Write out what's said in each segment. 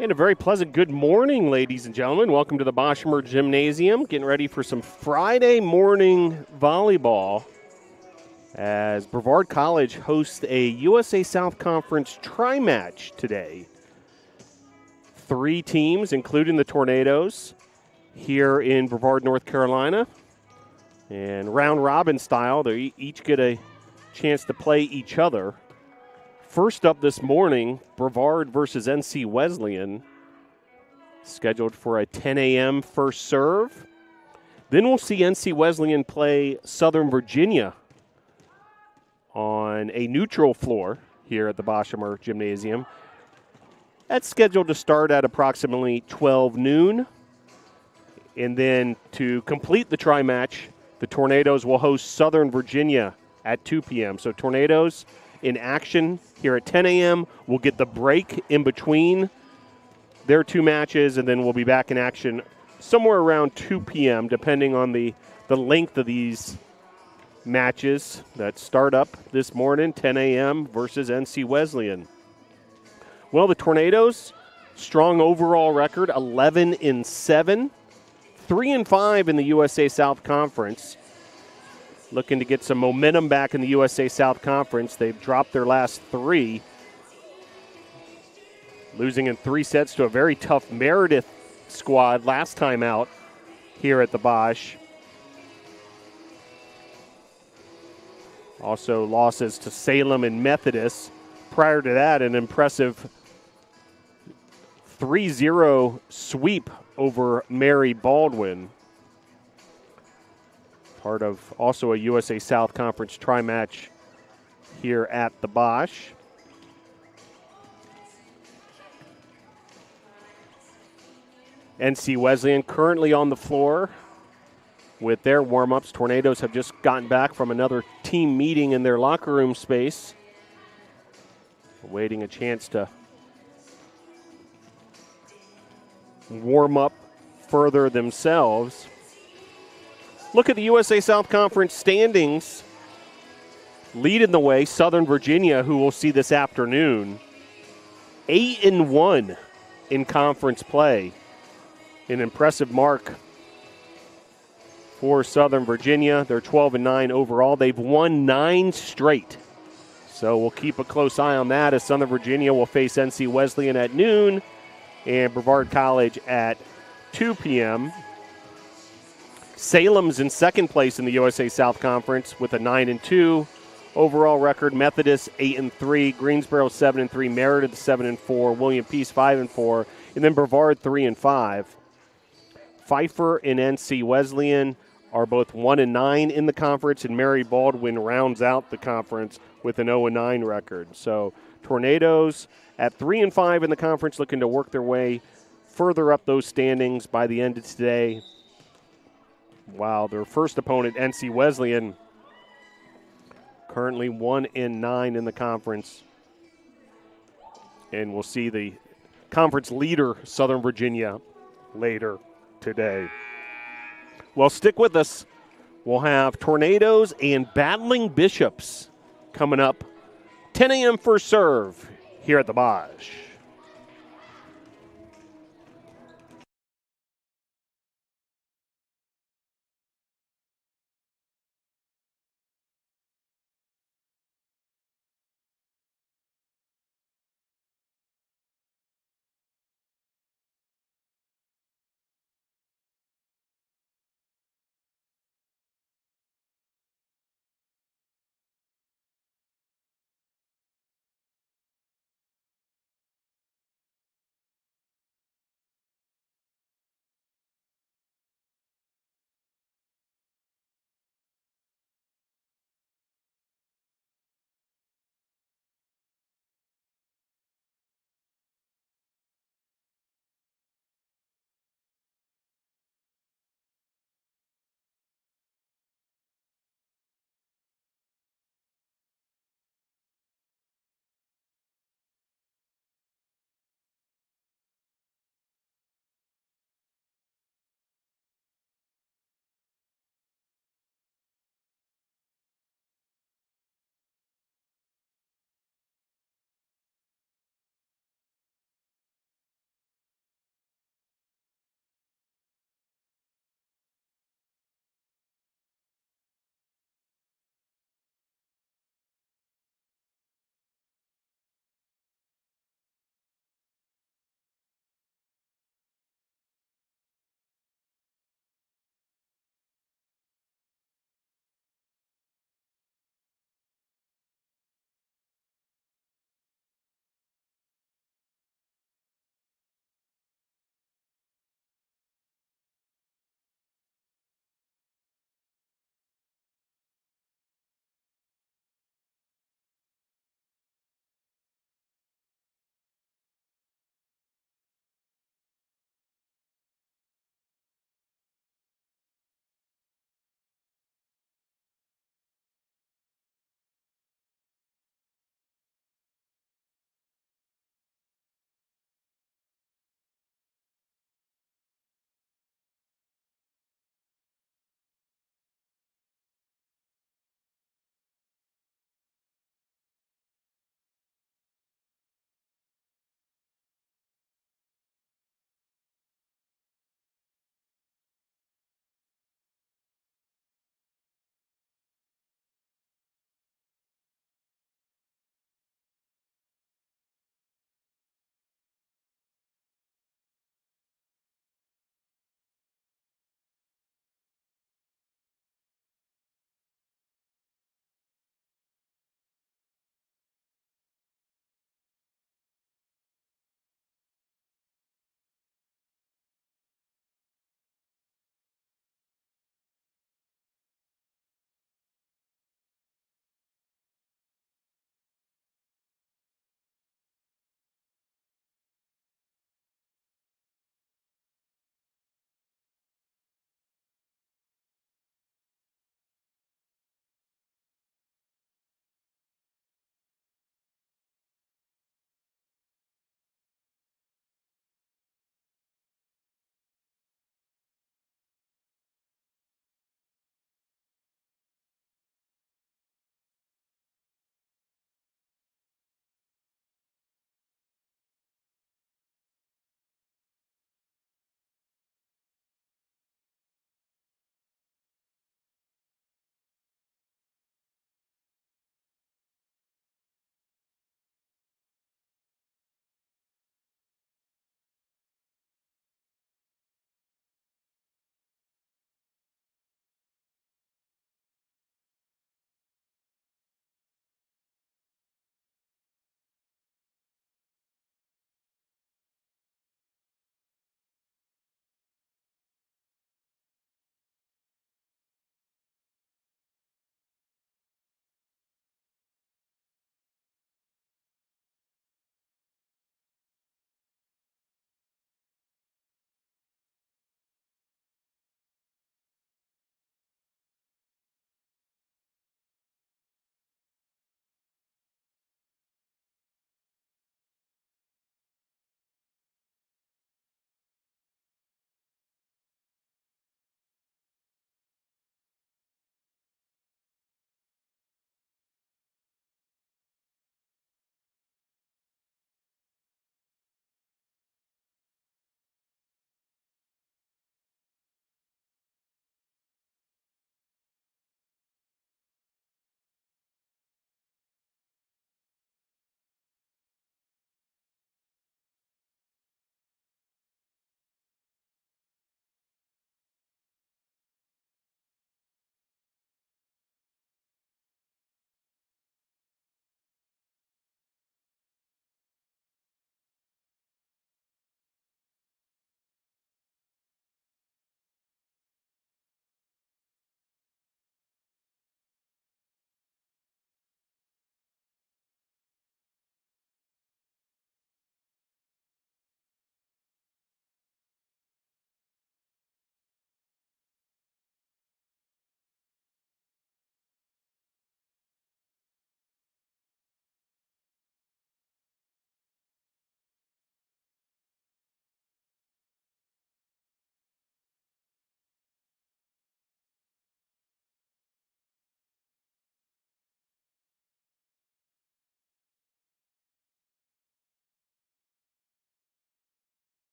And a very pleasant good morning, ladies and gentlemen. Welcome to the Boshemer Gymnasium. Getting ready for some Friday morning volleyball as Brevard College hosts a USA South Conference tri-match today. 3 teams, including the Tornadoes, here in Brevard, North Carolina. And round-robin style, they each get a chance to play each other. First up this morning, Brevard versus NC Wesleyan, scheduled for a 10 a.m. first serve. Then we'll see NC Wesleyan play Southern Virginia on a neutral floor here at the Boshemer Gymnasium. That's scheduled to start at approximately 12 noon. And then to complete the tri-match, the Tornadoes will host Southern Virginia at 2 p.m. So Tornadoes in action here at 10 a.m. We'll get the break in between their 2 matches, and then we'll be back in action somewhere around 2 p.m., depending on the length of these matches that start up this morning, 10 a.m. versus NC Wesleyan. Well, the Tornadoes, strong overall record, 11-7, 3-5 in the USA South Conference. Looking to get some momentum back in the USA South Conference. They've dropped their last 3, losing in 3 sets to a very tough Meredith squad last time out here at the Bosch. Also losses to Salem and Methodist. Prior to that, an impressive 3-0 sweep over Mary Baldwin. Part of also a USA South Conference tri-match here at the Bosch. NC Wesleyan currently on the floor with their warm-ups. Tornadoes have just gotten back from another team meeting in their locker room space, awaiting a chance to warm up further themselves. Look at the USA South Conference standings. Leading the way, Southern Virginia, who we'll see this afternoon, 8-1 in conference play. An impressive mark for Southern Virginia. They're 12-9 overall. They've won 9 straight. So we'll keep a close eye on that as Southern Virginia will face NC Wesleyan at noon and Brevard College at 2 p.m. Salem's in second place in the USA South Conference with a 9-2 overall record. Methodist 8-3, Greensboro 7-3, Meredith 7-4, William Peace 5-4, and then Brevard 3-5. Pfeiffer and NC Wesleyan are both 1-9 in the conference, and Mary Baldwin rounds out the conference with an 0-9 record. So Tornadoes at 3-5 in the conference, looking to work their way further up those standings by the end of today. While their first opponent, NC Wesleyan, currently 1-9 in the conference. And we'll see the conference leader, Southern Virginia, later today. Well, stick with us. We'll have Tornadoes and Battling Bishops coming up 10 a.m. first serve here at the Bosch.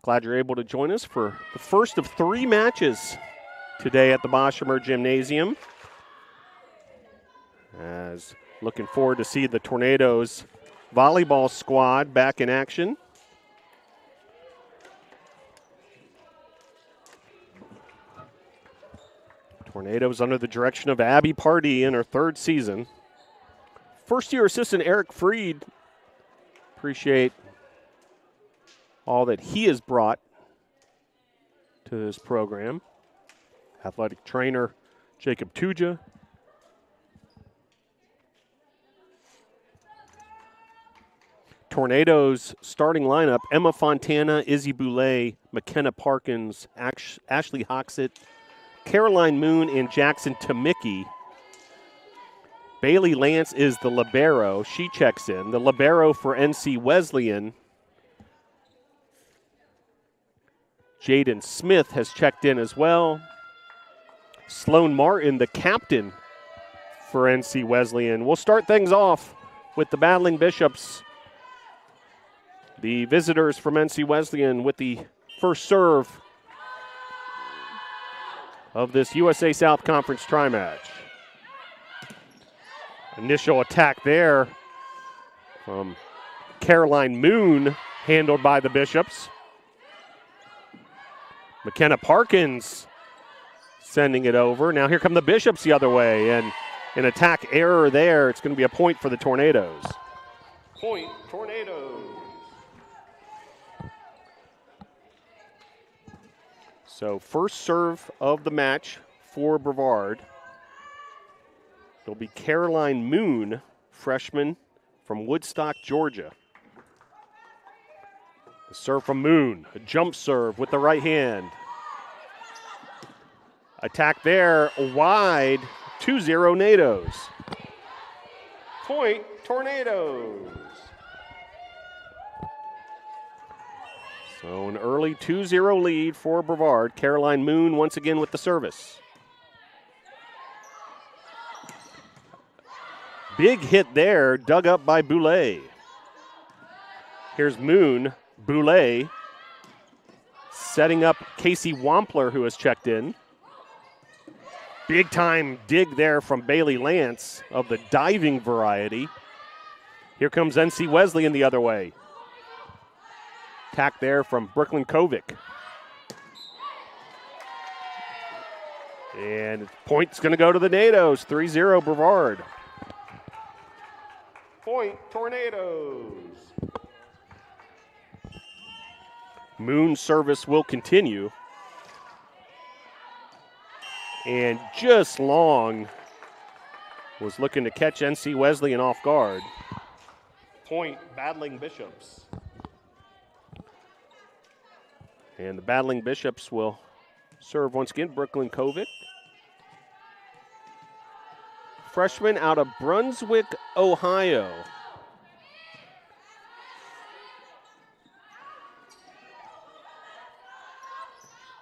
Glad you're able to join us for the first of 3 matches today at the Boshamer Gymnasium. As looking forward to see the Tornadoes volleyball squad back in action. Tornadoes under the direction of Abby Pardee in her 3rd season. First-year assistant Eric Freed, appreciate all that he has brought to this program. Athletic trainer Jacob Tuja. Tornadoes starting lineup: Emma Fontana, Izzy Boulay, McKenna Parkins, Ashley Hoxett, Caroline Moon, and Jackson Tamicki. Bailey Lance is the libero. She checks in. The libero for NC Wesleyan, Jaden Smith, has checked in as well. Sloan Martin, the captain for NC Wesleyan. We'll start things off with the Battling Bishops. The visitors from NC Wesleyan with the first serve of this USA South Conference tri-match. Initial attack there from Caroline Moon, handled by the Bishops. McKenna Parkins sending it over. Now here come the Bishops the other way, and an attack error there. It's going to be a point for the Tornadoes. Point, Tornadoes. So first serve of the match for Brevard. It'll be Caroline Moon, freshman from Woodstock, Georgia. The serve from Moon, a jump serve with the right hand. Attack there, wide, 2-0 Nados. Point, Tornadoes. So an early 2-0 lead for Brevard. Caroline Moon once again with the service. Big hit there, dug up by Boulay. Here's Moon, Boulay, setting up Casey Wampler, who has checked in. Big time dig there from Bailey Lance of the diving variety. Here comes NC Wesleyan the other way. Attack there from Brooklyn Kovic. And point's going to go to the Nados, 3-0 Brevard. Point, Tornadoes. Moon's service will continue. And just long was looking to catch NC Wesleyan off guard. Point, Battling Bishops. And the Battling Bishops will serve once again. Brooklyn Kovic, freshman out of Brunswick, Ohio.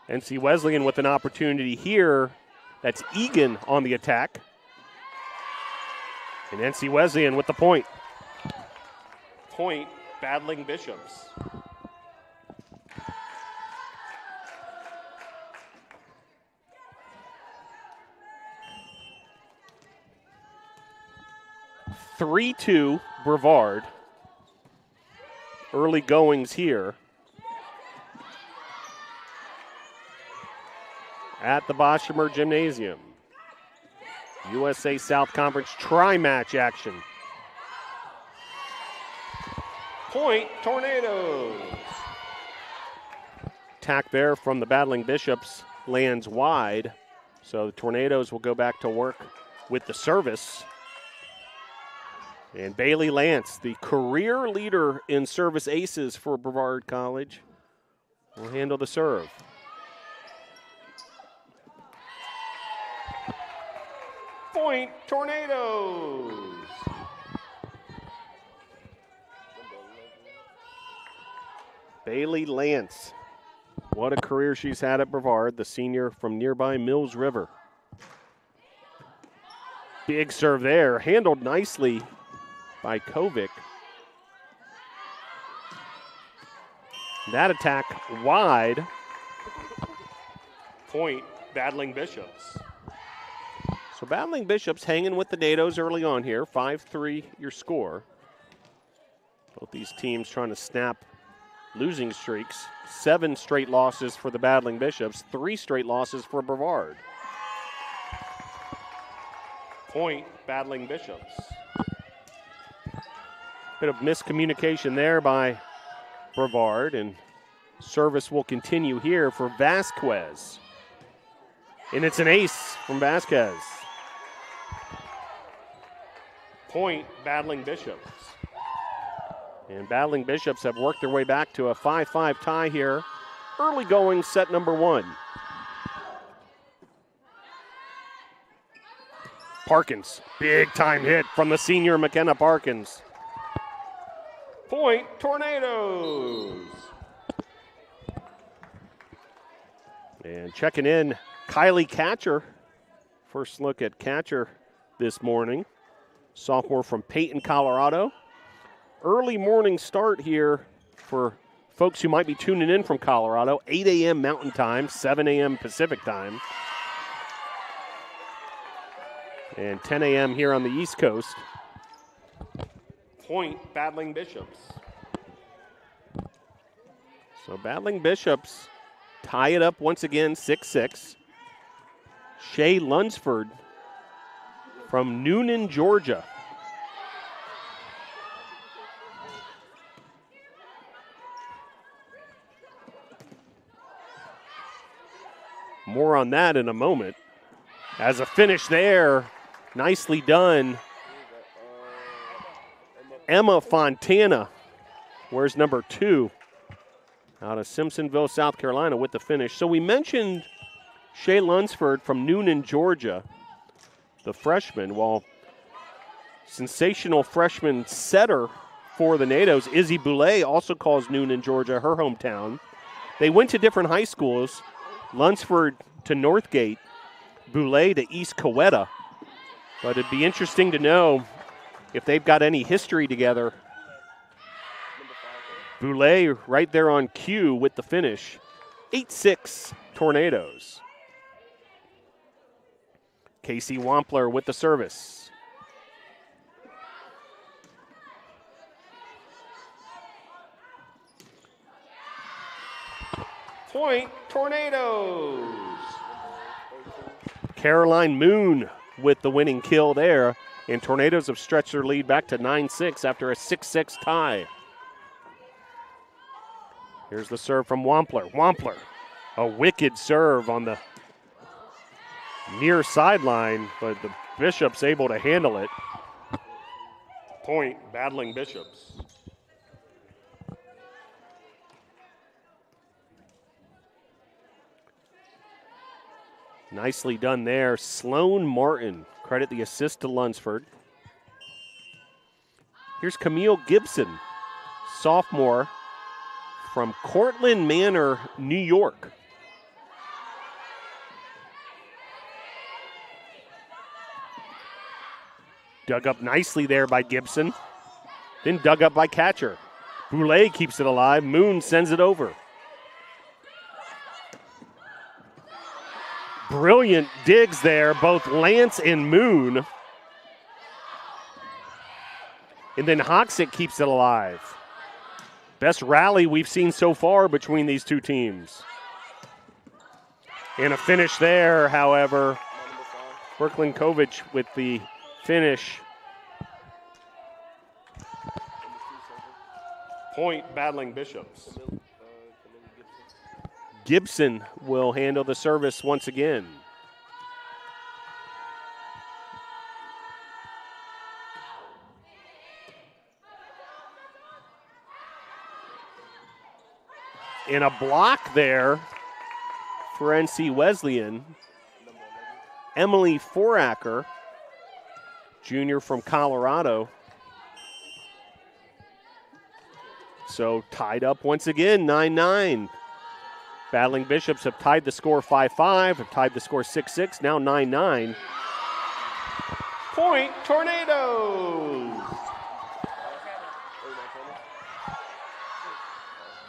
NC Wesleyan with an opportunity here. That's Egan on the attack. And NC Wesleyan with the point. Point, Battling Bishops. (3-2) Brevard. Early goings here at the Boshamer Gymnasium. USA South Conference tri-match action. Point, Tornadoes. Attack there from the Battling Bishops lands wide. So the Tornadoes will go back to work with the service. And Bailey Lance, the career leader in service aces for Brevard College, will handle the serve. Point, Tornadoes. Bailey Lance, what a career she's had at Brevard, the senior from nearby Mills River. Big serve there, handled nicely by Kovic. That attack wide. Point, Battling Bishops. So Battling Bishops hanging with the NATOs early on here. 5-3 your score. Both these teams trying to snap losing streaks. 7 straight losses for the Battling Bishops. 3 straight losses for Brevard. Point, Battling Bishops. Bit of miscommunication there by Brevard, and service will continue here for Vasquez. And it's an ace from Vasquez. Point, Battling Bishops. And Battling Bishops have worked their way back to a 5-5 tie here. Early going set number 1. Parkins, big time hit from the senior McKenna Parkins. Point, Tornadoes. And checking in, Kylie Catcher. First look at Catcher this morning. Sophomore from Peyton, Colorado. Early morning start here for folks who might be tuning in from Colorado. 8 a.m. Mountain Time, 7 a.m. Pacific Time. And 10 a.m. here on the East Coast. Point, Battling Bishops. So Battling Bishops tie it up once again, 6-6. Shay Lunsford from Noonan, Georgia. More on that in a moment. As a finish there, nicely done. Emma Fontana, where's number 2? Out of Simpsonville, South Carolina with the finish. So we mentioned Shay Lunsford from Noonan, Georgia, the freshman. Well, sensational freshman setter for the NATOs, Izzy Boulay, also calls Noonan, Georgia, her hometown. They went to different high schools. Lunsford to Northgate, Boulay to East Coweta. But it'd be interesting to know if they've got any history together. Boulay right there on cue with the finish. 8-6 Tornadoes. Casey Wampler with the service. Point, Tornadoes. Caroline Moon with the winning kill there. And Tornadoes have stretched their lead back to 9-6 after a 6-6 tie. Here's the serve from Wampler. Wampler, a wicked serve on the near sideline, but the Bishops able to handle it. Point, Battling Bishops. Nicely done there. Sloan Martin, credit the assist to Lunsford. Here's Camille Gibson, sophomore from Cortland Manor, New York. Dug up nicely there by Gibson. Then dug up by Catcher. Boulay keeps it alive. Moon sends it over. Brilliant digs there, both Lance and Moon. And then Hoxick keeps it alive. Best rally we've seen so far between these two teams. And a finish there, however. Brooklyn Kovic with the finish. Point, Battling Bishops. Gibson will handle the service once again. In a block there for NC Wesleyan, Emily Foracker, junior from Colorado. So tied up once again, 9-9. Battling Bishops have tied the score 5-5, have tied the score 6-6, now 9-9. Point, Tornadoes.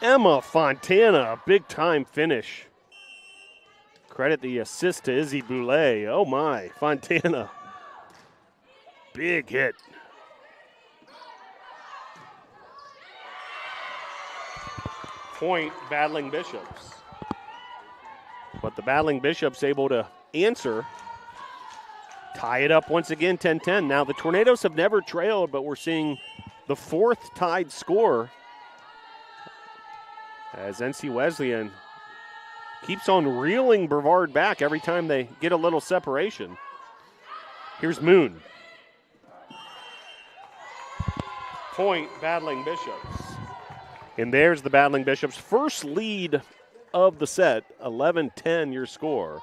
Emma Fontana, big-time finish. Credit the assist to Izzy Boulay. Oh, my. Fontana. Big hit. Point, Battling Bishops. But the Battling Bishops able to answer. Tie it up once again, 10-10. Now, the Tornadoes have never trailed, but we're seeing the fourth tied score as NC Wesleyan keeps on reeling Brevard back every time they get a little separation. Here's Moon. Point, Battling Bishops. And there's the Battling Bishops' first lead of the set, 11-10 your score.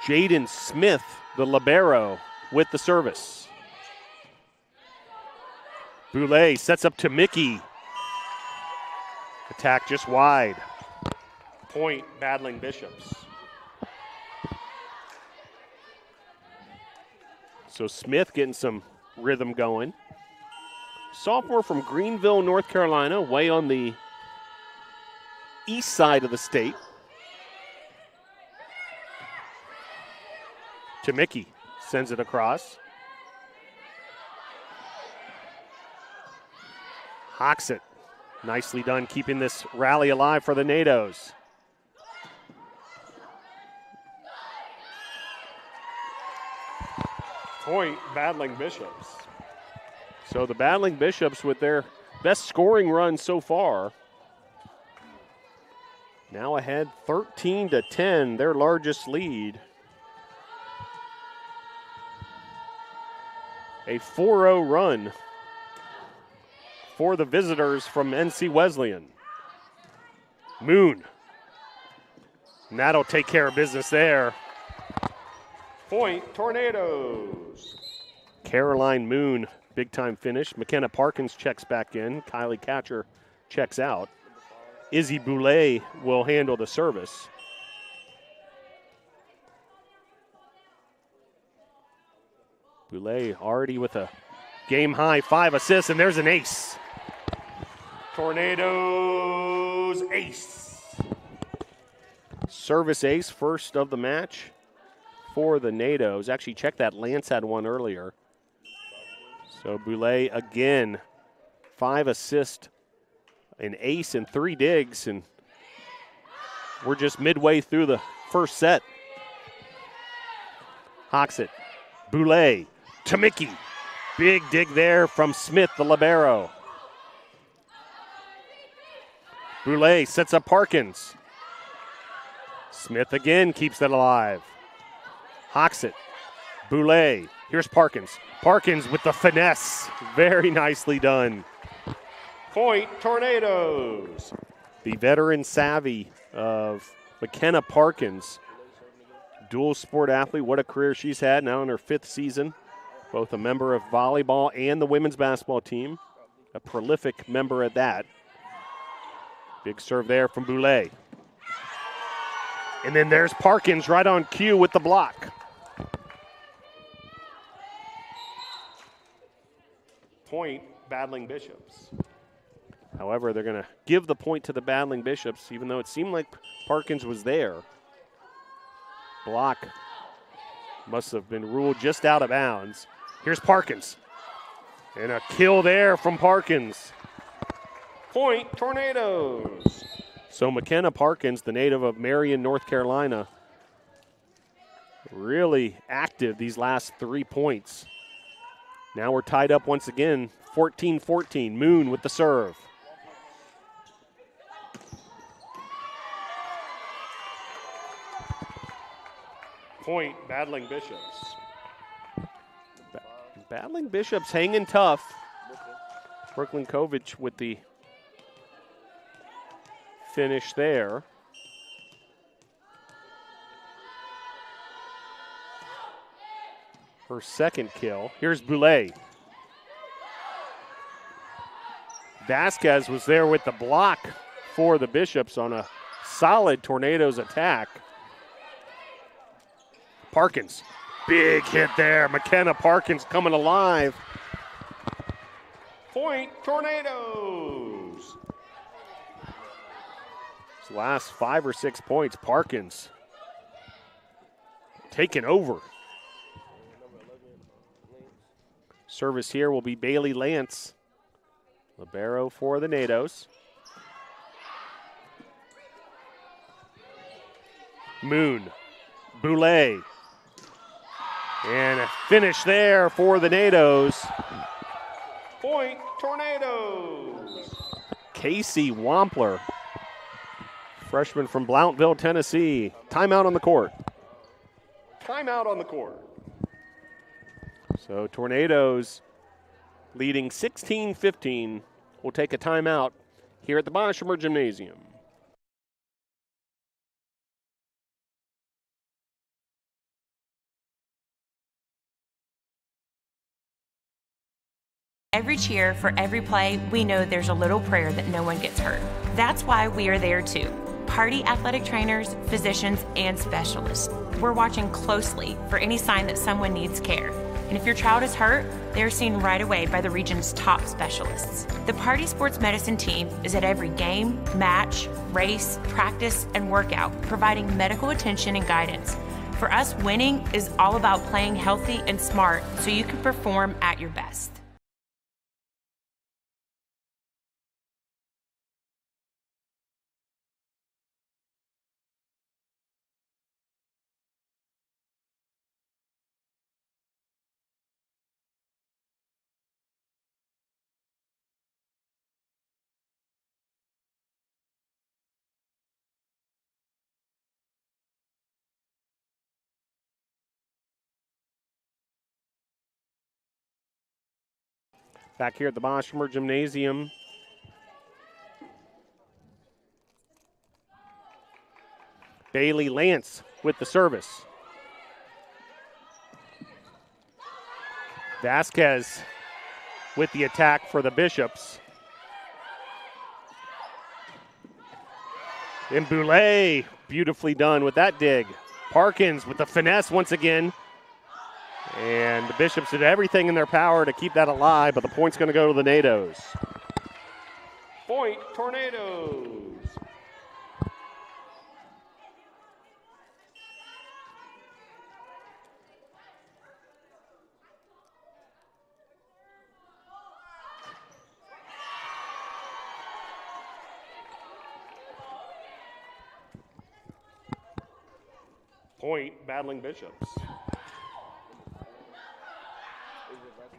Jaden Smith, the libero, with the service. Boulay sets up to Mickey. Attack just wide. Point, Battling Bishops. So Smith getting some rhythm going. Sophomore from Greenville, North Carolina, way on the east side of the state. To Mickey, sends it across. Hawks it. Nicely done, keeping this rally alive for the NATOs. Point, Battling Bishops. So the Battling Bishops with their best scoring run so far. Now ahead 13-10, their largest lead. A 4-0 run for the visitors from NC Wesleyan. Moon. And that'll take care of business there. Point, Tornadoes. Caroline Moon, big-time finish. McKenna Parkins checks back in. Kylie Catcher checks out. Izzy Boulay will handle the service. Boulay already with a game-high 5 assists, and there's an ace. Tornadoes ace. Service ace, first of the match for the NATOs. Actually, check that. Lance had one earlier. So Boulay again, 5 assists, an ace, and 3 digs, and we're just midway through the first set. Hawks it. Boulay to Mickey. Big dig there from Smith, the libero. Boulay sets up Parkins. Smith again keeps it alive. Hawks it. Boulay. Here's Parkins. Parkins with the finesse. Very nicely done. Point, Tornadoes. The veteran savvy of McKenna Parkins. Dual sport athlete. What a career she's had now in her 5th season. Both a member of volleyball and the women's basketball team. A prolific member at that. Big serve there from Boulay. And then there's Parkins right on cue with the block. Point, Battling Bishops. However, they're going to give the point to the Battling Bishops, even though it seemed like Parkins was there. Block must have been ruled just out of bounds. Here's Parkins. And a kill there from Parkins. Point, Tornadoes. So McKenna Parkins, the native of Marion, North Carolina, really active these last 3 points. Now we're tied up once again, 14-14. Moon with the serve. Point, Battling Bishops. Battling Bishops hanging tough. Brooklyn Kovich with the finish there. Her second kill. Here's Boulay. Vasquez was there with the block for the Bishops on a solid Tornadoes attack. Parkins, big hit there. McKenna Parkins coming alive. Point, Tornadoes. His last 5 or 6 points, Parkins taken over. Service here will be Bailey Lance. Libero for the Nados. Moon, Boulay. And a finish there for the Nados. Point, Tornadoes. Casey Wampler, freshman from Blountville, Tennessee. Timeout on the court. Timeout on the court. So Tornadoes leading 16-15 will take a timeout here at the Boshamer Gymnasium. Every cheer, for every play, we know there's a little prayer that no one gets hurt. That's why we are there too. Party athletic trainers, physicians, and specialists. We're watching closely for any sign that someone needs care. And if your child is hurt, they're seen right away by the region's top specialists. The Party Sports Medicine team is at every game, match, race, practice, and workout, providing medical attention and guidance. For us, winning is all about playing healthy and smart so you can perform at your best. Back here at the Boshamer Gymnasium. Bailey Lance with the service. Vasquez with the attack for the Bishops. And Boulay, beautifully done with that dig. Parkins with the finesse once again. And the Bishops did everything in their power to keep that alive, but the point's going to go to the Nados. Point, Tornadoes. Point, battling Bishops.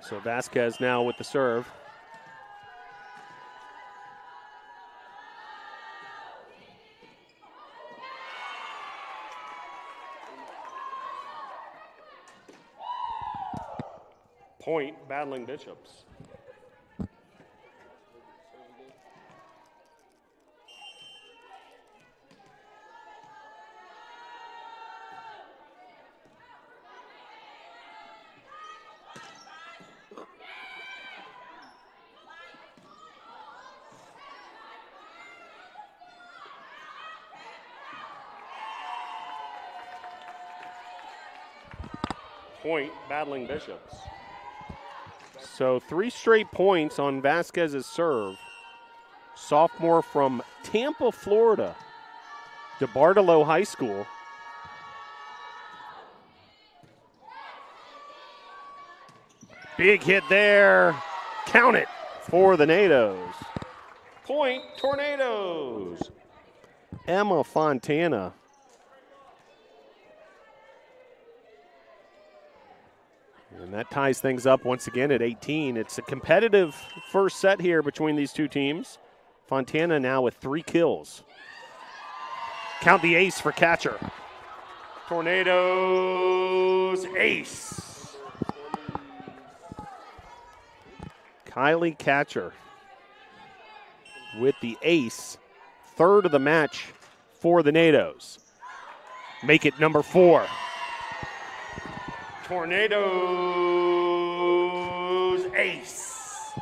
So Vasquez now with the serve. Point, battling Bishops. Point, battling Bishops. So 3 straight points on Vasquez's serve. Sophomore from Tampa, Florida, DeBartolo High School. Big hit there. Count it for the Nados. Point, Tornadoes. Emma Fontana. And that ties things up once again at 18. It's a competitive first set here between these two teams. Fontana now with 3 kills. Count the ace for catcher. Tornadoes ace. Kylie Catcher with the ace. 3rd of the match for the Nados. Make it number 4. Tornadoes ace.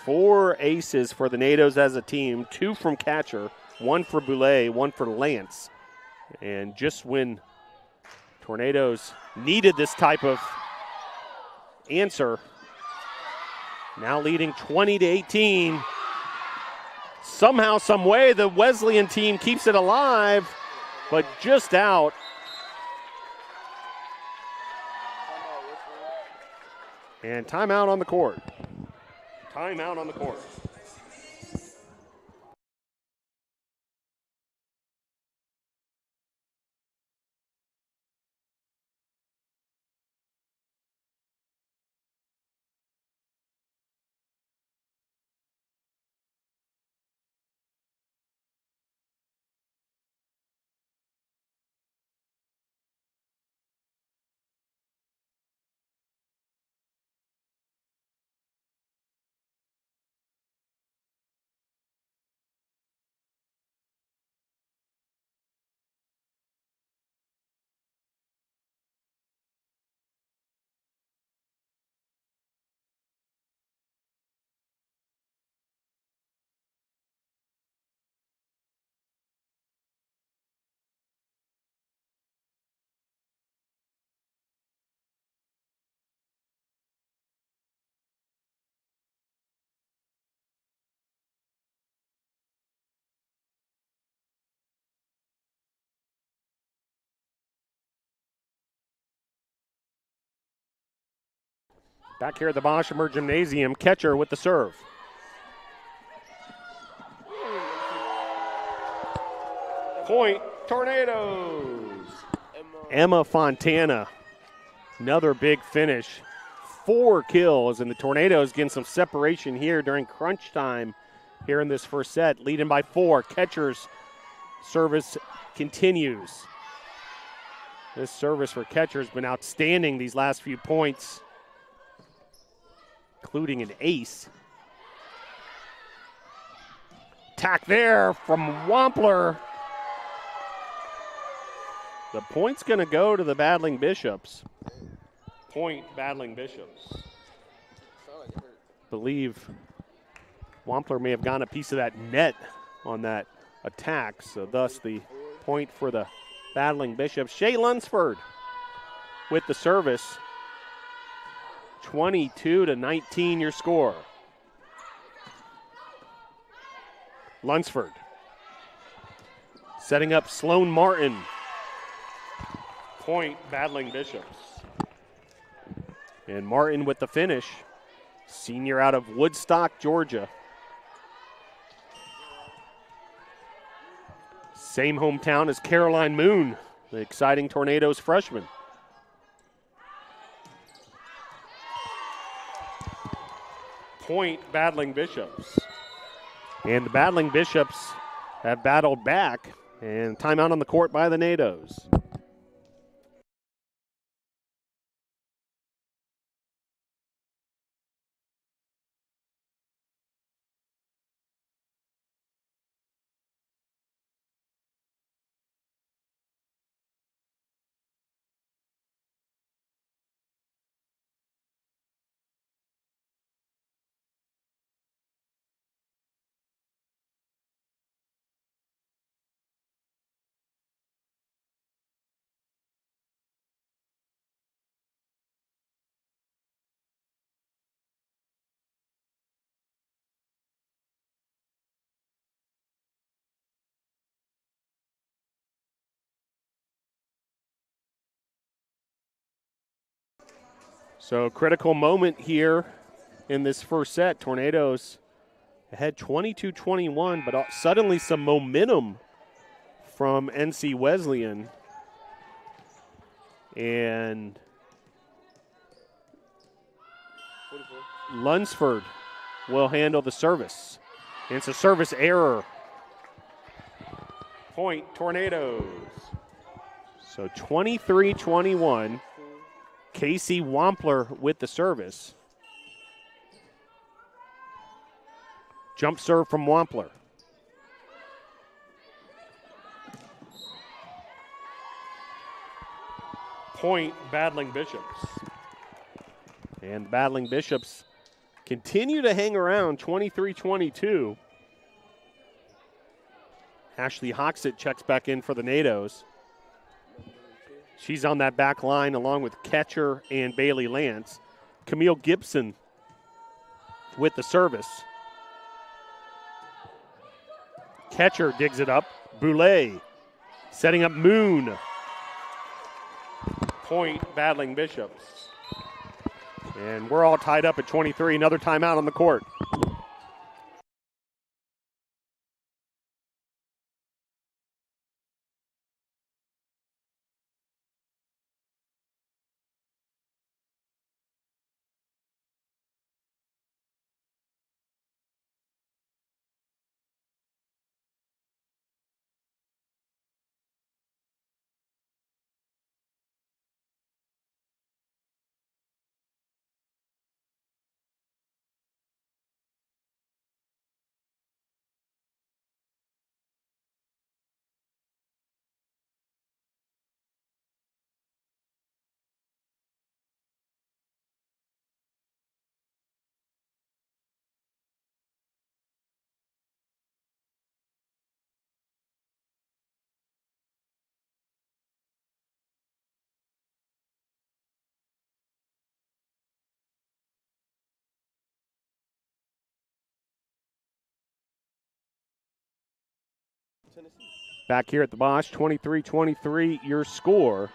4 aces for the Nados as a team. 2 from Catcher, 1 for Boulay, 1 for Lance. And just when Tornadoes needed this type of answer, Now leading 20-18. Somehow, some way, the Wesleyan team keeps it alive, but just out. And timeout on the court. Timeout on the court. Back here at the Boshamer Gymnasium, Ketcher with the serve. Point, Tornadoes. Emma Fontana, another big finish. 4 kills, and the Tornadoes getting some separation here during crunch time here in this first set, leading by 4. Ketcher's service continues. This service for Ketcher has been outstanding these last few points, including an ace. Attack there from Wampler. The point's going to go to the Battling Bishops. Point, Battling Bishops. Believe Wampler may have gotten a piece of that net on that attack, so thus the point for the Battling Bishops. Shea Lunsford with the service. 22-19 your score. Lunsford setting up Sloan Martin. Point, Battling Bishops. And Martin with the finish. Senior out of Woodstock, Georgia. Same hometown as Caroline Moon, the exciting Tornadoes freshman. Point, Battling Bishops. And the Battling Bishops have battled back, and timeout on the court by the Nados. So critical moment here in this first set. Tornadoes ahead 22-21, but suddenly some momentum from NC Wesleyan. And Lunsford will handle the service. And it's a service error. Point, Tornadoes. So 23-21. Casey Wampler with the service. Jump serve from Wampler. Point, Battling Bishops. And Battling Bishops continue to hang around 23-22. Ashley Hoxett checks back in for the Nados. She's on that back line along with Ketcher and Bailey Lance. Camille Gibson with the service. Catcher digs it up. Boulay setting up Moon. Point battling Bishops. And we're all tied up at 23. Another timeout on the court. Back here at the Bosch, 23-23, your score.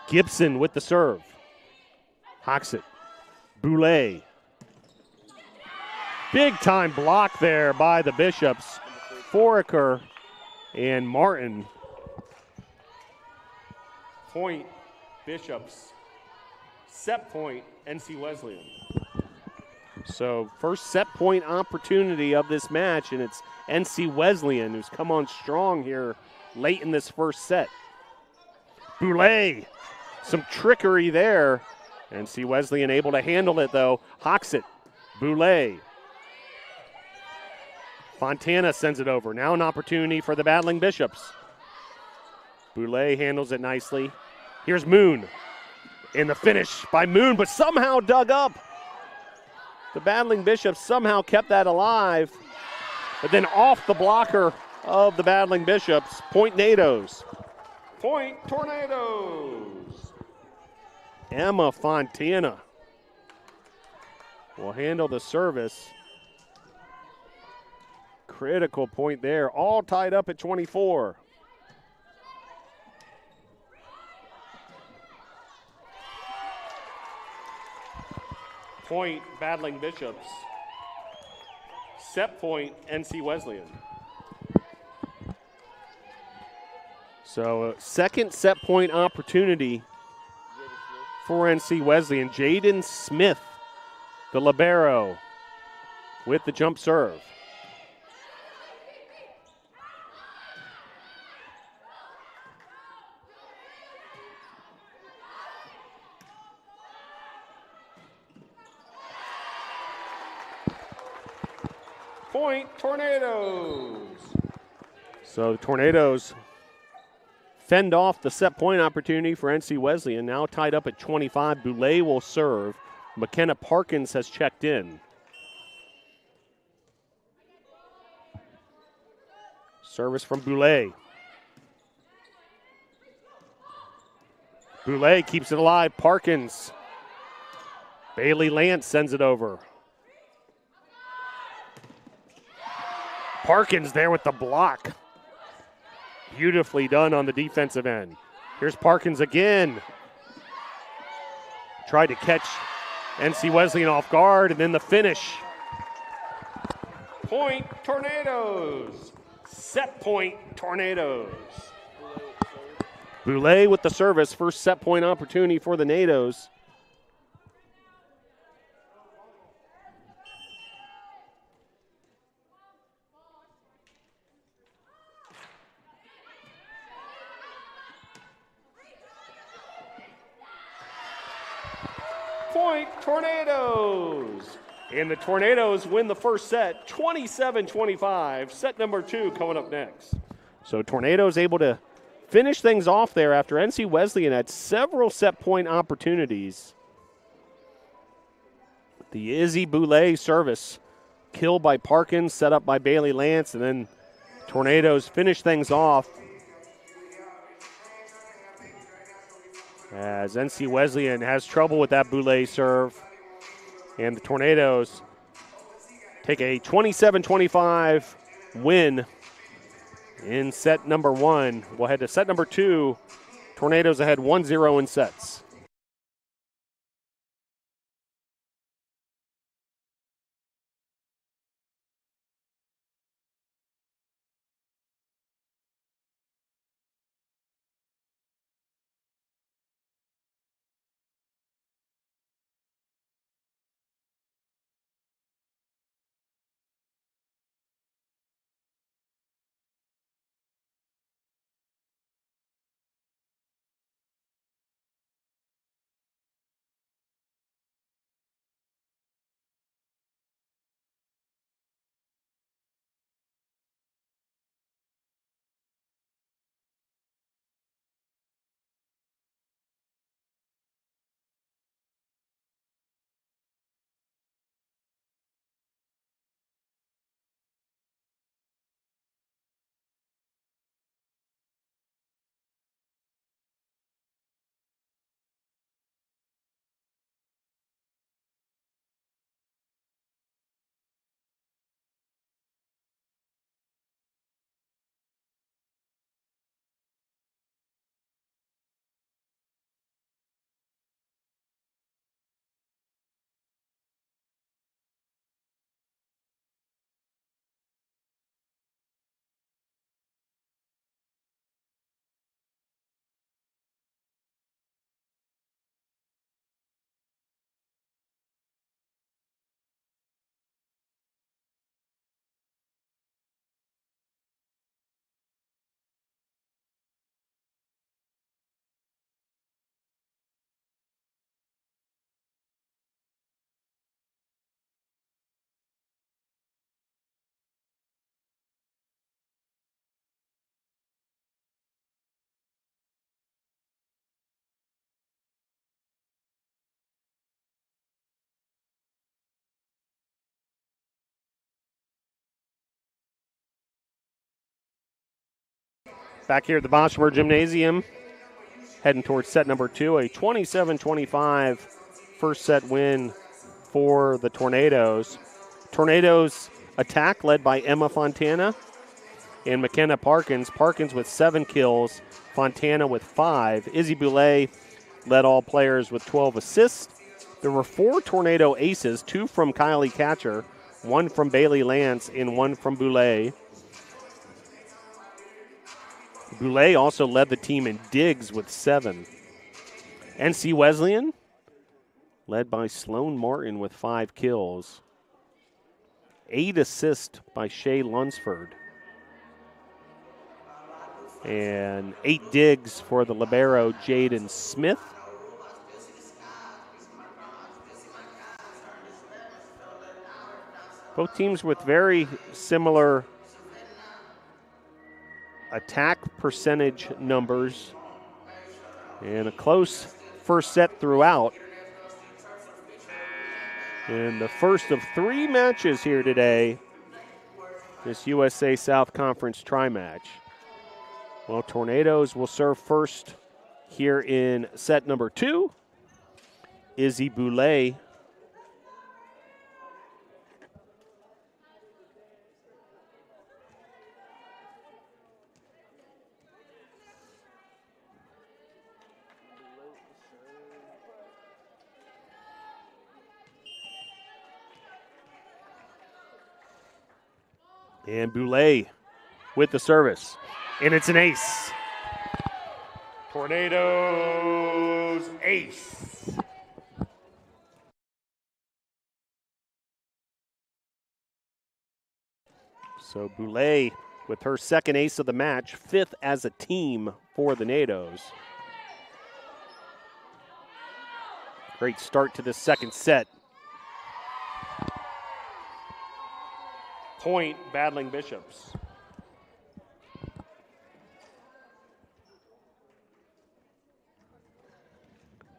Gibson with the serve. Hawks it. Boulay. Big time block there by the Bishops. Foraker and Martin. Point Bishops. Set point NC Wesleyan. So first set point opportunity of this match, and it's NC Wesleyan who's come on strong here late in this first set. Boulay, some trickery there. NC Wesleyan able to handle it though. Hawks it. Boulay. Fontana sends it over. Now an opportunity for the battling Bishops. Boulay handles it nicely. Here's Moon. In the finish by Moon, but somehow dug up. The battling Bishops somehow kept that alive, but then off the blocker of the battling Bishops, point Nados. Point Tornadoes. Emma Fontana will handle the service. Critical point there, all tied up at 24. Point battling Bishops. Set point NC Wesleyan. So second set point opportunity for NC Wesleyan. Jaden Smith, the libero, with the jump serve. Point Tornadoes. So the Tornadoes fend off the set point opportunity for NC Wesleyan. Now tied up at 25. Boulay will serve. McKenna Parkins has checked in. Service from Boulay. Boulay keeps it alive. Parkins. Bailey Lance sends it over. Parkins there with the block. Beautifully done on the defensive end. Here's Parkins again. Tried to catch NC Wesleyan off guard, and then the finish. Point Tornadoes. Set point Tornadoes. Boulay with the service. First set point opportunity for the Nados. Point Tornadoes. And the Tornadoes win the first set, 27-25. Set number 2 coming up next. So Tornadoes able to finish things off there after NC Wesleyan had several set point opportunities. The Izzy Boulay service killed by Parkins, set up by Bailey Lance, and then Tornadoes finish things off as NC Wesleyan has trouble with that Boulay serve. And the Tornadoes take a 27-25 win in set number 1. We'll head to set number 2. Tornadoes ahead 1-0 in sets. Back here at the Boshamer Gymnasium, heading towards set number 2, a 27-25 first set win for the Tornadoes. Tornadoes attack led by Emma Fontana and McKenna Parkins. Parkins with 7 kills, Fontana with 5. Izzy Boulay led all players with 12 assists. There were 4 Tornado aces, 2 from Kylie Catcher, 1 from Bailey Lance, and 1 from Boulay. Boulay also led the team in digs with 7. NC Wesleyan, led by Sloan Martin with 5 kills. 8 assists by Shay Lunsford. And 8 digs for the libero, Jaden Smith. Both teams with very similar attack percentage numbers and a close first set throughout. And the first of 3 matches here today, this USA South Conference tri-match. Well, Tornadoes will serve first here in set number 2. Izzy Boulay and Boulay with the service. And it's an ace. Tornadoes ace. So Boulay with her second ace of the match, 5th as a team for the Nados. Great start to the second set. Point battling Bishops.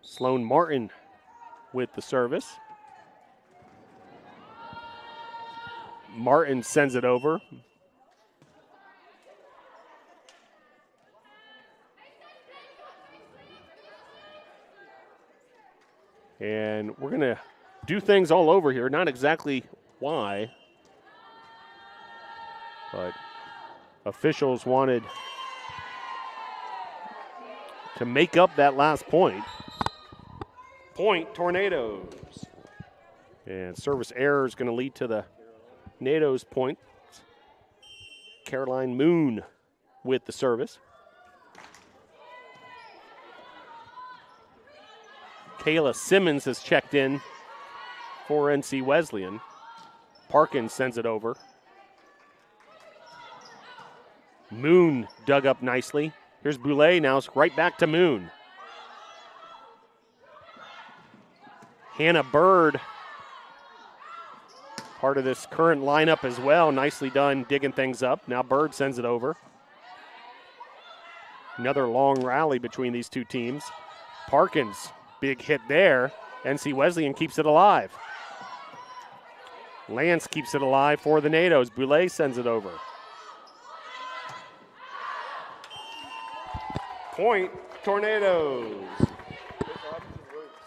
Sloan Martin with the service. Martin sends it over. And we're going to do things all over here. Not exactly why, but officials wanted to make up that last point. Point, Tornadoes. And service error is going to lead to the Tornadoes point. Caroline Moon with the service. Kayla Simmons has checked in for NC Wesleyan. Parkins sends it over. Moon dug up nicely. Here's Boulay now, right back to Moon. Hannah Bird, part of this current lineup as well. Nicely done digging things up. Now Bird sends it over. Another long rally between these two teams. Parkins, big hit there. NC Wesleyan keeps it alive. Lance keeps it alive for the NATOs. Boulay sends it over. Point, Tornadoes.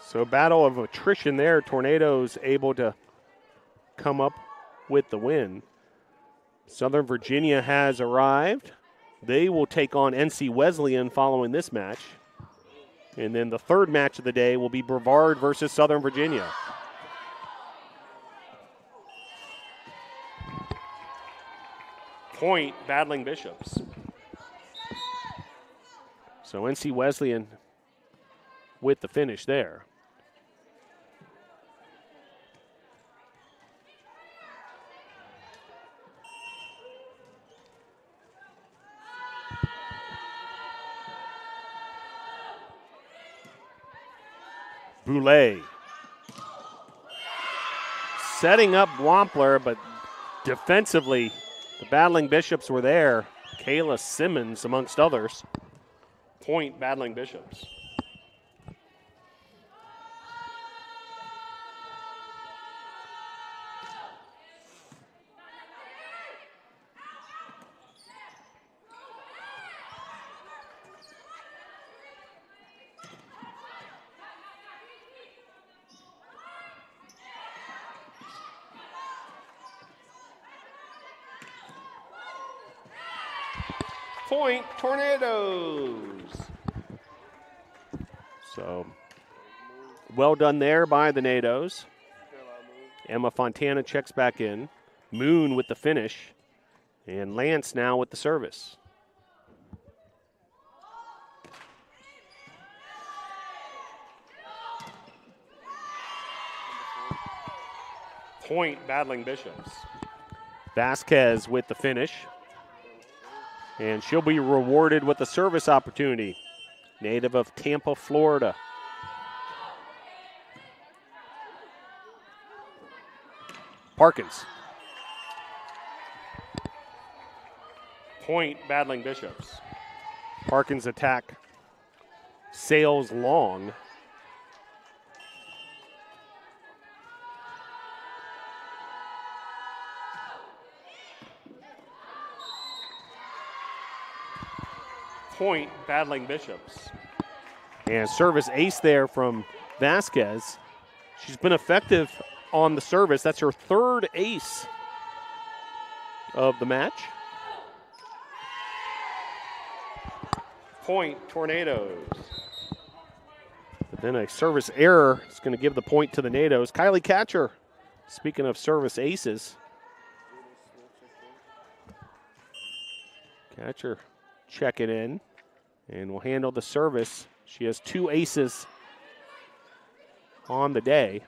So battle of attrition there. Tornadoes able to come up with the win. Southern Virginia has arrived. They will take on NC Wesleyan following this match. And then the third match of the day will be Brevard versus Southern Virginia. Point, battling Bishops. So NC Wesleyan with the finish there. Boulay setting up Wampler, but defensively, the battling Bishops were there. Kayla Simmons amongst others. Point, battling Bishops. Point, Tornadoes. So, well done there by the NATOs. Emma Fontana checks back in. Moon with the finish. And Lance now with the service. Point, battling Bishops. Vasquez with the finish. And she'll be rewarded with a service opportunity. Native of Tampa, Florida. Parkins. Point, battling Bishops. Parkins attack sails long. Point, battling Bishops. And service ace there from Vasquez. She's been effective on the service. That's her third ace of the match. Point, Tornadoes. But then a service error is going to give the point to the NATOs. Kylie Catcher, speaking of service aces. Catcher checking in and will handle the service. She has two aces on the day.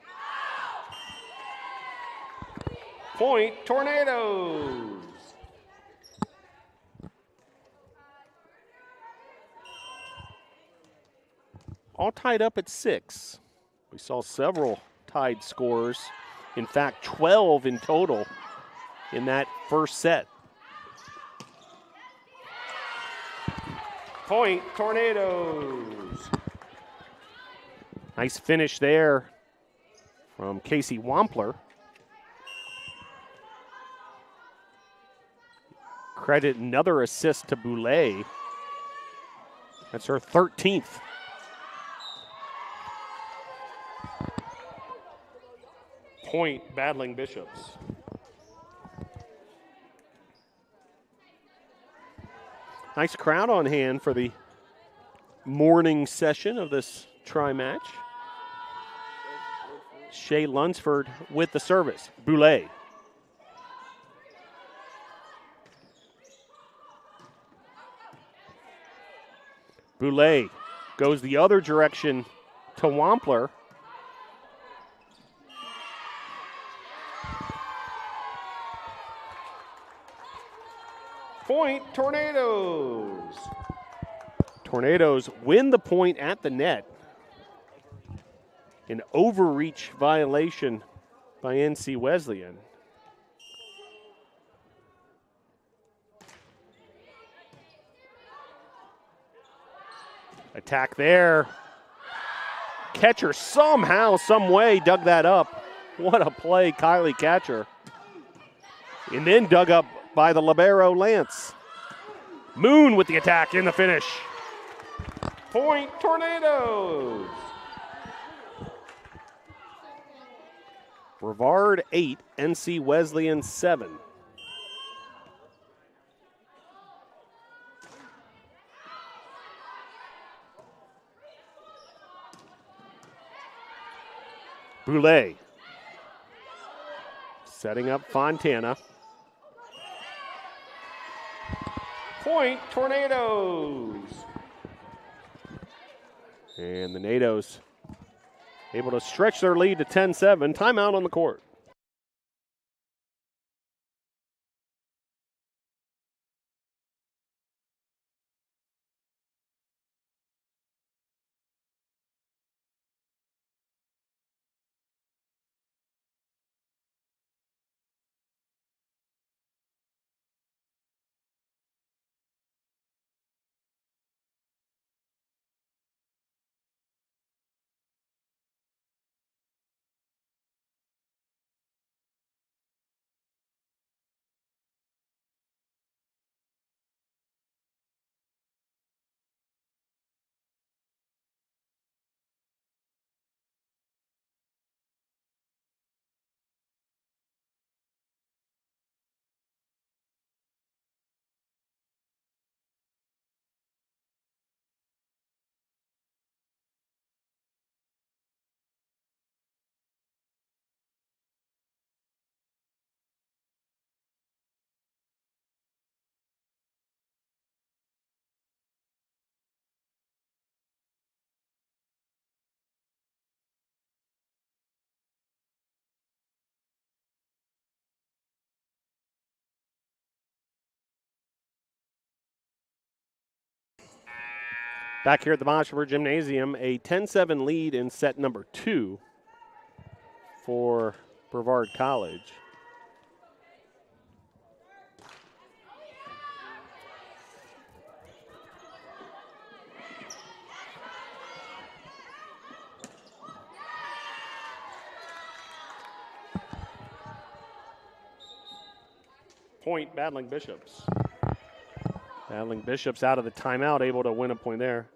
Point, Tornadoes. All tied up at 6. We saw several tied scores. In fact, 12 in total in that first set. Point, Tornadoes. Nice finish there from Casey Wampler. Credit another assist to Boulay. That's her 13th. Point battling Bishops. Nice crowd on hand for the morning session of this tri-match. Shea Lunsford with the service. Boulay. Boulay goes the other direction to Wampler. Point, Tornadoes. Tornadoes win the point at the net. An overreach violation by NC Wesleyan. Attack there. Catcher somehow, some way dug that up. What a play, Kylie Catcher. And then dug up by the libero Lance. Moon with the attack in the finish. Point, Tornadoes. Brevard 8, NC Wesleyan 7. Boulay setting up Fontana. Point, Tornadoes. And the NATOs able to stretch their lead to 10-7. Timeout on the court. Back here at the Boshamer Gymnasium, a 10-7 lead in set number 2 for Brevard College. Point, battling Bishops. Battling Bishops out of the timeout, able to win a point there.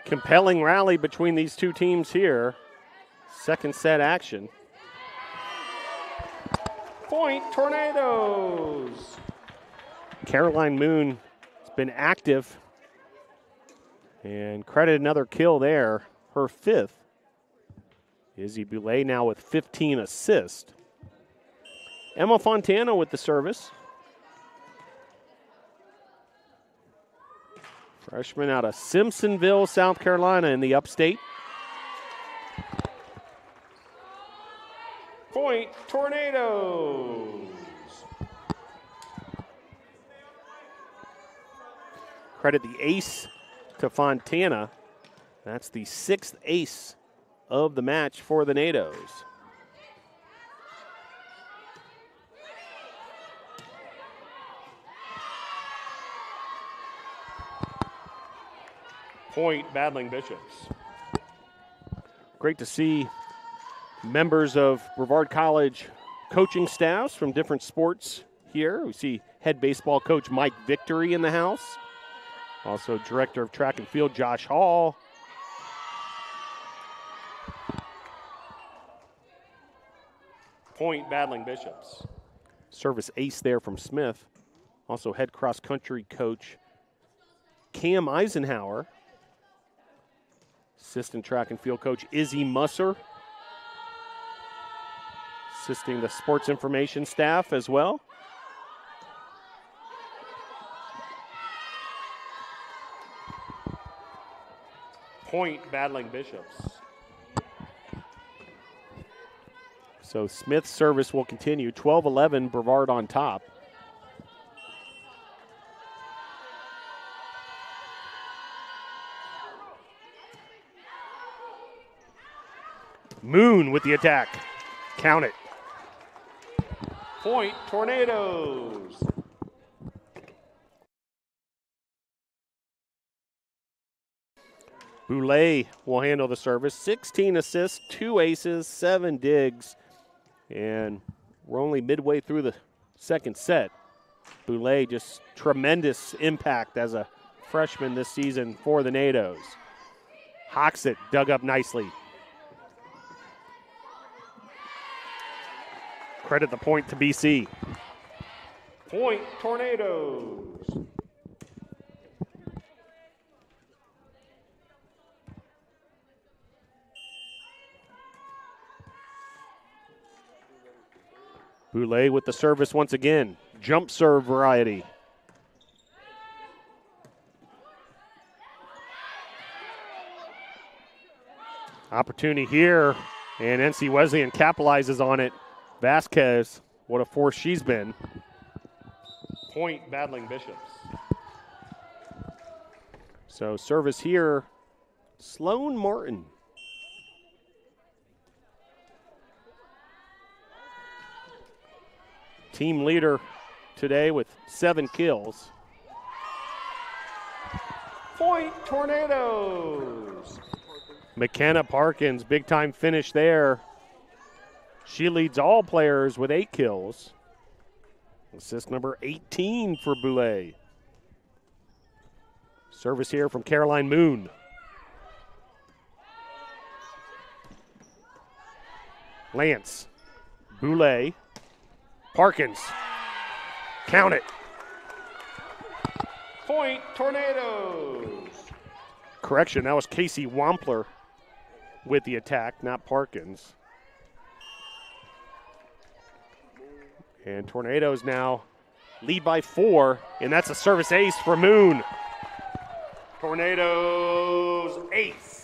Compelling rally between these two teams here. Second set action. Point, Tornadoes. Caroline Moon has been active and credit another kill there, her 5th. Izzy Boulay now with 15 assists. Emma Fontana with the service. Freshman out of Simpsonville, South Carolina in the upstate. Point, Tornadoes. Credit the ace to Fontana. That's the 6th ace of the match for the NATOs. Point, Battling Bishops. Great to see members of Brevard College coaching staffs from different sports here. We see head baseball coach Mike Victory in the house. Also director of track and field Josh Hall. Point, Battling Bishops. Service ace there from Smith. Also head cross country coach Cam Eisenhower. Assistant track and field coach Izzy Musser. Assisting the sports information staff as well. Point, Battling Bishops. So Smith's service will continue. 12-11, Brevard on top. Moon with the attack. Count it. Point, Tornadoes. Boulay will handle the service. 16 assists, 2 aces, 7 digs. And we're only midway through the second set. Boulay just tremendous impact as a freshman this season for the NATOs. Hawks it, dug up nicely. Credit the point to BC. Point, Tornadoes. Boulay with the service once again. Jump serve variety. Opportunity here, and NC Wesleyan capitalizes on it. Vasquez, what a force she's been. Point, Battling Bishops. So service here, Sloan Martin. Team leader today with 7 kills. Point, Tornadoes. McKenna Parkins, big time finish there. She leads all players with 8 kills. Assist number 18 for Boulay. Service here from Caroline Moon. Lance, Boulay, Parkins. Count it. Point, Tornadoes. Correction, that was Casey Wampler with the attack, not Parkins. And Tornadoes now lead by 4, and that's a service ace for Moon. Tornadoes ace.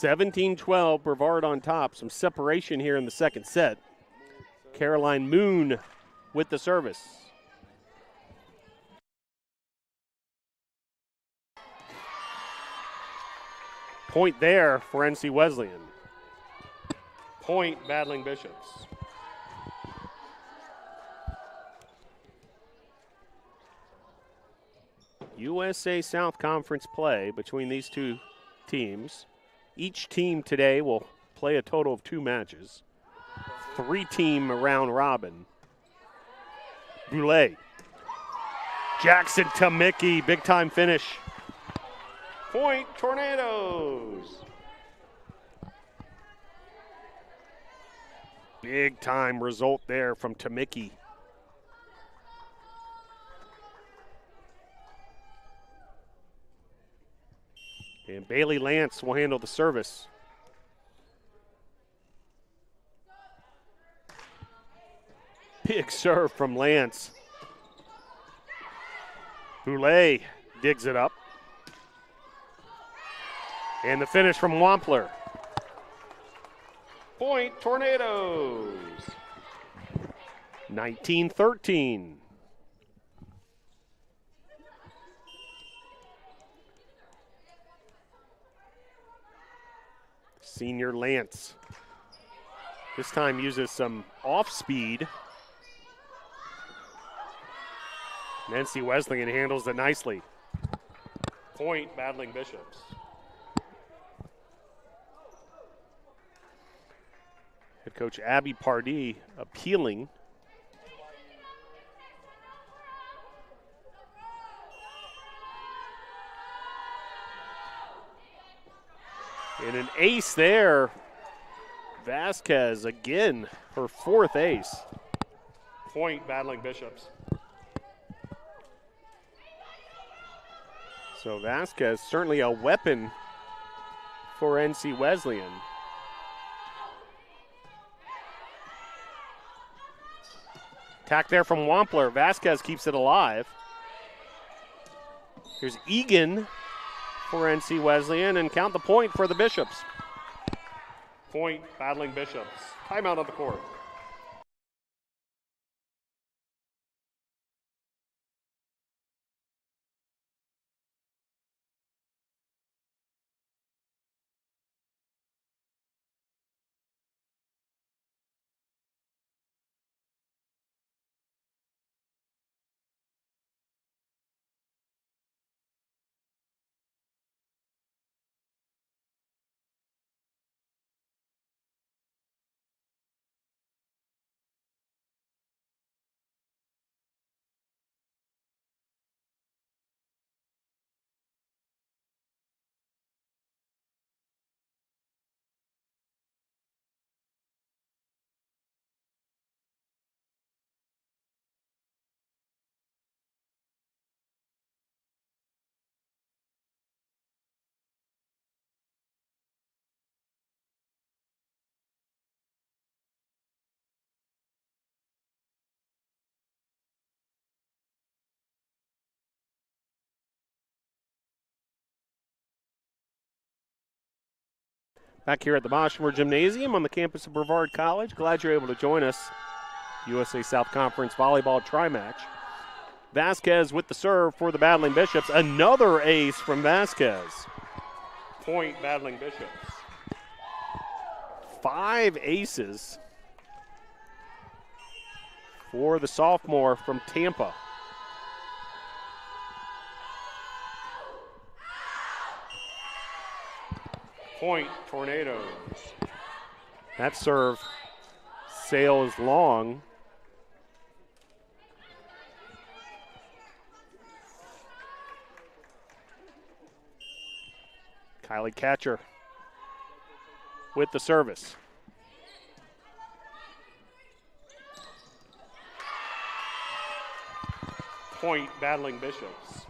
(17-12), Brevard on top. Some separation here in the second set. Caroline Moon with the service. Point there for NC Wesleyan. Point Battling Bishops. USA South Conference play between these two teams. Each team today will play a total of 2 matches. 3-team round robin. Boulay. Jackson to Mickey, big time finish. Point Tornadoes. Big time result there from Tamiki. And Bailey Lance will handle the service. Big serve from Lance. Boulay digs it up. And the finish from Wampler. Point Tornadoes. 19-13. Senior Lance. This time uses some off speed. NC Wesleyan handles it nicely. Point Battling Bishops. Head coach Abby Pardee appealing. And an ace there. Vasquez again, her 4th ace. Point Battling Bishops. So Vasquez, certainly a weapon for NC Wesleyan. Attack there from Wampler. Vasquez keeps it alive. Here's Egan for NC Wesleyan, and count the point for the Bishops. Point Battling Bishops. Timeout on the court. Back here at the Boshamer Gymnasium on the campus of Brevard College. Glad you're able to join us. USA South Conference Volleyball Tri-Match. Vasquez with the serve for the Battling Bishops. Another ace from Vasquez. Point Battling Bishops. 5 aces for the sophomore from Tampa. Point Tornadoes. That serve sails long. Kylie Catcher with the service. Point Battling Bishops.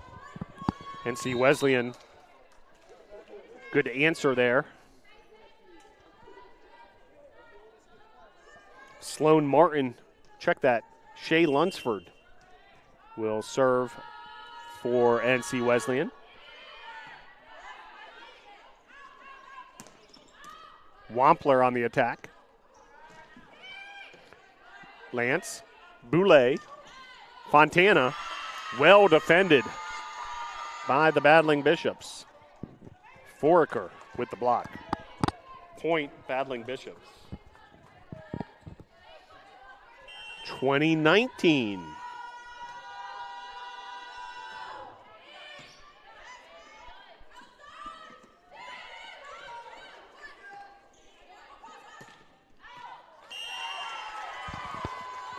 NC Wesleyan. Good answer there. Sloan Martin, check that. Shay Lunsford will serve for NC Wesleyan. Wampler on the attack. Lance, Boulay, Fontana, well defended by the Battling Bishops. Foraker with the block. Point, Battling Bishops. 20-19.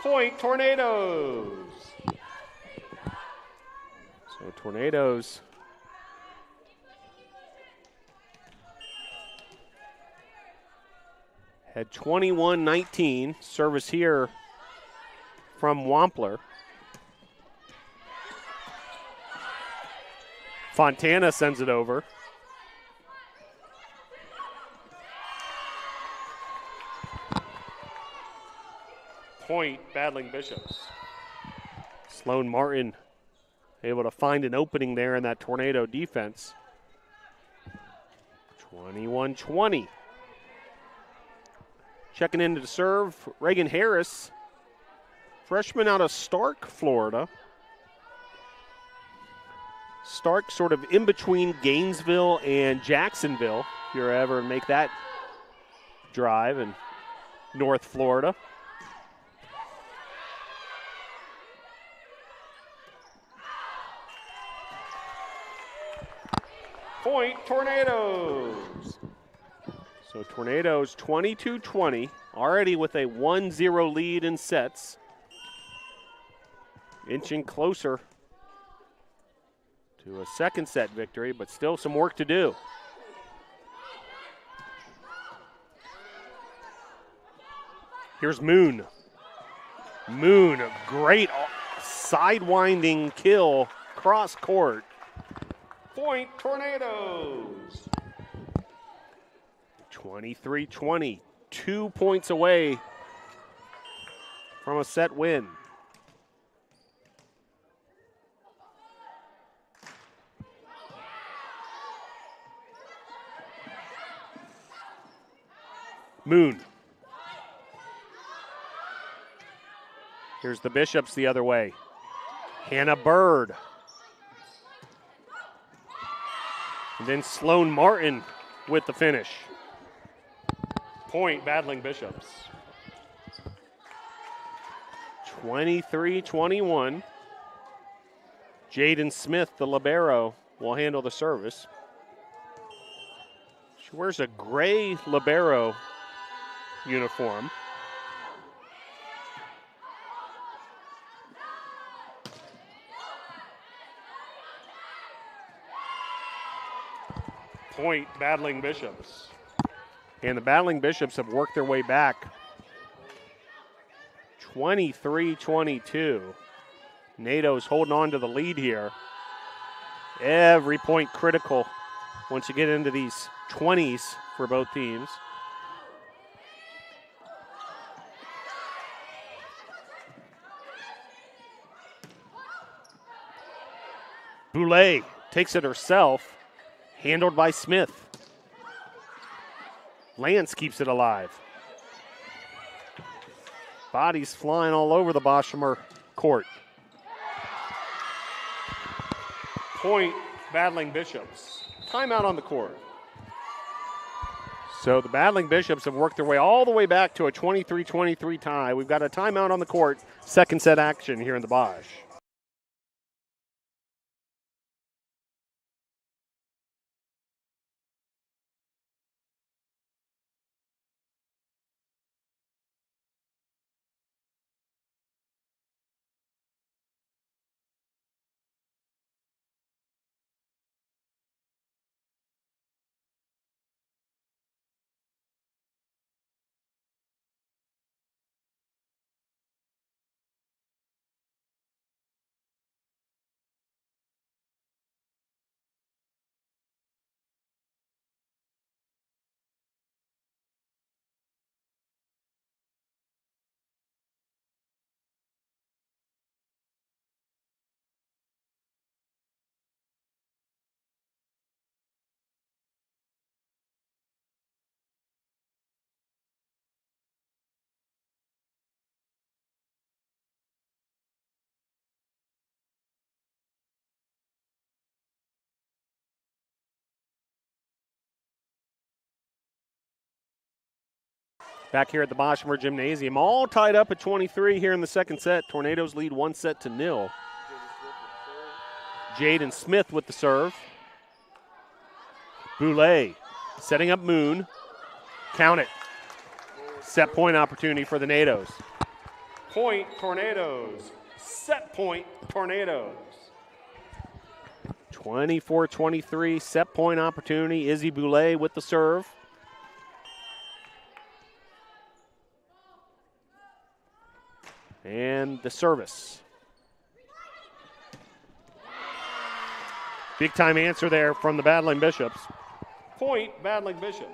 Point, Tornadoes. So Tornadoes had 21-19. Service here from Wampler. Fontana sends it over. Point, Battling Bishops. Sloan Martin able to find an opening there in that Tornado defense. 21-20. Checking into the serve, Reagan Harris, freshman out of Stark, Florida. Stark sort of in between Gainesville and Jacksonville, if you're ever make that drive in North Florida. Point, Tornadoes. So Tornadoes 22-20, already with a 1-0 lead in sets. Inching closer to a second set victory, but still some work to do. Here's Moon. Moon, a great sidewinding kill cross court. Point, Tornadoes. 23-20, 2 points away from a set win. Moon. Here's the Bishops the other way. Hannah Bird. And then Sloan Martin with the finish. Point, Battling Bishops. 23-21. Jaden Smith, the libero, will handle the service. She wears a gray libero uniform. Point, Battling Bishops. And the Battling Bishops have worked their way back. 23-22. NATO's holding on to the lead here. Every point critical once you get into these 20s for both teams. Boulay takes it herself, handled by Smith. Lance keeps it alive. Bodies flying all over the Boshamer court. Point, Battling Bishops. Timeout on the court. So the Battling Bishops have worked their way all the way back to a 23-23 tie. We've got a timeout on the court. Second set action here in the Bosch. Back here at the Boshamer Gymnasium, all tied up at 23 here in the second set. Tornadoes lead 1-0. Jaden Smith with the serve. Boulay setting up Moon. Count it. Set point opportunity for the Nados. Point Tornadoes. Set point Tornadoes. 24-23, set point opportunity. Izzy Boulay with the serve. And the service. Big time answer there from the Battling Bishops. Point Battling Bishops.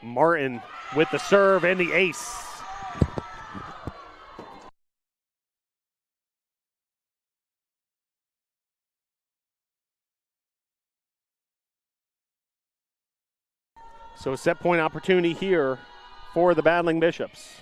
Martin with the serve and the ace. So a set point opportunity here for the Battling Bishops.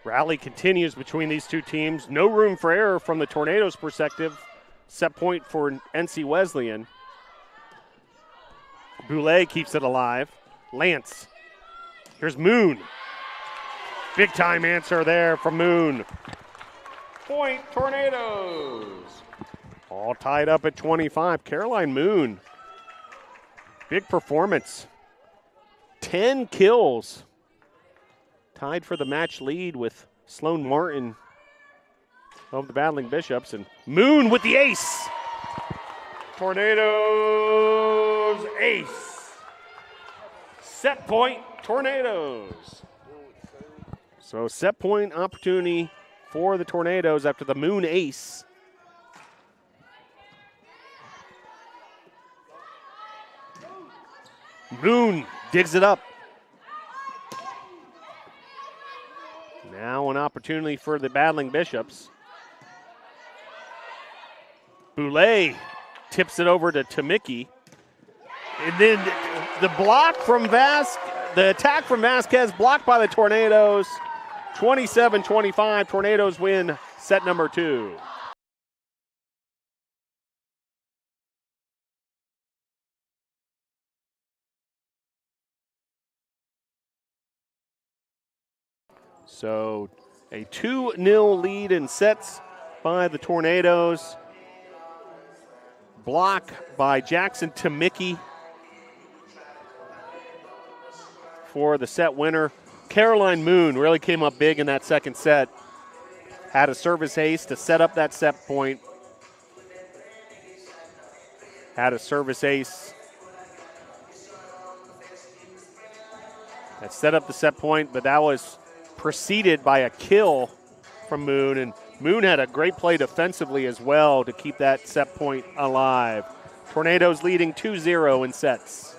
Rally continues between these two teams. No room for error from the Tornadoes' perspective. Set point for NC Wesleyan. Boulay keeps it alive. Lance. Here's Moon. Big time answer there from Moon. Point Tornadoes. All tied up at 25. Caroline Moon. Big performance. 10 kills. Tied for the match lead with Sloan Martin of the Battling Bishops. And Moon with the ace. Tornadoes ace. Set point Tornadoes. So set point opportunity for the Tornadoes after the Moon ace. Moon digs it up. Now an opportunity for the Battling Bishops. Boulay tips it over to Tamiki. And then the block from the attack from Vasquez blocked by the Tornadoes. 27-25, Tornadoes win set number 2. So a 2-0 lead in sets by the Tornadoes. Block by Jackson Tamiki for the set winner. Caroline Moon really came up big in that second set. Had a service ace to set up that set point. Had a service ace that set up the set point, but that was preceded by a kill from Moon, and Moon had a great play defensively as well to keep that set point alive. Tornadoes leading 2-0 in sets.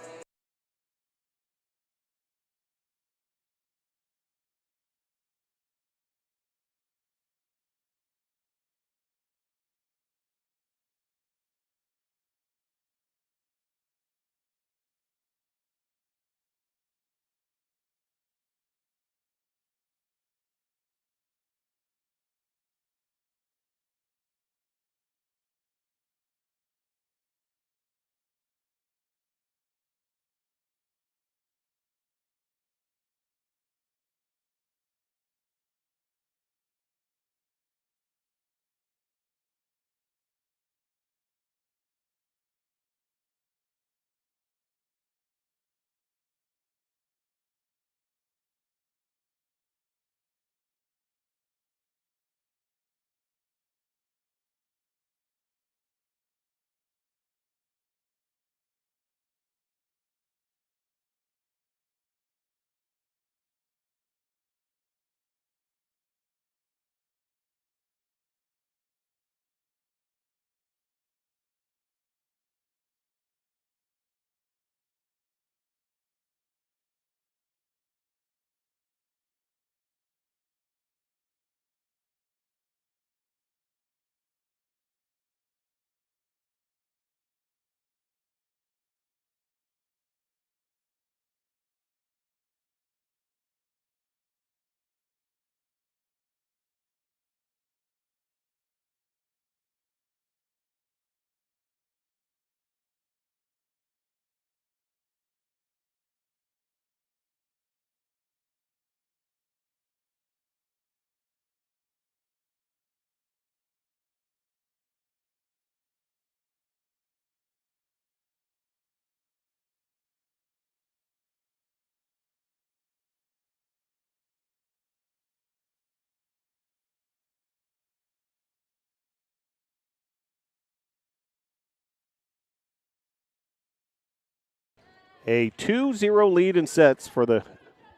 A 2-0 lead in sets for the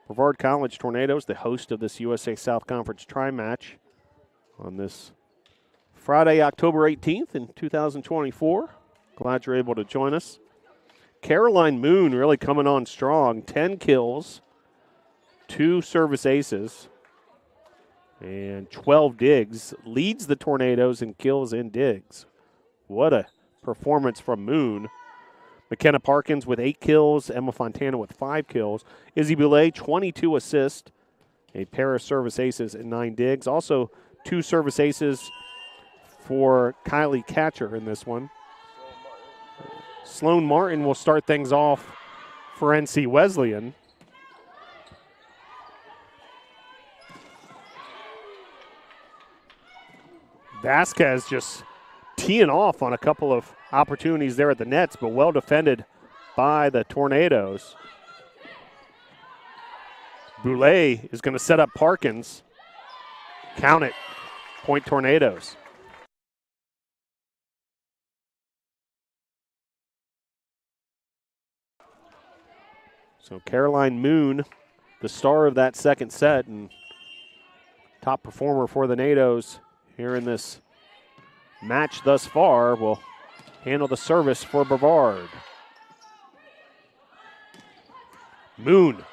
Brevard College Tornadoes, the host of this USA South Conference tri-match on this Friday, October 18th in 2024. Glad you're able to join us. Caroline Moon really coming on strong. 10 kills, 2 service aces, and 12 digs. Leads the Tornadoes in kills and digs. What a performance from Moon. McKenna Parkins with 8 kills. Emma Fontana with 5 kills. Izzy Boulay, 22 assists. A pair of service aces and 9 digs. Also 2 service aces for Kylie Catcher in this one. Sloan Martin will start things off for NC Wesleyan. Vasquez just teeing off on a couple of opportunities there at the nets, but well defended by the Tornadoes. Boulay is going to set up Parkins. Count it. Point Tornadoes. So Caroline Moon, the star of that second set and top performer for the Nados here in this match thus far, will handle the service for Brevard. Moon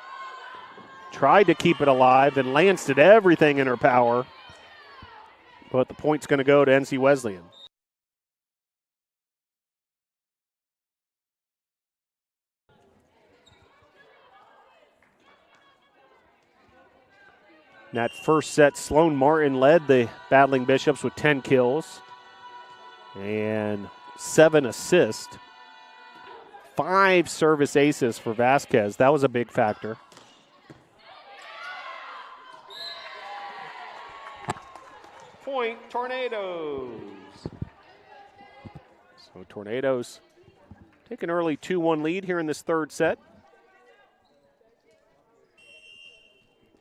tried to keep it alive, and Lance did everything in her power, but the point's going to go to NC Wesleyan. In that first set, Sloan Martin led the Battling Bishops with 10 kills and 7 assists. 5 service aces for Vasquez. That was a big factor. Point Tornadoes. So Tornadoes take an early 2-1 lead here in this third set.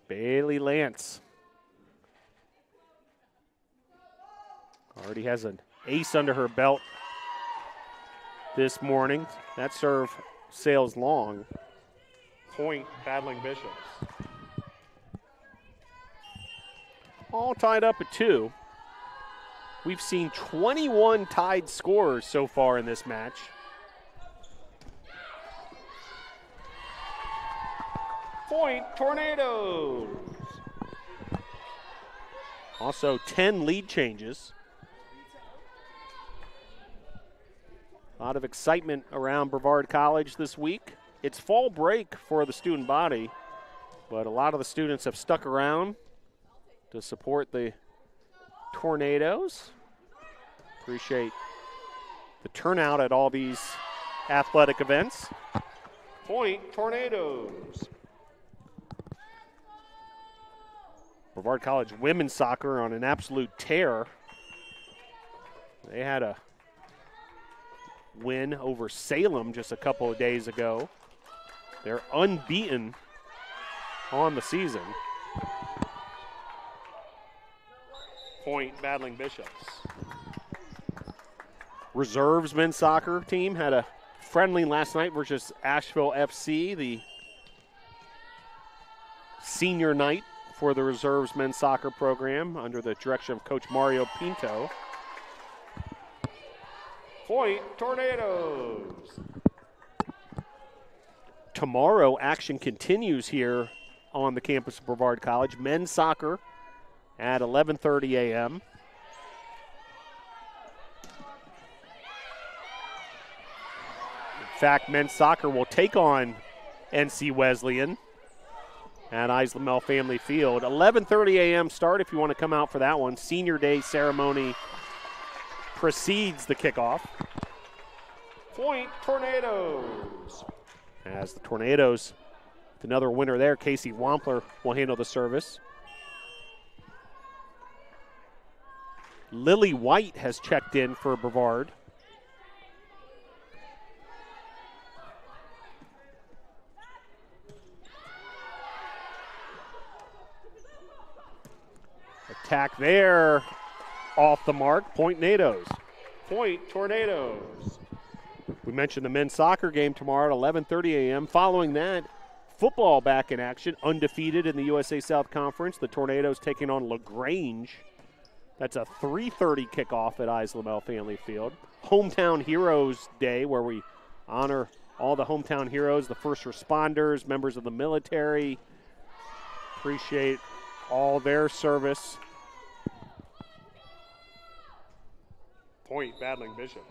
Bailey Lance already has an ace under her belt this morning. That serve sails long. Point Battling Bishops. All tied up at 2. We've seen 21 tied scores so far in this match. Point Tornadoes. Also 10 lead changes. A lot of excitement around Brevard College this week. It's fall break for the student body, but a lot of the students have stuck around to support the Tornadoes. Appreciate the turnout at all these athletic events. Point Tornadoes. Brevard College women's soccer on an absolute tear. They had a win over Salem just a couple of days ago. They're unbeaten on the season. Point Battling Bishops. Reserves men's soccer team had a friendly last night versus Asheville FC, the senior night for the Reserves men's soccer program under the direction of Coach Mario Pinto. Point Tornadoes. Tomorrow, action continues here on the campus of Brevard College. Men's soccer at 11:30 a.m. In fact, men's soccer will take on NC Wesleyan at Islamel Family Field. 11:30 a.m. start if you want to come out for that one. Senior Day ceremony precedes the kickoff. Point Tornadoes. As the Tornadoes, with another winner there, Casey Wampler will handle the service. Lily White has checked in for Brevard. Attack there, off the mark. Point Nados. Point Tornadoes. We mentioned the men's soccer game tomorrow at 11:30 a.m. Following that, football back in action, undefeated in the USA South Conference. The Tornadoes taking on LaGrange. That's a 3:30 kickoff at Islamel Family Field. Hometown Heroes Day, where we honor all the hometown heroes, the first responders, members of the military. Appreciate all their service. Point battling Bishops.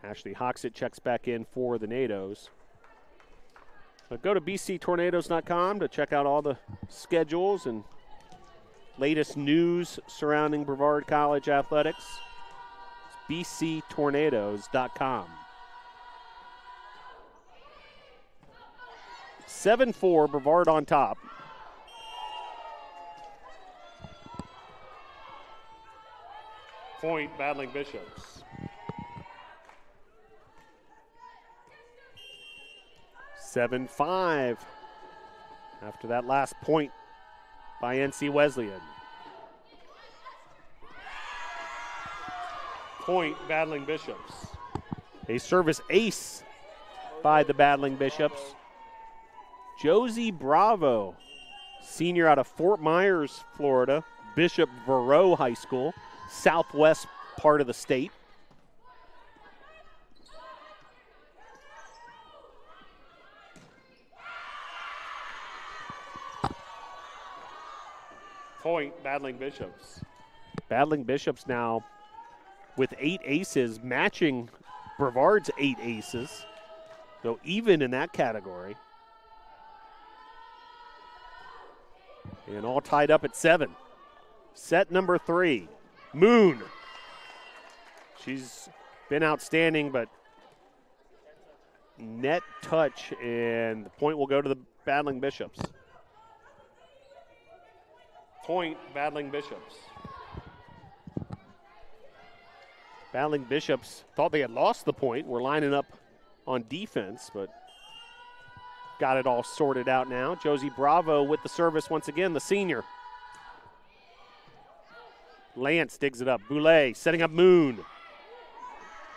Ashley Hoxett checks back in for the NATOs. But go to bctornadoes.com to check out all the schedules and latest news surrounding Brevard College athletics. It's bctornadoes.com. 7-4, Brevard on top. Point battling Bishops. 7-5 after that last point by NC Wesleyan. Point battling Bishops. A service ace by the battling Bishops. Josie Bravo, senior out of Fort Myers, Florida, Bishop Verot High School, southwest part of the state. Point battling Bishops. Battling Bishops now with 8 aces, matching Brevard's 8 aces, so even in that category. And all tied up at 7. Set number 3, Moon. She's been outstanding, but net touch, and the point will go to the battling Bishops. Point battling Bishops. Battling Bishops thought they had lost the point. We're lining up on defense, but got it all sorted out now. Josie Bravo with the service once again, the senior. Lance digs it up. Boulay setting up Moon.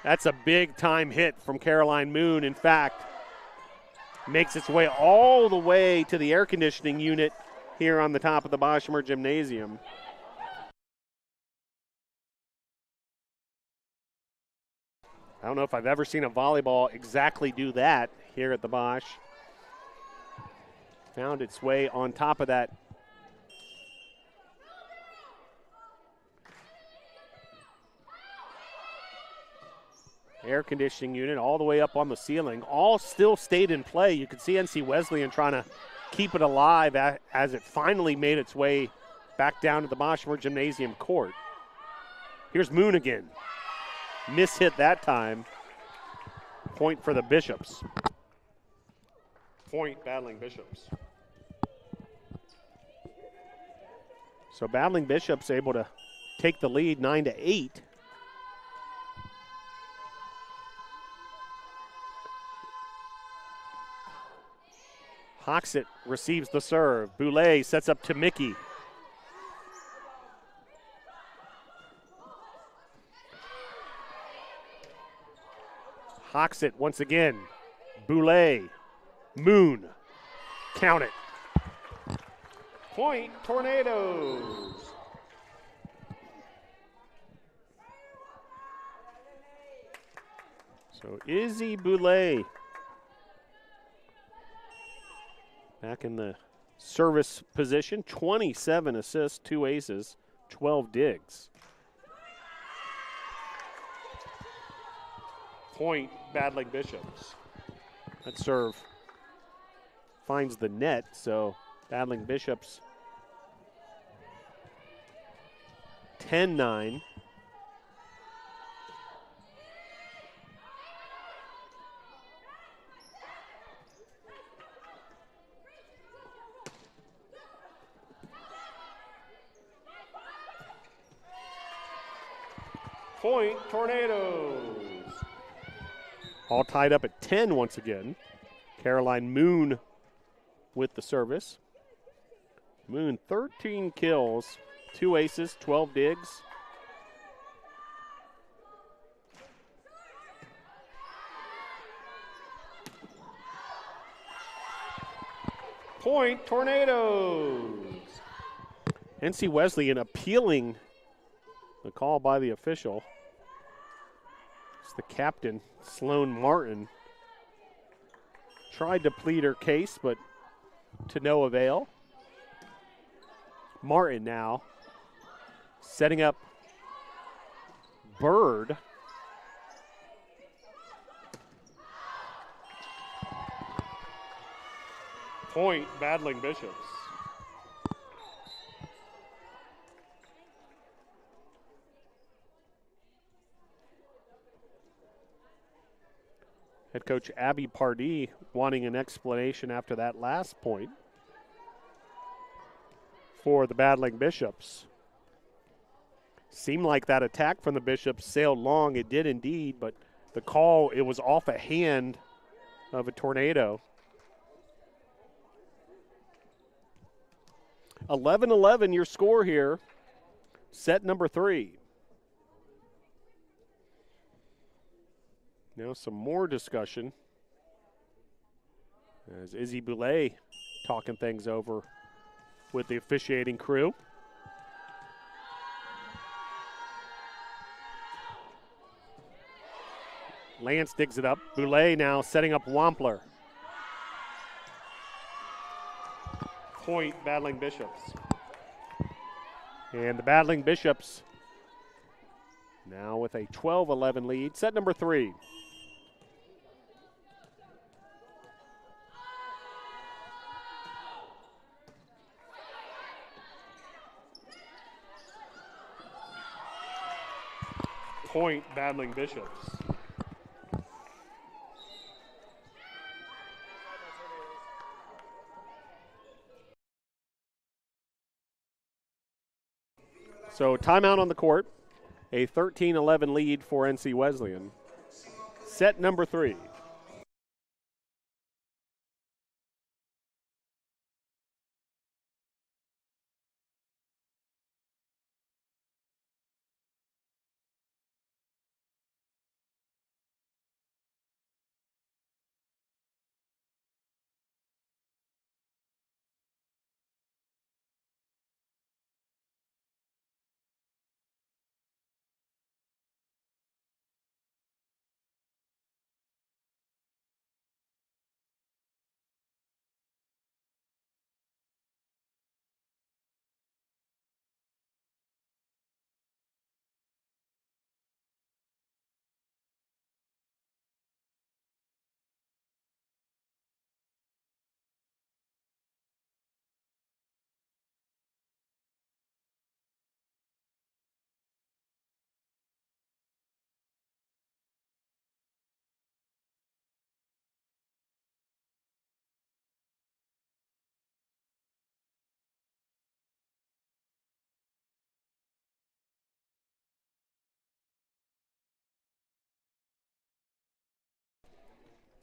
That's a big time hit from Caroline Moon. In fact, makes its way all the way to the air conditioning unit here on the top of the Boshemer Gymnasium. I don't know if I've ever seen a volleyball exactly do that here at the Bosch. Found its way on top of that air conditioning unit all the way up on the ceiling. All still stayed in play. You could see NC Wesleyan trying to keep it alive as it finally made its way back down to the Boshemer Gymnasium court. Here's Moon again. Mishit that time. Point for the Bishops. Point battling Bishops. So battling Bishops able to take the lead 9-8. Hoxett receives the serve. Boulay sets up to Mickey. Hoxett once again. Boulay. Moon. Count it. Point Tornadoes. So Izzy Boulay back in the service position. 27 assists, 2 aces, 12 digs. Point battling Bishops. That serve finds the net, so battling Bishops 10-9. Point Tornadoes. All tied up at 10 once again. Caroline Moon with the service. Moon 13 kills, 2 aces, 12 digs. Point, Tornadoes. NC Wesleyan appealing the call by the official. It's the captain, Sloan Martin. Tried to plead her case, but to no avail. Martin now setting up Bird. Point, battling Bishops. Head coach Abby Pardee wanting an explanation after that last point for the battling Bishops. Seemed like that attack from the Bishops sailed long. It did indeed, but the call, it was off a hand of a Tornado. 11-11 your score here. Set number 3. Now some more discussion as Izzy Boulay talking things over with the officiating crew. Lance digs it up. Boulay now setting up Wampler. Point, battling Bishops. And the battling Bishops now with a 12-11 lead. Set number 3. Point, battling Bishops. So timeout on the court. A 13-11 lead for NC Wesleyan. Set number 3.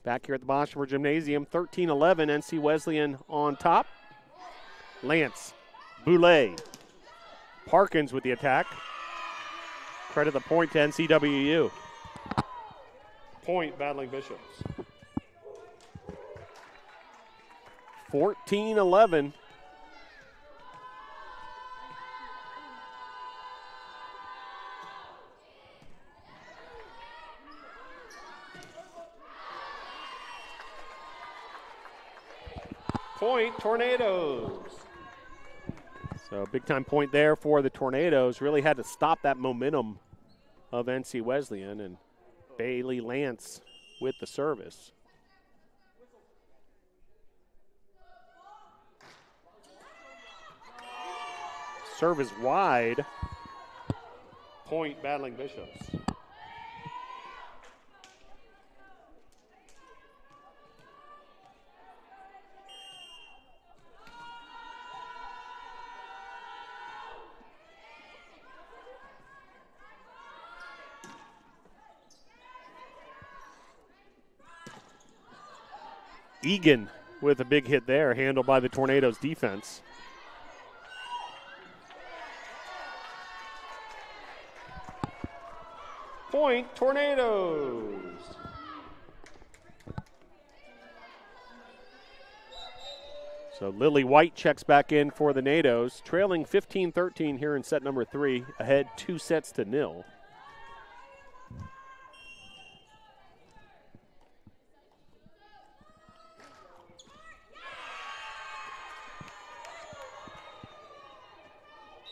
Back here at the Boshamer Gymnasium, 13-11, NC Wesleyan on top. Lance, Boulay, Parkins with the attack. Credit the point to NCWU. Point, battling Bishops. 14-11. Point, Tornadoes. So big time point there for the Tornadoes. Really had to stop that momentum of NC Wesleyan, and Bailey Lance with the service. Serve is wide. Point, battling Bishops. Egan with a big hit there, handled by the Tornadoes defense. Point, Tornadoes. So Lily White checks back in for the NATOs, trailing 15-13 here in set number 3, ahead 2-0.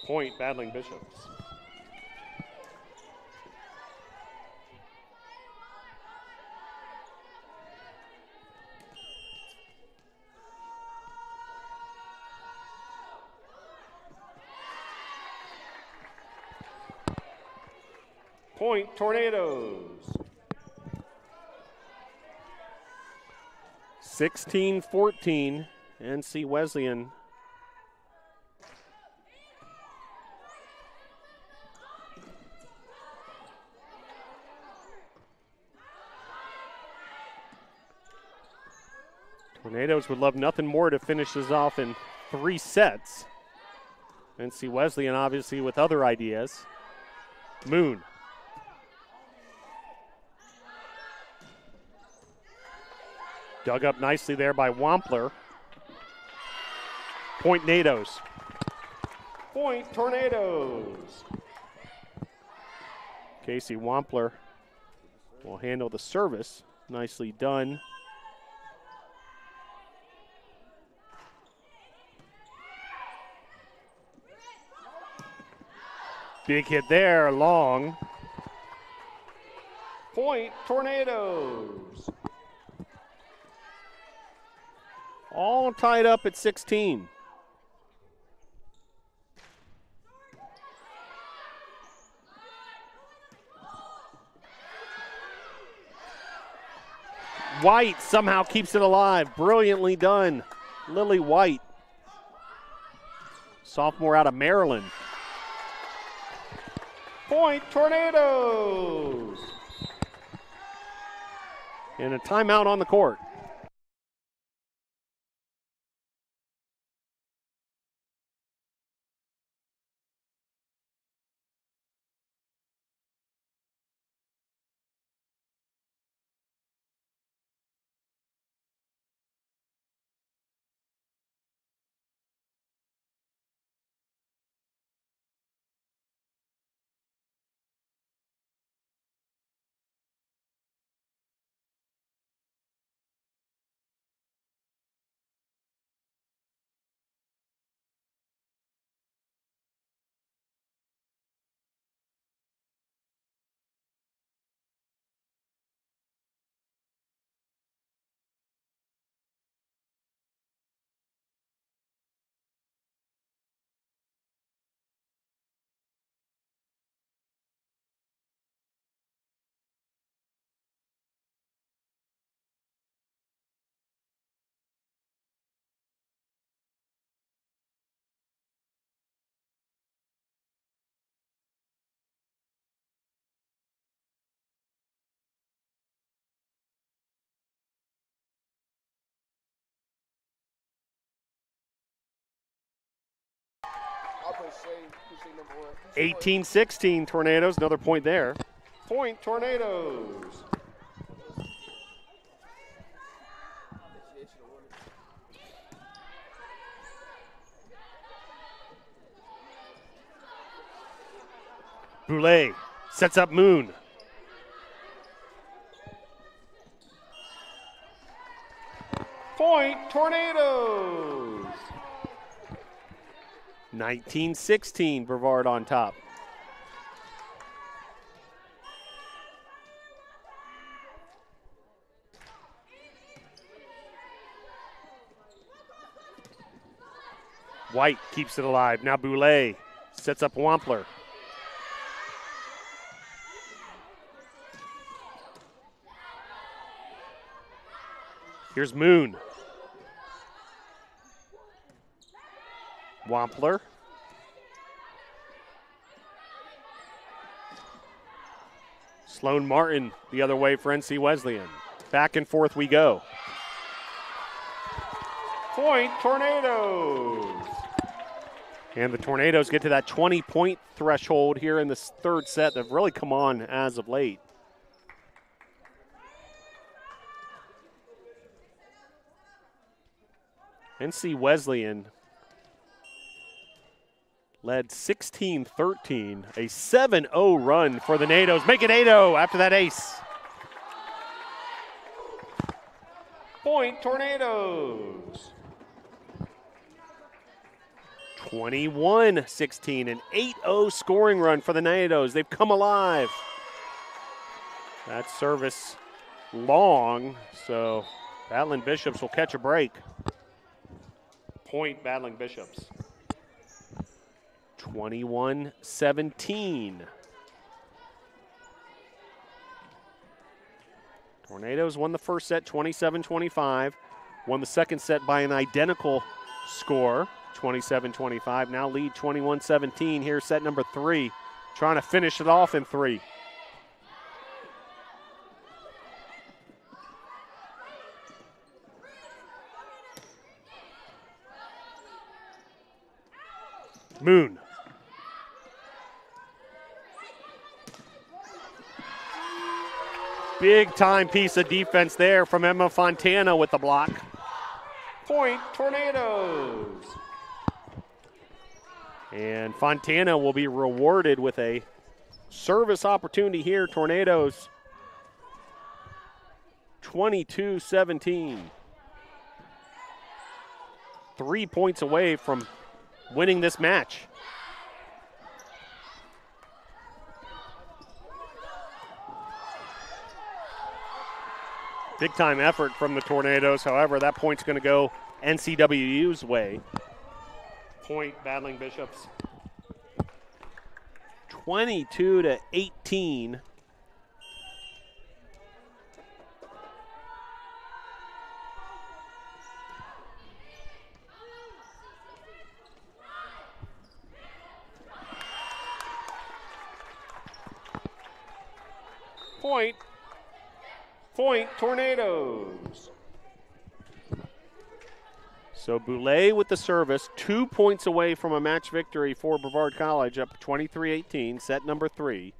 Point, battling Bishops. Point, Tornadoes. 16-14, NC Wesleyan. Tornadoes would love nothing more to finish this off in 3 sets. NC Wesleyan obviously with other ideas. Moon. Dug up nicely there by Wampler. Point NATOs. Point Tornadoes. Casey Wampler will handle the service. Nicely done. Big hit there, long. Point Tornadoes. All tied up at 16. White somehow keeps it alive. Brilliantly done. Lily White, sophomore out of Maryland. Point Tornadoes. And a timeout on the court. Number 18-16 Tornadoes, another point there. Point Tornadoes. Boulay sets up Moon. Point Tornadoes. 19-16, Brevard on top. White keeps it alive. Now Boulay sets up Wampler. Here's Moon. Wampler. Sloan Martin the other way for NC Wesleyan. Back and forth we go. Point Tornadoes. And the Tornadoes get to that 20-point threshold here in this third set that have really come on as of late. NC Wesleyan led 16-13, a 7-0 run for the NATOs. Make it 8-0 after that ace. Point Tornadoes. 21-16, an 8-0 scoring run for the NATOs. They've come alive. That service long, so Battling Bishops will catch a break. Point Battling Bishops. 21-17. Tornadoes won the first set 27-25. Won the second set by an identical score, 27-25. Now lead 21-17. Here's set number 3. Trying to finish it off in 3. Moon. Big time piece of defense there from Emma Fontana with the block. Point Tornadoes. And Fontana will be rewarded with a service opportunity here. Tornadoes 22-17. 3 points away from winning this match. Big time effort from the Tornadoes. However, that point's going to go NCWU's way. Point Battling Bishops. 22-18. Point Tornadoes. So Boulay with the service, 2 points away from a match victory for Brevard College, up 23-18, set number 3.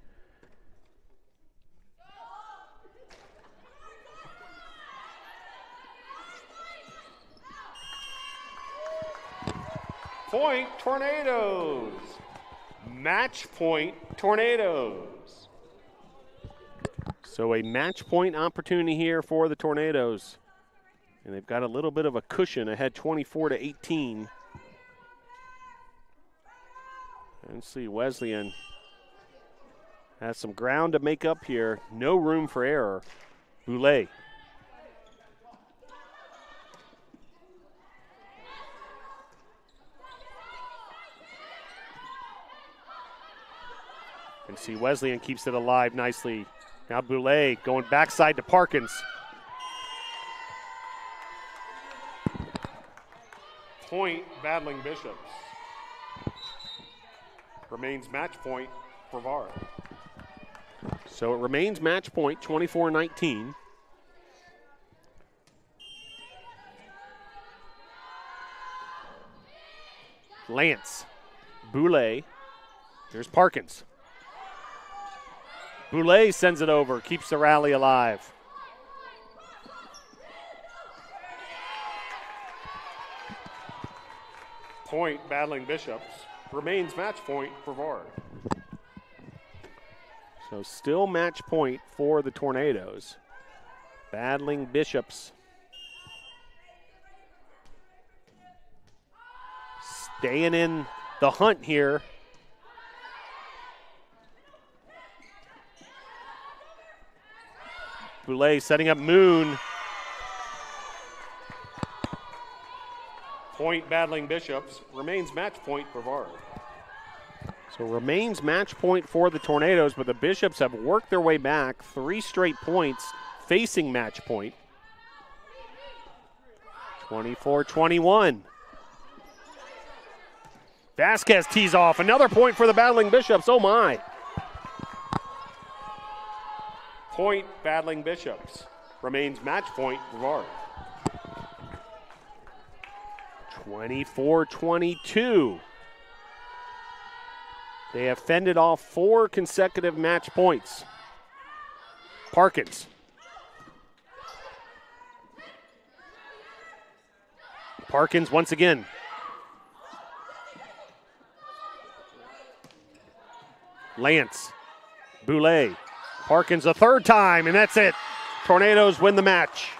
Point Tornadoes. Match point Tornadoes. So a match point opportunity here for the Tornadoes. And they've got a little bit of a cushion ahead, 24-18. NC Wesleyan has some ground to make up here. No room for error. Boulay. NC Wesleyan keeps it alive nicely. Now Boulay going backside to Parkins. Point Battling Bishops. Remains match point for Brevard. So it remains match point, 24-19. Lance. Boulay. Here's Parkins. Boulay sends it over, keeps the rally alive. Point Battling Bishops. Remains match point for Brevard. So still match point for the Tornadoes. Battling Bishops. Staying in the hunt here. Boulay setting up Moon. Point Battling Bishops. Remains match point for Brevard. So remains match point for the Tornadoes, but the Bishops have worked their way back. 3 straight points facing match point. 24-21. Vasquez tees off. Another point for the Battling Bishops. Oh my. Point Battling Bishops. Remains match point for Brevard. 24-22. They have fended off 4 consecutive match points. Parkins. Parkins once again. Lance. Boulay. Parkins a third time, and that's it. Tornadoes win the match.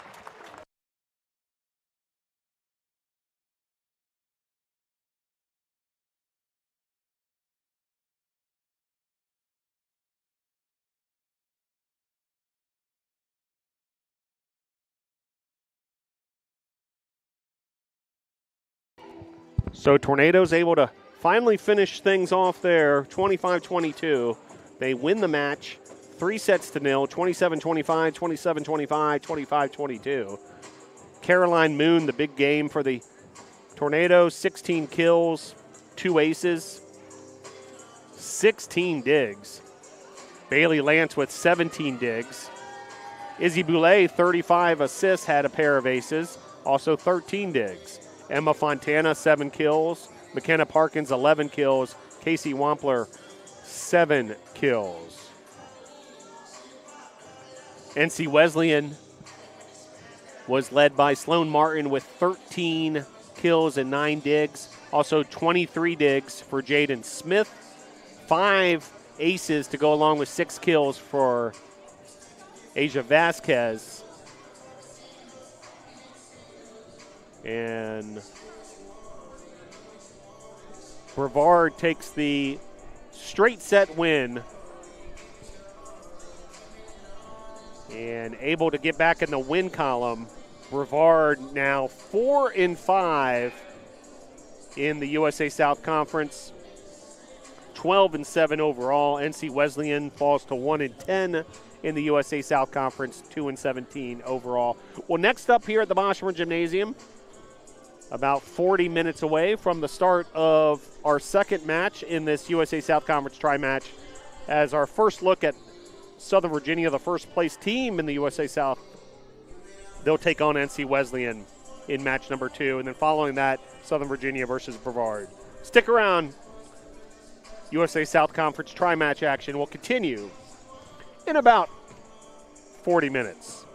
So Tornadoes able to finally finish things off there, 25-22. They win the match, 3-0, 27-25, 27-25, 25-22. Caroline Moon, the big game for the Tornadoes, 16 kills, 2 aces, 16 digs. Bailey Lance with 17 digs. Izzy Boulay, 35 assists, had a pair of aces, also 13 digs. Emma Fontana, 7 kills. McKenna Parkins, 11 kills. Casey Wampler, 7 kills. NC Wesleyan was led by Sloan Martin with 13 kills and 9 digs. Also 23 digs for Jaden Smith. 5 aces to go along with 6 kills for Asia Vasquez. And Brevard takes the straight set win and able to get back in the win column. Brevard now 4-5 in the USA South Conference, 12-7 overall. NC Wesleyan falls to 1-10 in the USA South Conference, 2-17 overall. Well, next up here at the Boshamer Gymnasium, about 40 minutes away from the start of our second match in this USA South Conference tri-match, as our first look at Southern Virginia, the first place team in the USA South. They'll take on NC Wesleyan in match number 2, and then following that, Southern Virginia versus Brevard. Stick around. USA South Conference tri-match action will continue in about 40 minutes.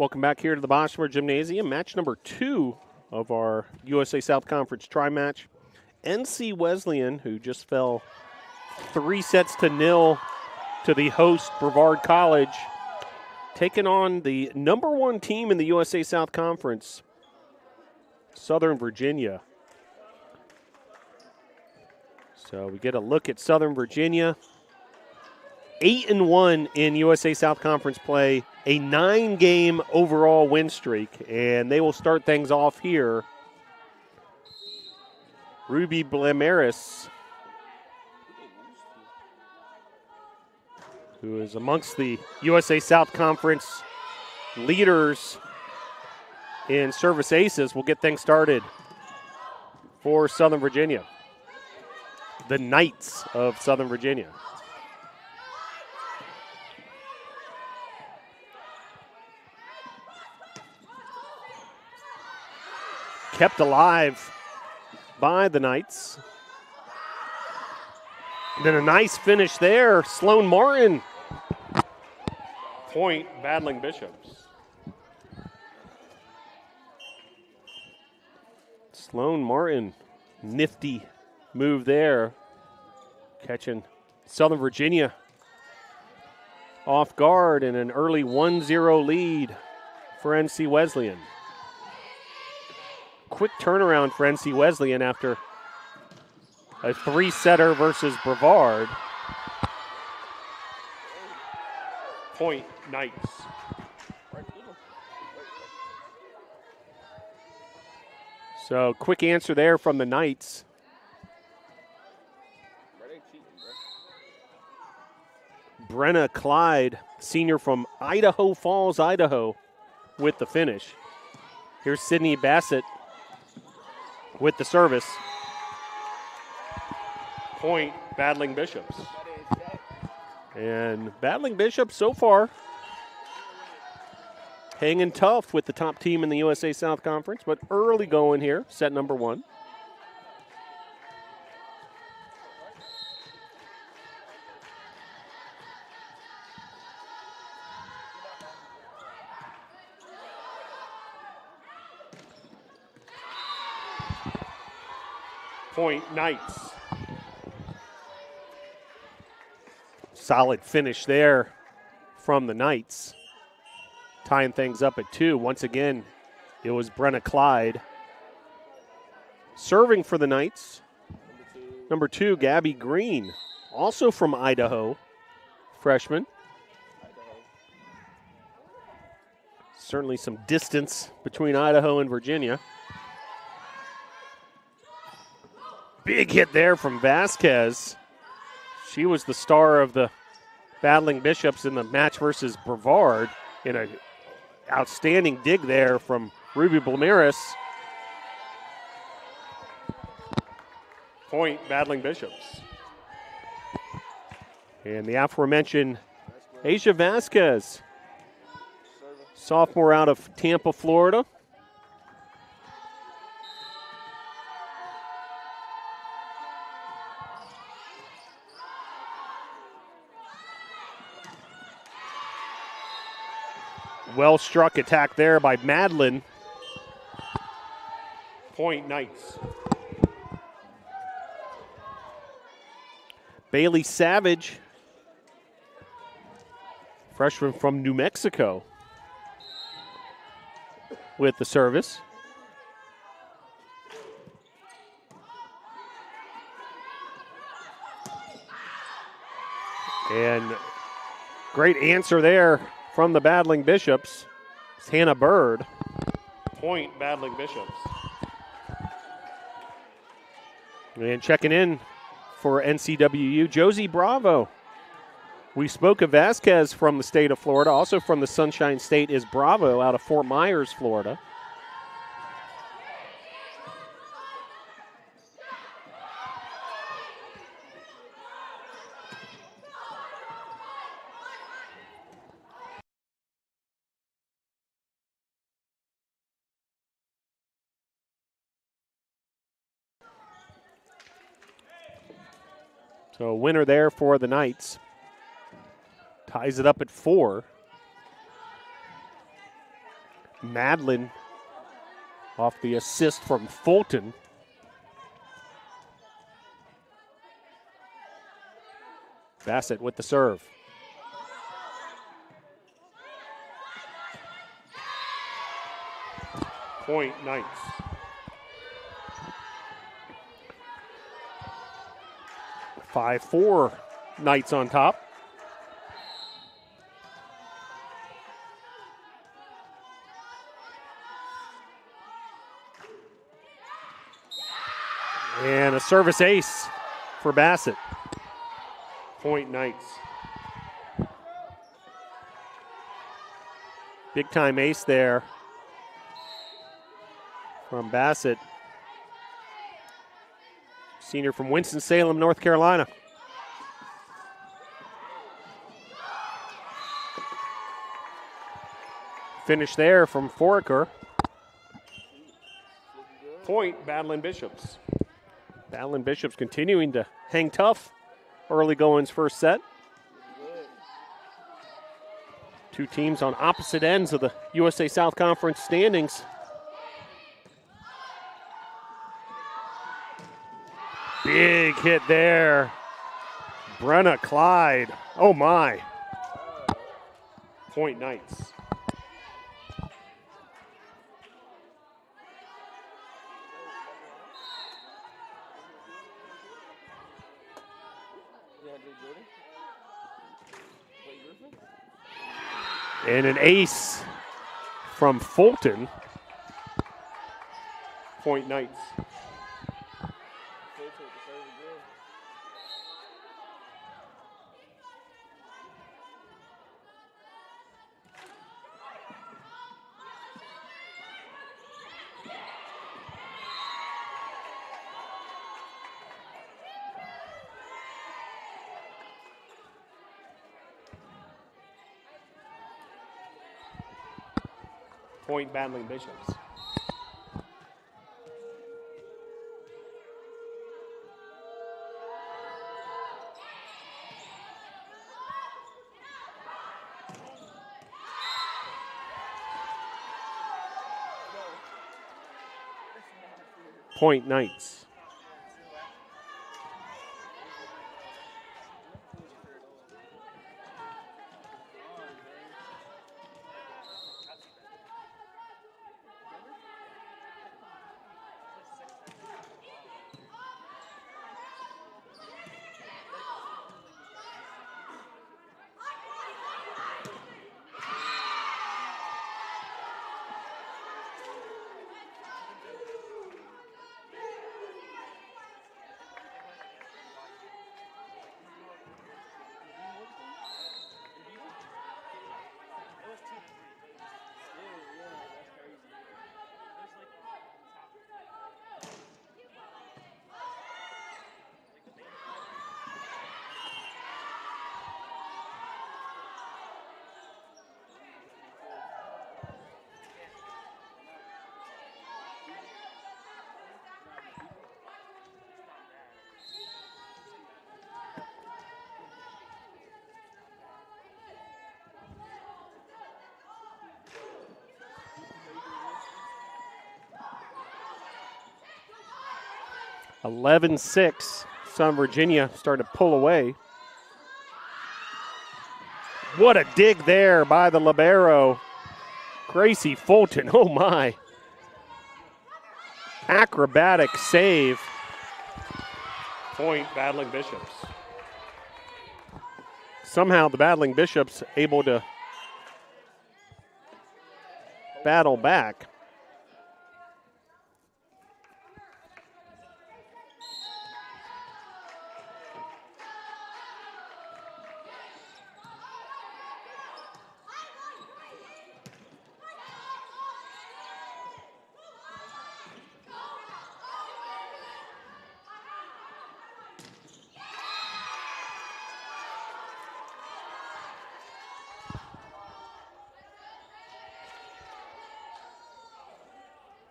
Welcome back here to the Boshamer Gymnasium. Match number 2 of our USA South Conference tri-match. NC Wesleyan, who just fell 3-0 to the host Brevard College, taking on the number 1 team in the USA South Conference, Southern Virginia. So we get a look at Southern Virginia. 8-1 in USA South Conference play, a 9-game overall win streak, and they will start things off here. Ruby Blamaris, who is amongst the USA South Conference leaders in service aces, will get things started for Southern Virginia. The Knights of Southern Virginia. Kept alive by the Knights. Then a nice finish there. Sloan Martin. Point, battling Bishops. Sloan Martin, nifty move there. Catching Southern Virginia off guard and an early 1-0 lead for NC Wesleyan. Quick turnaround for NC Wesleyan after a 3-setter versus Brevard. Point, Knights. So quick answer there from the Knights. Brenna Clyde, senior from Idaho Falls, Idaho, with the finish. Here's Sydney Bassett with the service. Point, battling Bishops. And battling Bishops so far hanging tough with the top team in the USA South Conference, but early going here, set number 1. Point, Knights. Solid finish there from the Knights. Tying things up at 2. Once again, it was Brenna Clyde. Serving for the Knights, number 2, Gabby Green, also from Idaho, freshman. Certainly some distance between Idaho and Virginia. Big hit there from Vasquez. She was the star of the battling Bishops in the match versus Brevard, in an outstanding dig there from Ruby Blamaris. Point, battling Bishops. And the aforementioned Asia Vasquez, sophomore out of Tampa, Florida. Well-struck attack there by Madeline. Point, Knights. Bailey Savage, freshman from New Mexico, with the service. And great answer there from the battling Bishops. It's Hannah Bird. Point, battling Bishops. And checking in for NCWU, Josie Bravo. We spoke of Vasquez from the state of Florida. Also from the Sunshine State is Bravo out of Fort Myers, Florida. So winner there for the Knights. Ties it up at 4. Madlin off the assist from Fulton. Bassett with the serve. Point Knights. Five, 4 Knights on top. And a service ace for Bassett. Point Knights. Big time ace there from Bassett. Senior from Winston-Salem, North Carolina. Finish there from Foraker. Point, Badland Bishops. Badland Bishops continuing to hang tough. Early goings first set. Two teams on opposite ends of the USA South Conference standings. Big hit there. Brenna Clyde. Oh my. Point Knights. And an ace from Fulton. Point Knights. Point Badling Bishops. Point Knights. (11-6). Southern Virginia starting to pull away. What a dig there by the libero, Gracie Fulton. Oh my. Acrobatic save. Point Badling Bishops. Somehow the Badling Bishops able to battle back.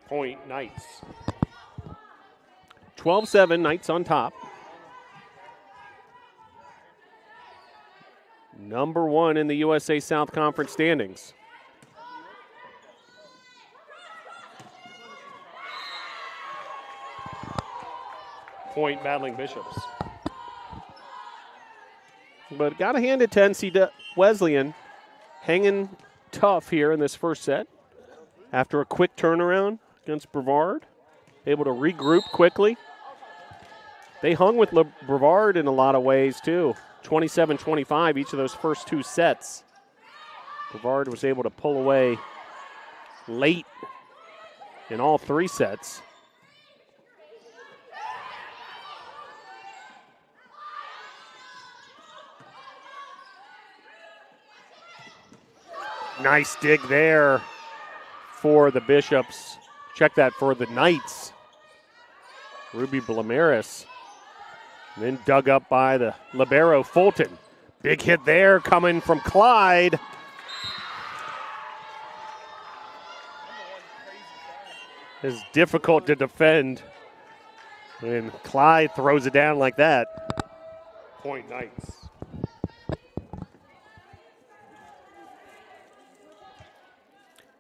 Point Knights. 12-7, Knights on top. Number 1 in the USA South Conference standings. Point Battling Bishops. But got to hand it to NC Wesleyan, hanging tough here in this first set. After a quick turnaround against Brevard, able to regroup quickly. They hung with Brevard in a lot of ways too. 27-25 each of those first two sets. Brevard was able to pull away late in all three sets. Nice dig there for the Bishops. Check that for the Knights. Ruby Blamaris. And then dug up by the libero Fulton. Big hit there coming from Clyde. It's difficult to defend when Clyde throws it down like that. Point Knights.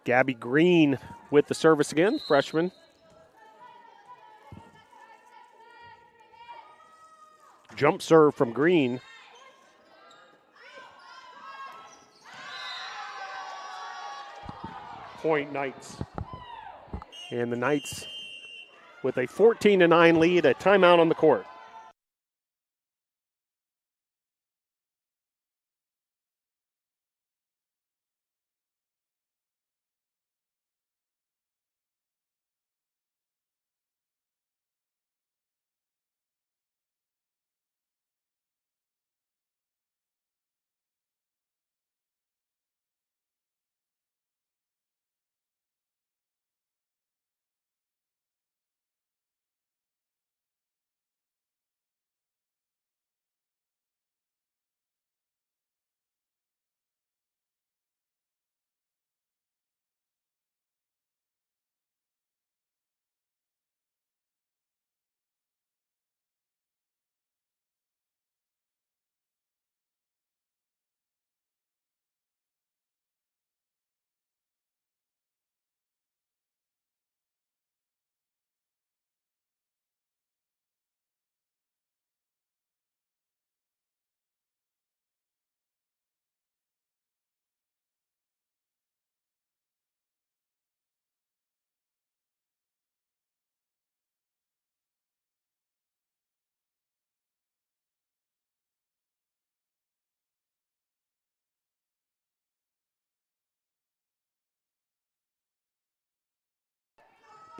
Gabby Green with the service again, freshman. Jump serve from Green. Point Knights. And the Knights with a 14-9 lead, a timeout on the court.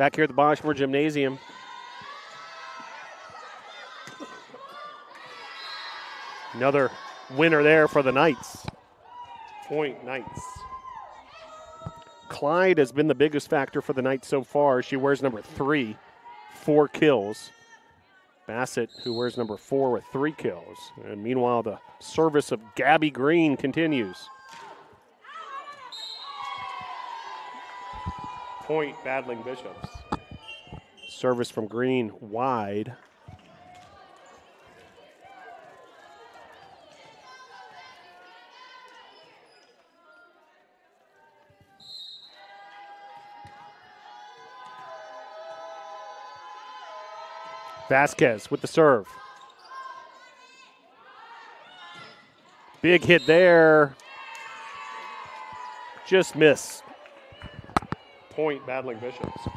Back here at the Boschmer Gymnasium. Another winner there for the Knights. Point Knights. Clyde has been the biggest factor for the Knights so far. She wears number 3, 4 kills. Bassett, who wears number 4 with 3 kills. And meanwhile, the service of Gabby Green continues. Point Battling Bishops. Service from Green wide. Vasquez with the serve. Big hit there. Just missed. Point Battling Bishops.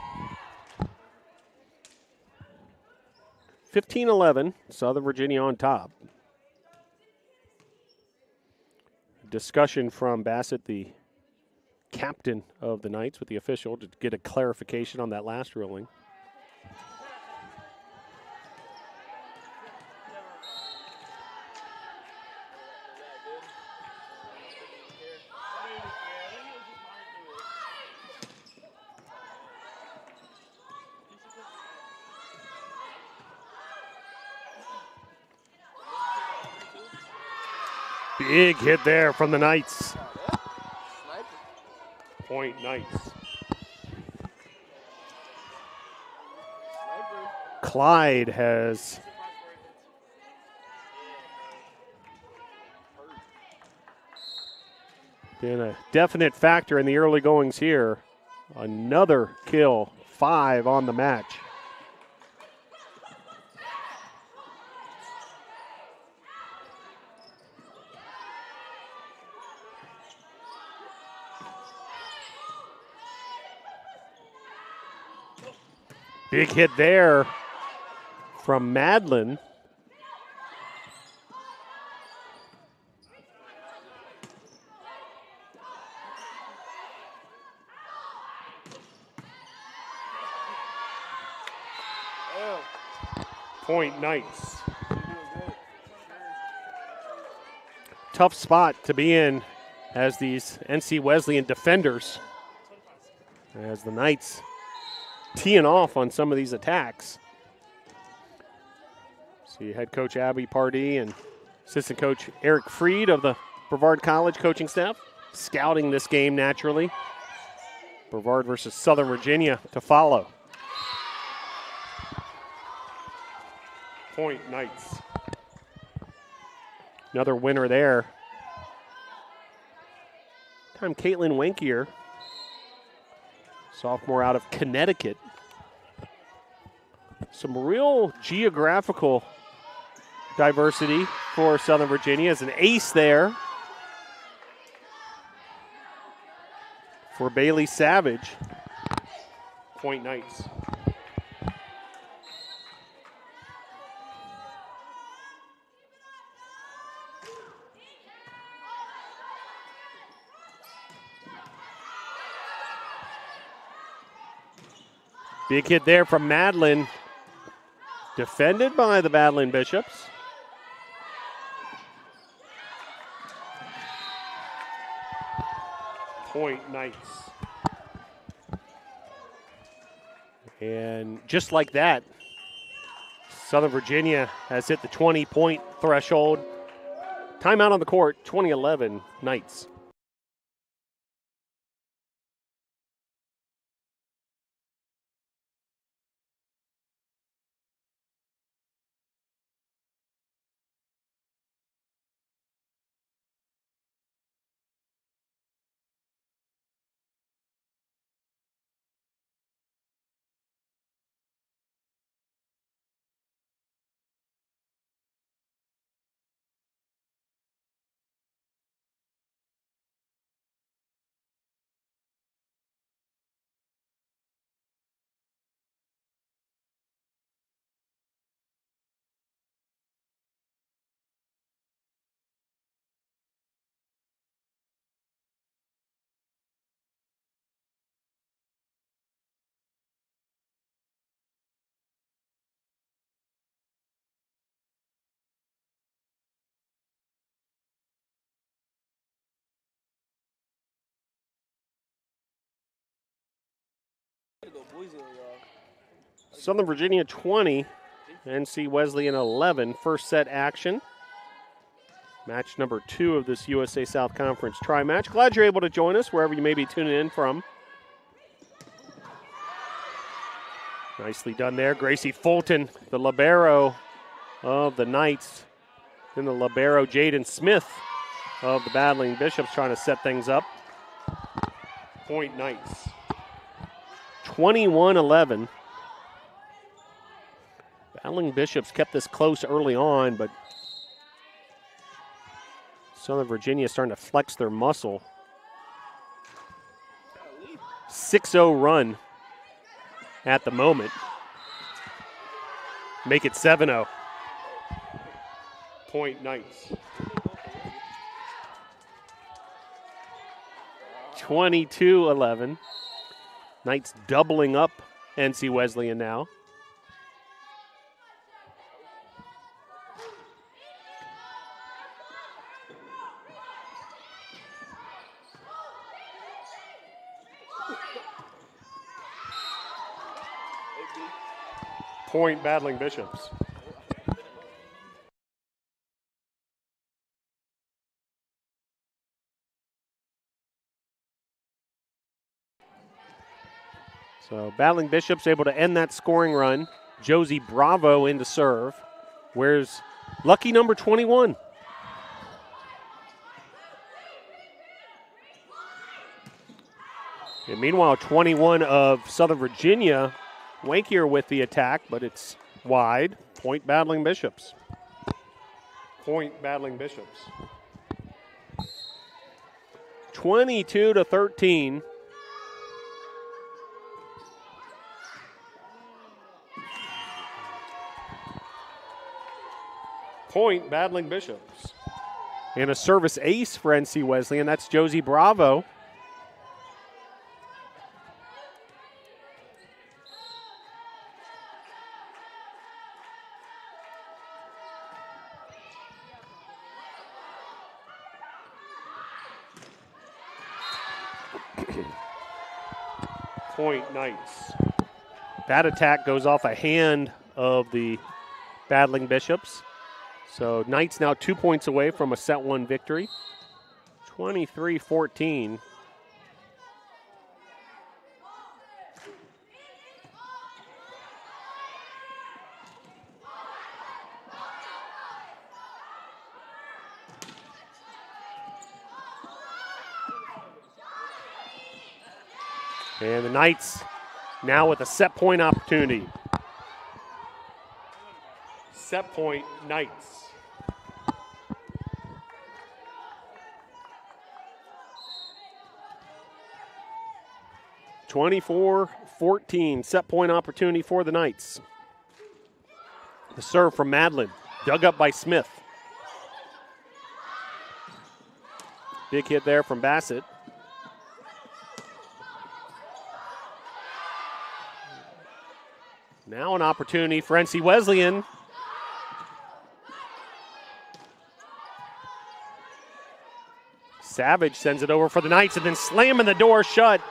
15-11, Southern Virginia on top. Discussion from Bassett, the captain of the Knights, with the official to get a clarification on that last ruling. Big hit there from the Knights. Point Knights. Clyde has been a definite factor in the early goings here. Another kill, 5 on the match. Big hit there from Madlin. Point Knights. Tough spot to be in as these NC Wesleyan defenders, as the Knights teeing off on some of these attacks. See head coach Abby Pardee and assistant coach Eric Freed of the Brevard College coaching staff scouting this game naturally. Brevard versus Southern Virginia to follow. Point Knights. Another winner there. Time Caitlin Wankier, sophomore out of Connecticut. Some real geographical diversity for Southern Virginia. As an ace there for Bailey Savage. Point Knights. Big hit there from Madlin. Defended by the Badland Bishops. Point Knights. And just like that, Southern Virginia has hit the 20-point threshold. Timeout on the court, 2011 Knights. Southern Virginia 20, NC Wesleyan 11, first set action. Match number 2 of this USA South Conference tri-match. Glad you're able to join us wherever you may be tuning in from. Nicely done there. Gracie Fulton, the libero of the Knights. Then the libero Jaden Smith of the Battling Bishops trying to set things up. Point Knights. 21-11. Battling Bishops kept this close early on, but Southern Virginia is starting to flex their muscle. 6-0 run at the moment. Make it 7-0. Point Knights. 22-11. Knights doubling up NC Wesleyan now. Point Battling Bishops. So Battling Bishops able to end that scoring run. Josie Bravo in to serve. Where's lucky number 21? And meanwhile, 21 of Southern Virginia, Wankier with the attack, but it's wide. Point Battling Bishops. Point Battling Bishops. 22-13. Point, Battling Bishops. And a service ace for NC Wesleyan. That's Josie Bravo. Point, Knights. That attack goes off a hand of the Battling Bishops. So Knights now 2 points away from a set one victory. 23-14. And the Knights now with a set point opportunity. Set point, Knights. (24-14) set point opportunity for the Knights. The serve from Madlin, dug up by Smith. Big hit there from Bassett. Now an opportunity for NC Wesleyan. Savage sends it over for the Knights and then slamming the door shut.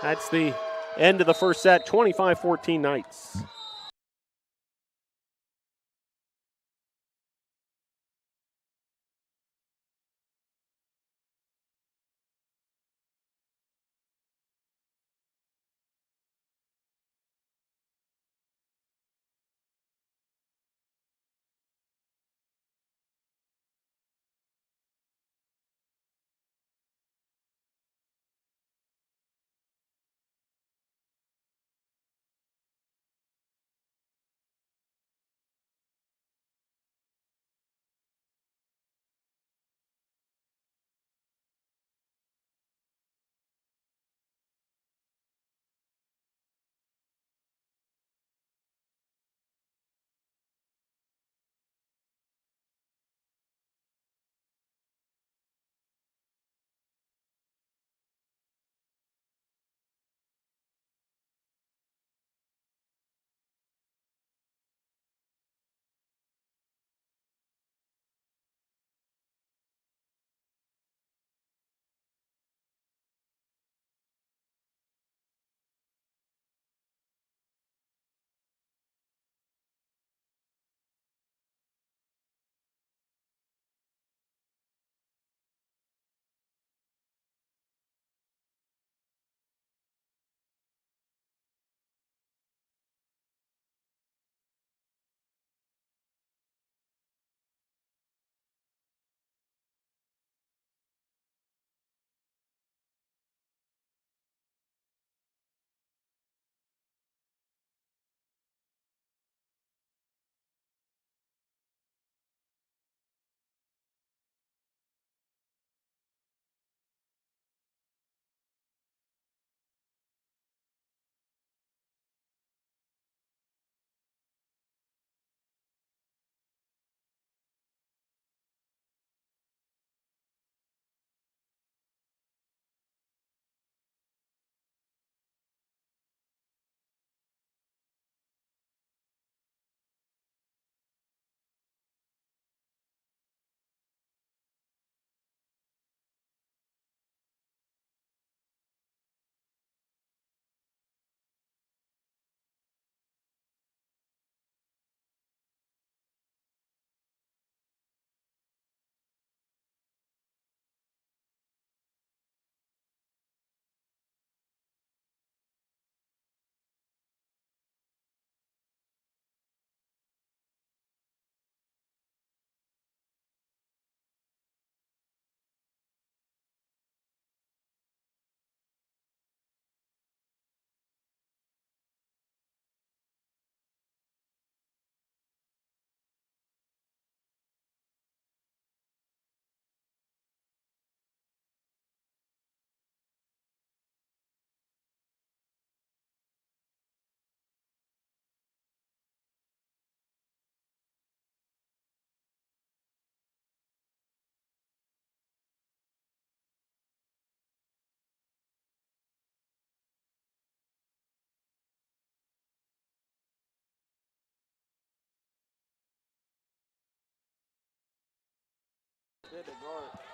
That's the end of the first set, 25-14 Knights.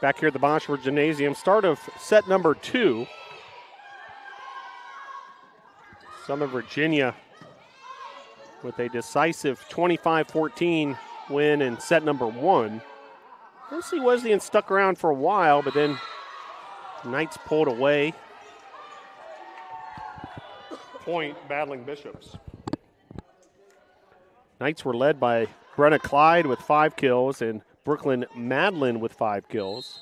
Back here at the Boschford Gymnasium, start of set number 2. Southern Virginia with a decisive 25-14 win in set number 1. NC Wesleyan stuck around for a while, but then Knights pulled away. Point battling Bishops. Knights were led by Brenna Clyde with 5 kills and Brooklyn Madlin with 5 kills.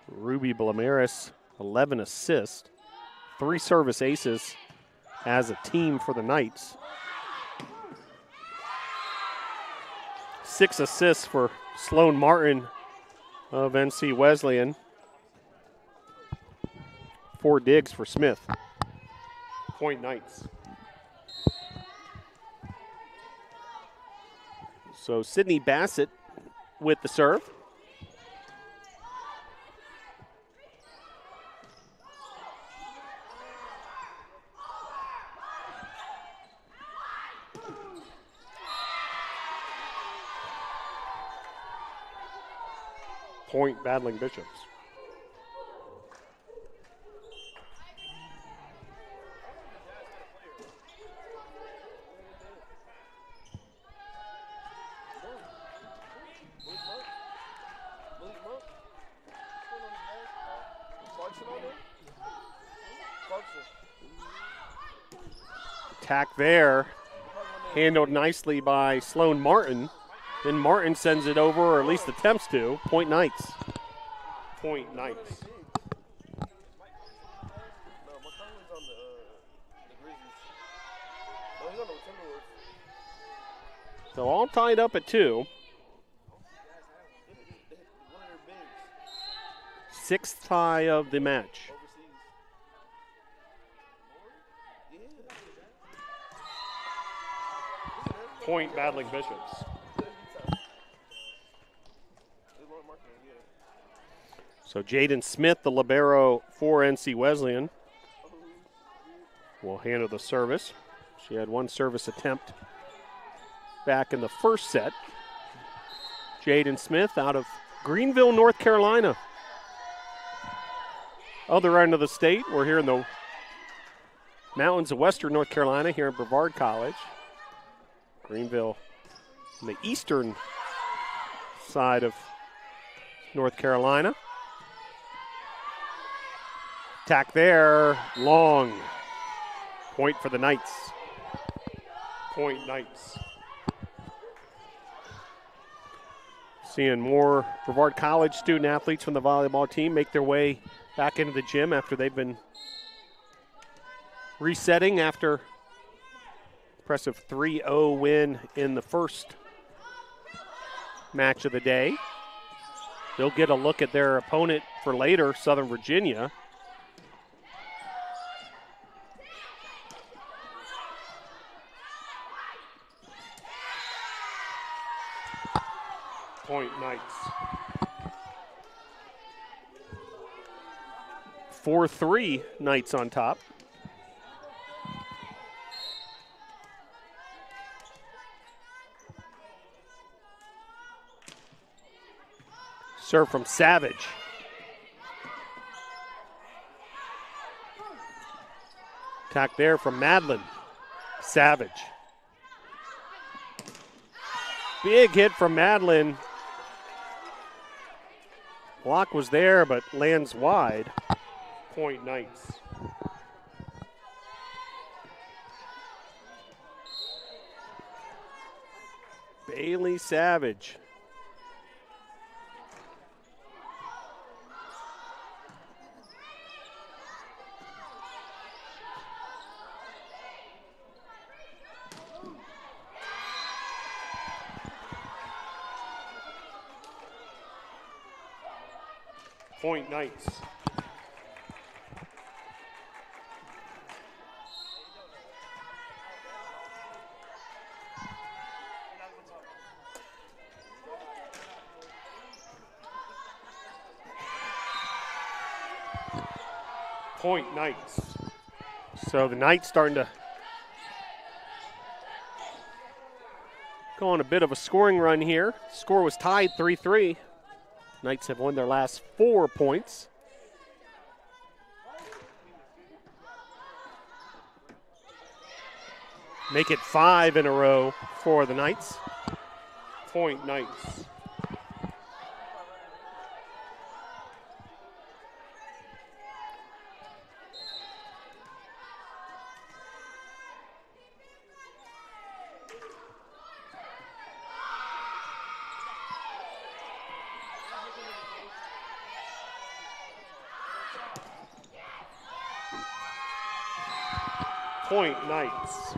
Ruby Blamaris, 11 assists. 3 service aces as a team for the Knights. 6 assists for Sloan Martin of NC Wesleyan. 4 digs for Smith. Point Knights. So Sydney Bassett with the serve. Point battling Bishops. Attack there, handled nicely by Sloan Martin. Then Martin sends it over, or at least attempts to. Point Knights. Point Knights. So all tied up at 2. 6th tie of the match. Point battling Bishops. So Jaden Smith, the libero for NC Wesleyan, will handle the service. She had 1 service attempt back in the first set. Jaden Smith out of Greenville, North Carolina. Other end of the state, we're here in the mountains of western North Carolina, here at Brevard College. Greenville on the eastern side of North Carolina. Attack there, long. Point for the Knights. Point Knights. Seeing more Brevard College student athletes from the volleyball team make their way back into the gym after they've been resetting after impressive 3-0 win in the first match of the day. They'll get a look at their opponent for later, Southern Virginia. Point Knights. 4-3 Knights on top. Serve from Savage. Attack there from Madlin. Savage. Big hit from Madlin. Block was there, but lands wide. Point Knights. Bailey Savage. Point Knights. Point Knights. So the Knights starting to go on a bit of a scoring run here. Score was tied 3-3. Knights have won their last 4 points. Make it 5 in a row for the Knights. Point Knights. Point Knights.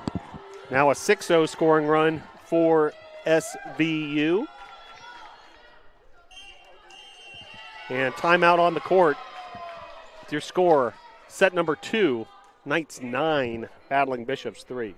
Now a 6-0 scoring run for SVU. And timeout on the court. With your score, set number 2, Knights 9, Battling Bishops 3.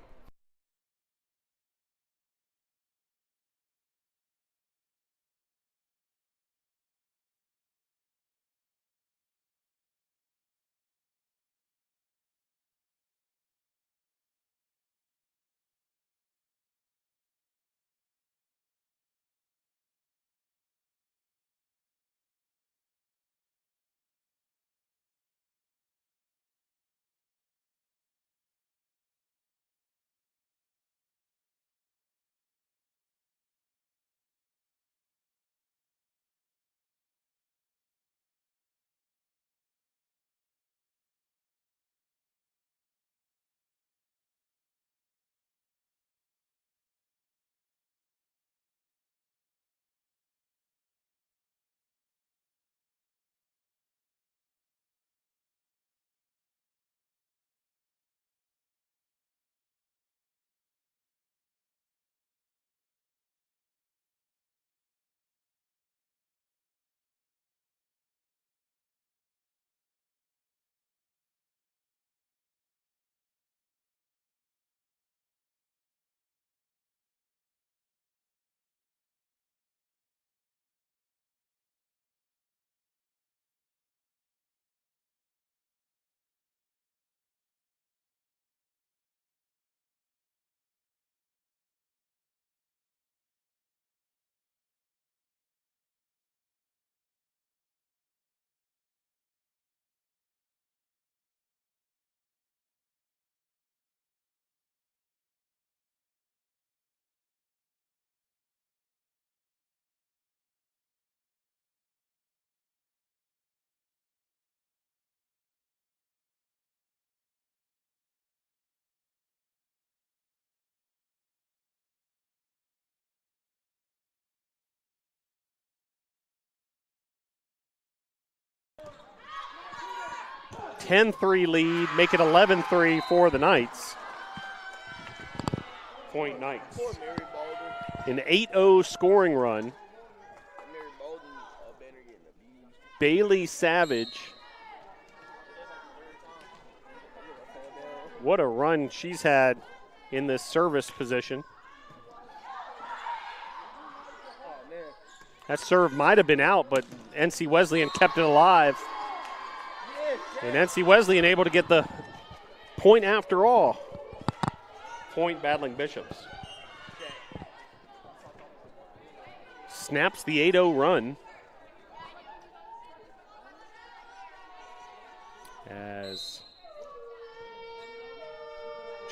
A 10-3 lead, make it 11-3 for the Knights. Point Knights. An 8-0 scoring run. Bailey Savage. What a run she's had in this service position. That serve might have been out, but NC Wesleyan kept it alive. And NC Wesleyan able to get the point after all. Point Battling Bishops. Snaps the 8-0 run. As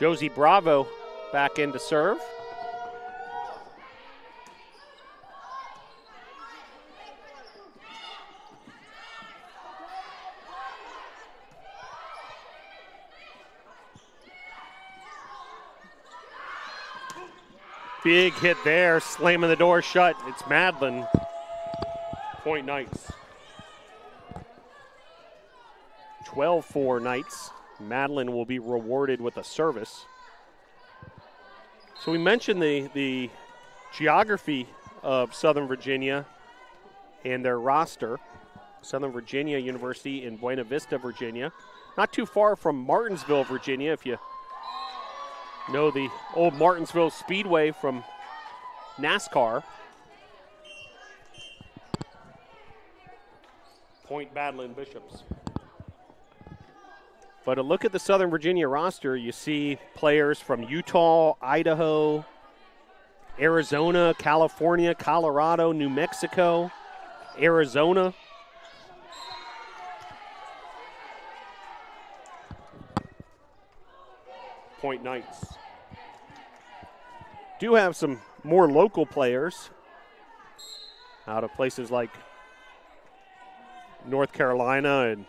Josie Bravo back in to serve. Big hit there, slamming the door shut. It's Madlin. Point Knights. 12-4 Knights. Madlin will be rewarded with a service. So we mentioned the geography of Southern Virginia and their roster. Southern Virginia University in Buena Vista, Virginia. Not too far from Martinsville, Virginia, if you know the old Martinsville Speedway from NASCAR. Point Battling Bishops. But a look at the Southern Virginia roster, you see players from Utah, Idaho, Arizona, California, Colorado, New Mexico. Arizona. Point Knights. Do have some more local players out of places like North Carolina and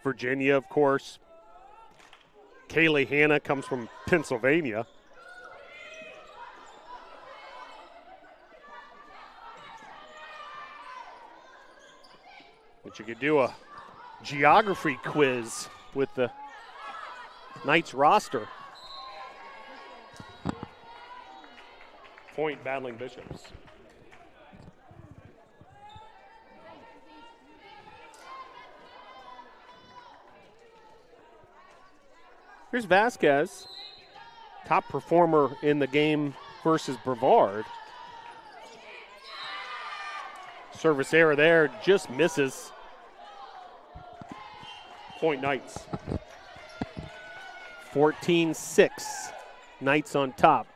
Virginia, of course. Kaylee Hanna comes from Pennsylvania. But you could do a geography quiz with the Knights roster. Point battling Bishops. Here's Vasquez, top performer in the game versus Brevard. Service error there, just misses. Point Knights. 14-6, Knights on top.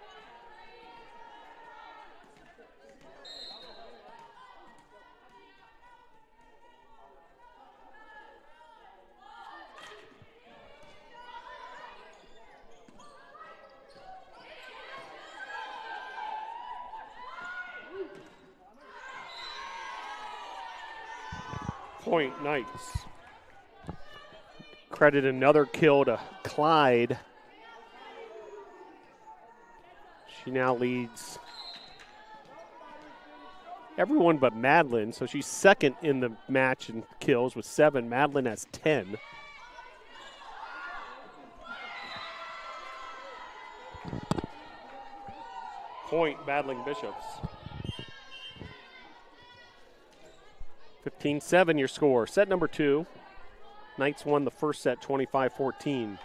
Point Knights. Credit another kill to Clyde. She now leads everyone but Madeline, so she's second in the match in kills with 7. Madeline has 10. Point battling Bishops. 15-7 your score. Set number 2. Knights won the first set 25-14.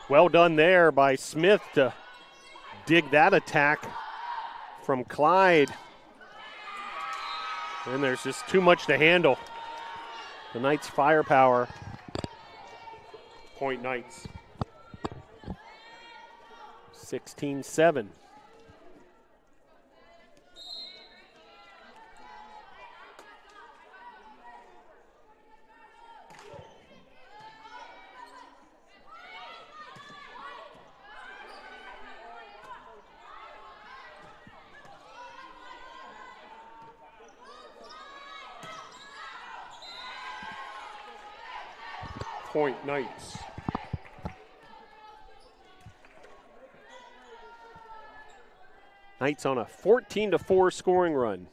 Well done there by Smith to dig that attack from Clyde. And there's just too much to handle. The Knights' firepower. Point Knights. 16-7. Point Knights. Knights on a 14-4 scoring run.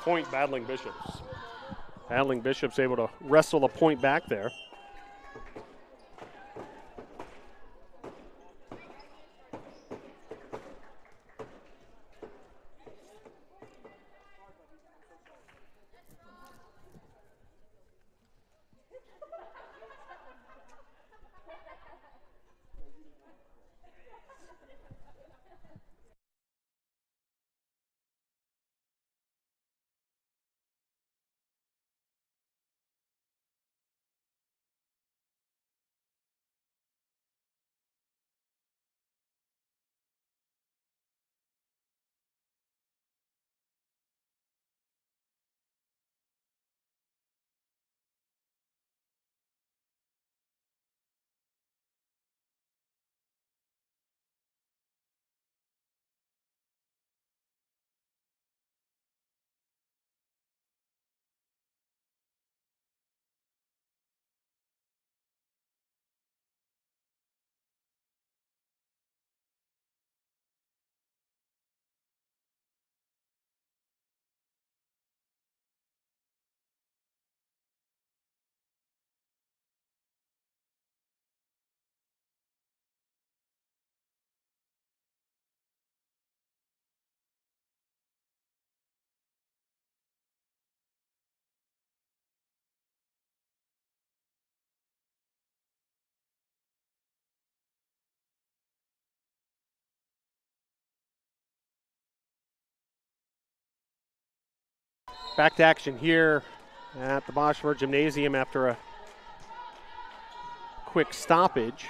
Point battling Bishops. Battling Bishops able to wrestle a point back there. Back to action here at the Boschmer Gymnasium after a quick stoppage.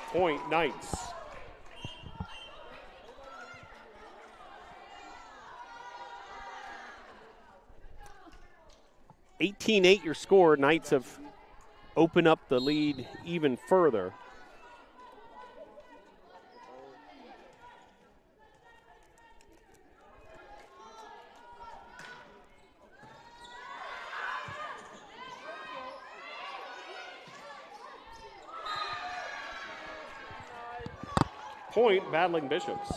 Point Knights. (18-8) your score. Knights have opened up the lead even further. Point Battling Bishops.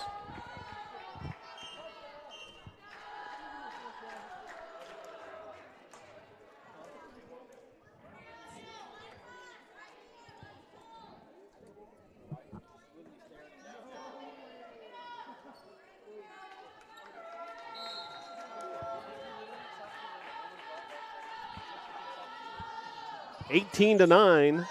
(18-9).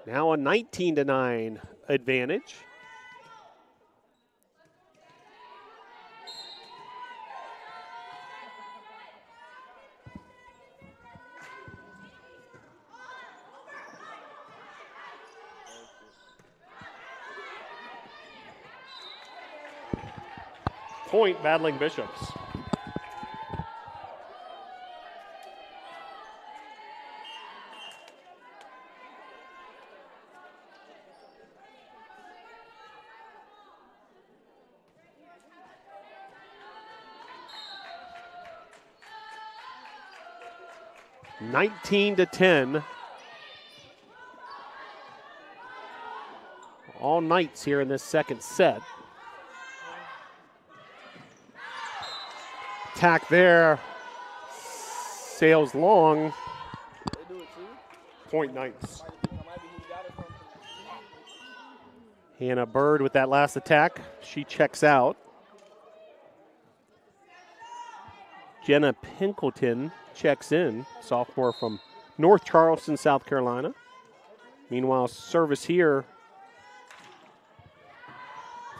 Now a 19-9 advantage. Point Battling Bishops. (19-10). All Knights here in this second set. Attack there. Sails long. Point Knights. Hannah Bird with that last attack. She checks out. Jenna Pinkleton checks in, sophomore from North Charleston, South Carolina. Meanwhile, service here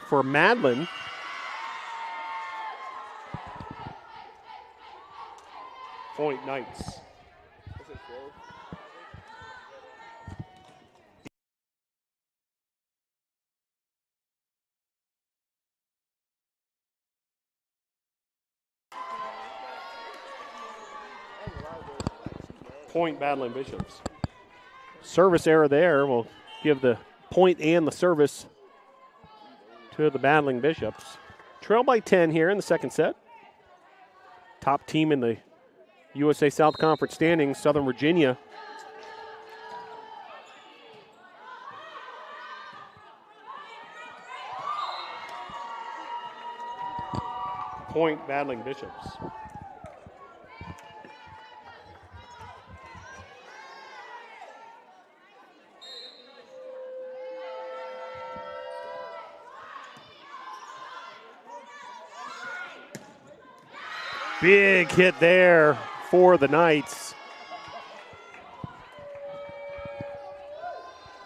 for Madeline. Point Knights. Point Battling Bishops. Service error there will give the point and the service to the Battling Bishops. Trail by 10 here in the second set. Top team in the USA South Conference standings, Southern Virginia. Point Battling Bishops. Big hit there for the Knights.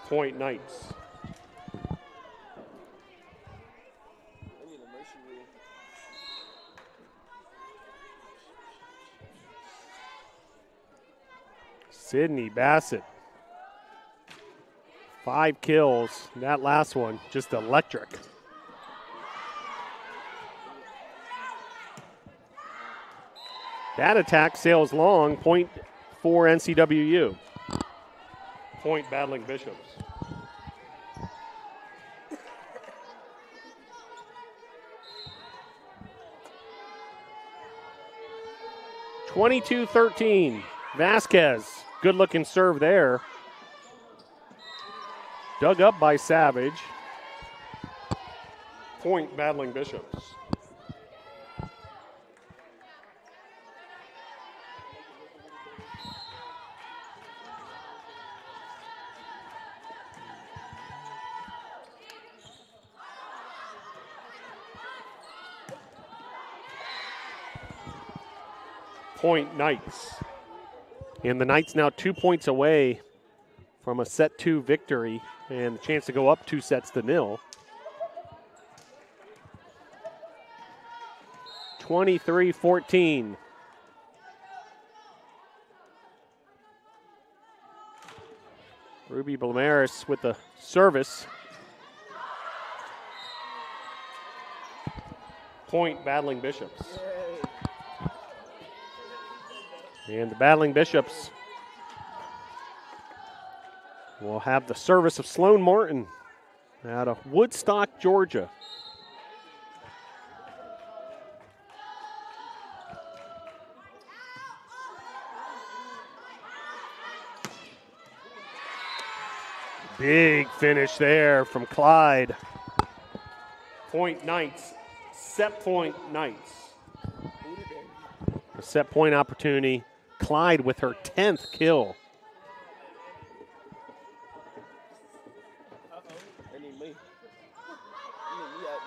Point Knights. Sydney Bassett. 5 kills. That last one, just electric. That attack sails long. Point for NCWU. Point Battling Bishops. (22-13). Vasquez, good looking serve there. Dug up by Savage. Point Battling Bishops. Point Knights. And the Knights now 2 points away from a set 2 victory and a chance to go up 2-0. 23-14. Ruby Blamaris with the service. Point Battling Bishops. And the Battling Bishops will have the service of Sloan Martin out of Woodstock, Georgia. Big finish there from Clyde. Point Knights, set point Knights. A set point opportunity. Clyde with her 10th kill. They need me. They need me out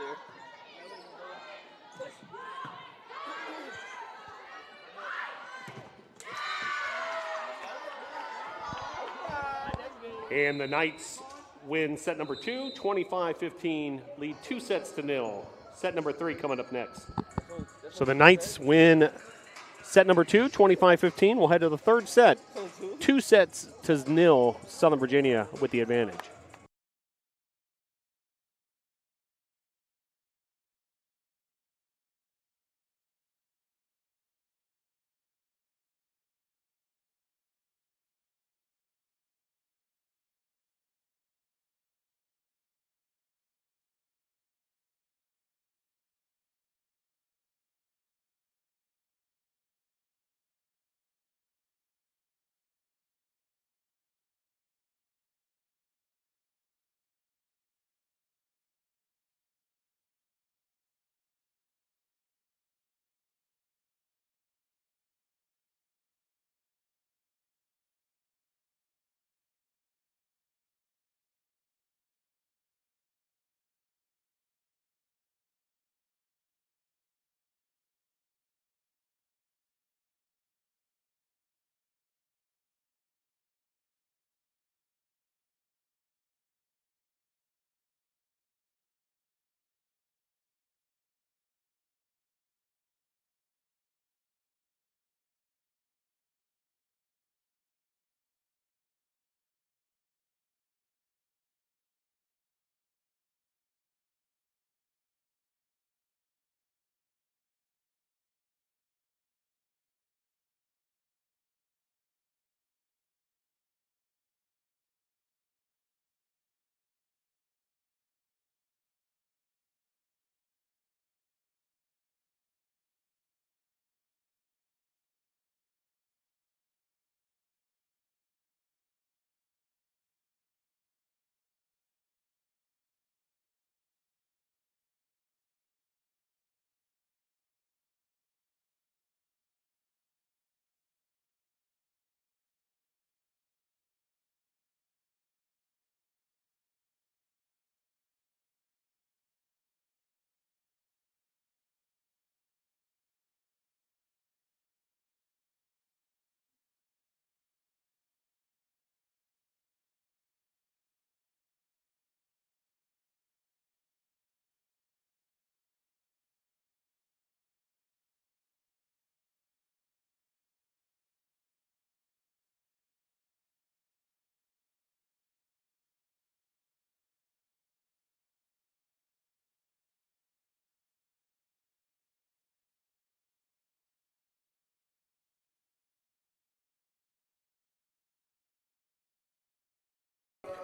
there. And the Knights win set number 2, 25-15, lead 2-0. Set number 3 coming up next. So the Knights win set number 2, 25-15. We'll head to the third set. 2-0, Southern Virginia with the advantage.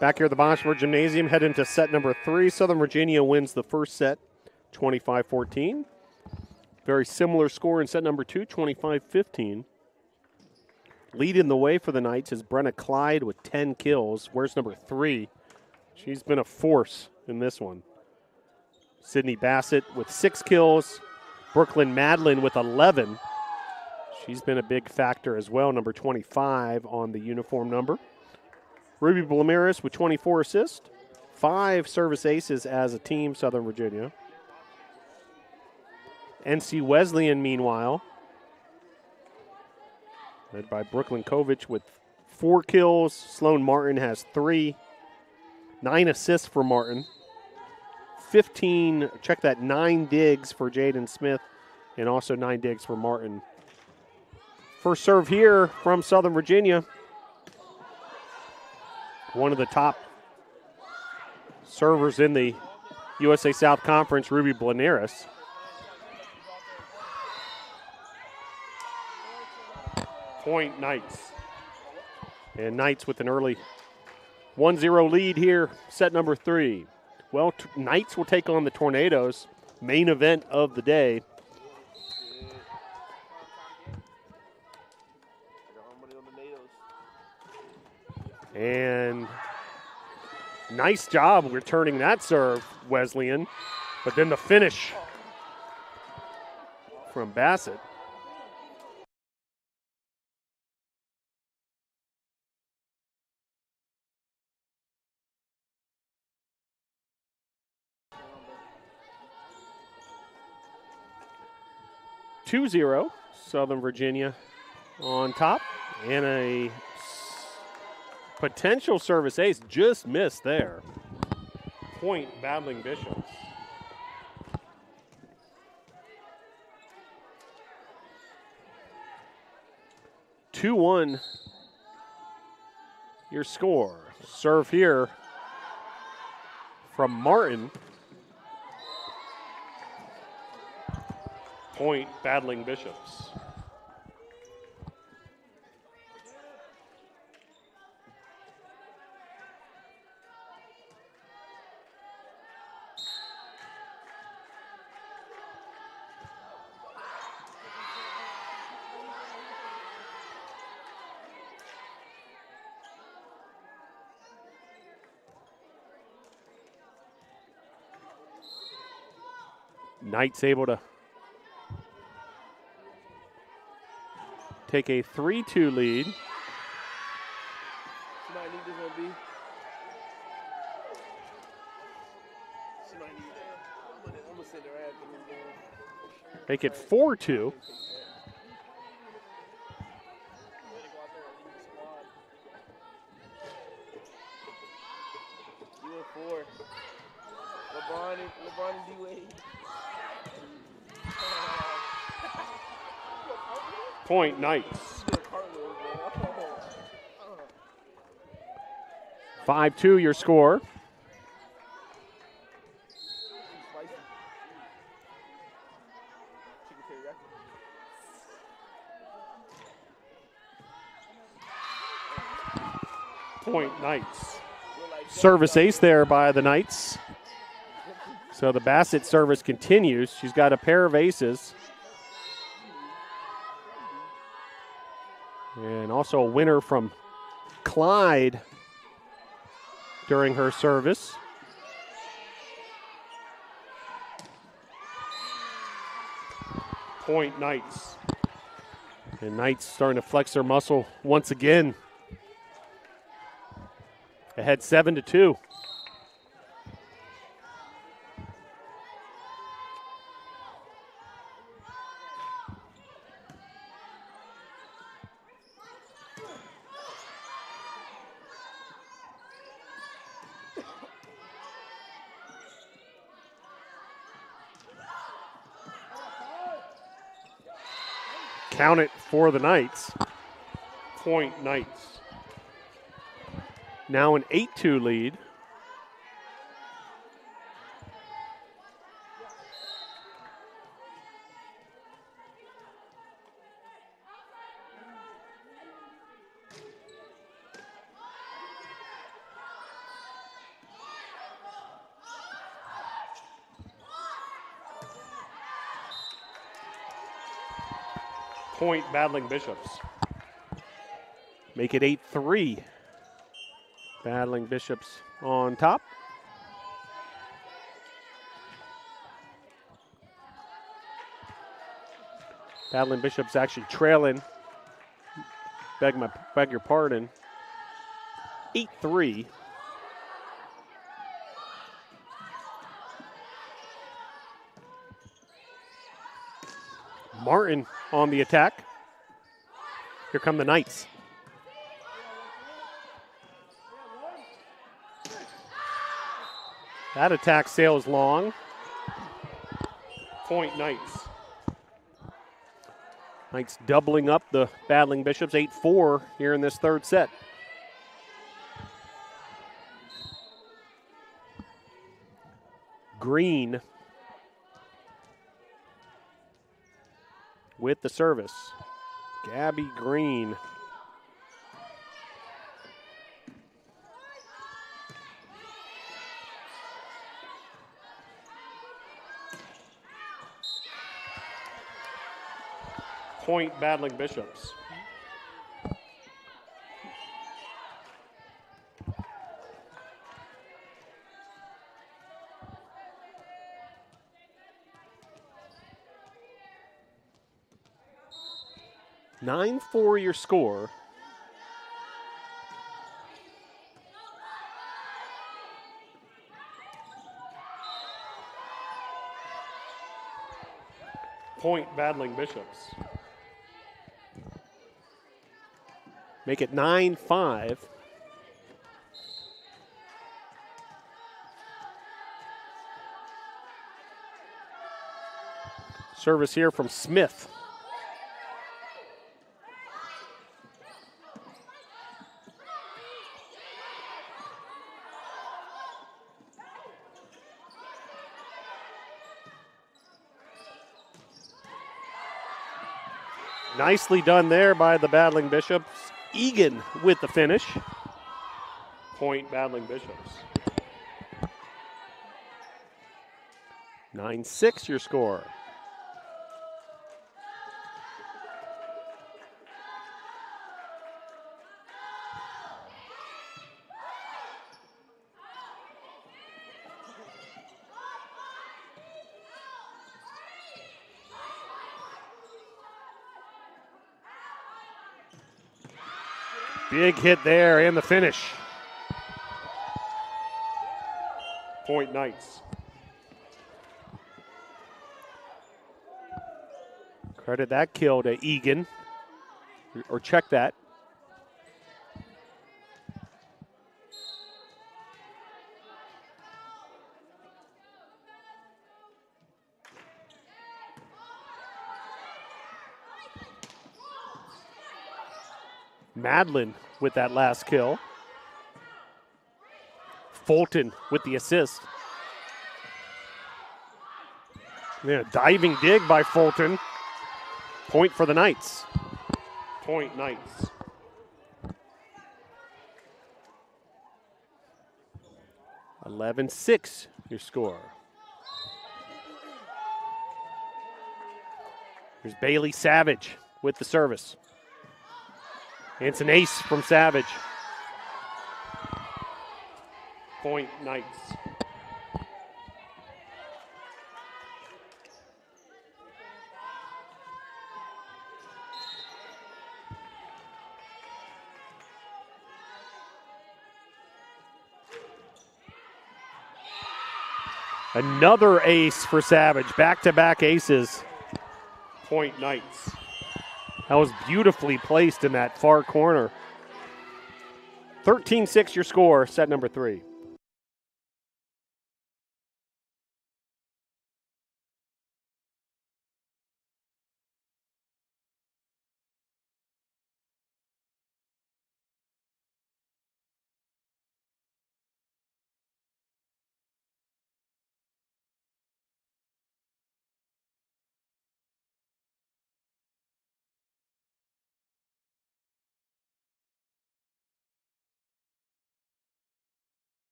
Back here at the Boschmer Gymnasium, head into set number 3. Southern Virginia wins the first set, 25-14. Very similar score in set number 2, 25-15. Leading the way for the Knights is Brenna Clyde with 10 kills. Where's number 3? She's been a force in this one. Sydney Bassett with 6 kills. Brooklyn Madlin with 11. She's been a big factor as well, number 25 on the uniform number. Ruby Blamiris with 24 assists, 5 service aces as a team, Southern Virginia. NC Wesleyan, meanwhile, led by Brooklyn Kovic with 4 kills. Sloan Martin has 3. 9 assists for Martin. 9 digs for Jaden Smith, and also 9 digs for Martin. First serve here from Southern Virginia. One of the top servers in the USA South Conference, Ruby Blaneris. Point Knights. And Knights with an early 1-0 lead here, set number 3. Well, Knights will take on the Tornadoes, main event of the day. And nice job returning that serve, Wesleyan. But then the finish from Bassett. (2-0) Southern Virginia on top, and a potential service ace just missed there. Point Battling Bishops. (2-1) your score. Serve here from Martin. Point Battling Bishops. Knights able to take a 3-2 lead. Make it 4-2. LeBron and D-Wade. Point Knights. 5-2 your score. Point Knights. Service ace there by the Knights. So the Bassett service continues. She's got a pair of aces. And also a winner from Clyde during her service. Point Knights. And Knights starting to flex their muscle once again. Ahead 7-2. Count it for the Knights. Point Knights. Now an 8-2 lead. Point Battling Bishops. Make it 8-3. Battling Bishops on top. Battling Bishops actually trailing. Beg your pardon. 8-3. Martin on the attack. Here come the Knights. That attack sails long. Point Knights. Knights doubling up the battling Bishops, 8-4 here in this third set. Green with the service. Gabby Green. Point battling Bishops. Nine for your score. Point battling Bishops. Make it 9-5. Service here from Smith. Nicely done there by the battling Bishops. Egan with the finish. Point battling Bishops. 9-6 your score. Big hit there and the finish. Point Knights. Credit that kill to Egan, or check that. Madlin with that last kill. Fulton with the assist. Yeah, diving dig by Fulton. Point for the Knights. Point Knights. (11-6) your score. Here's Bailey Savage with the service. It's an ace from Savage. Point Knights. Another ace for Savage. Back-to-back aces. Point Knights. That was beautifully placed in that far corner. 13-6 your score, set number 3.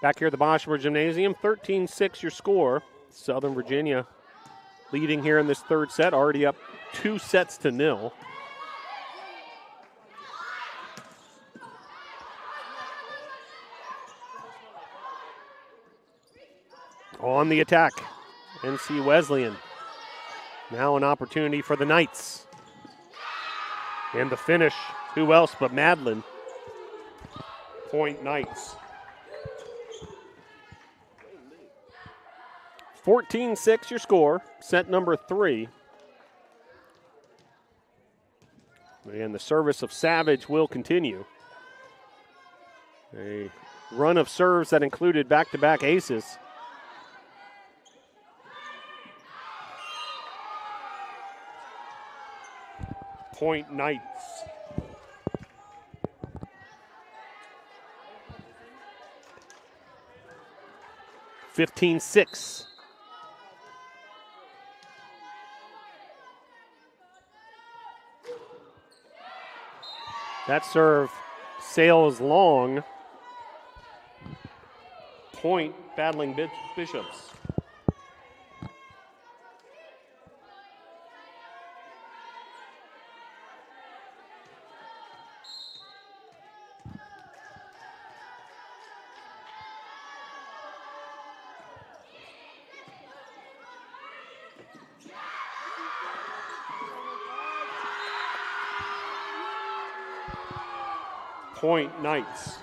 Back here at the Boshamer Gymnasium, 13-6 your score. Southern Virginia leading here in this third set, already up 2-0. On the attack, NC Wesleyan. Now an opportunity for the Knights. And the finish, who else but Madlin? Point Knights. 14-6 your score, set number 3. And the service of Savage will continue. A run of serves that included back-to-back aces. Point Knights. $15-6. That serve sails long. Point battling Bishops. Point Knights.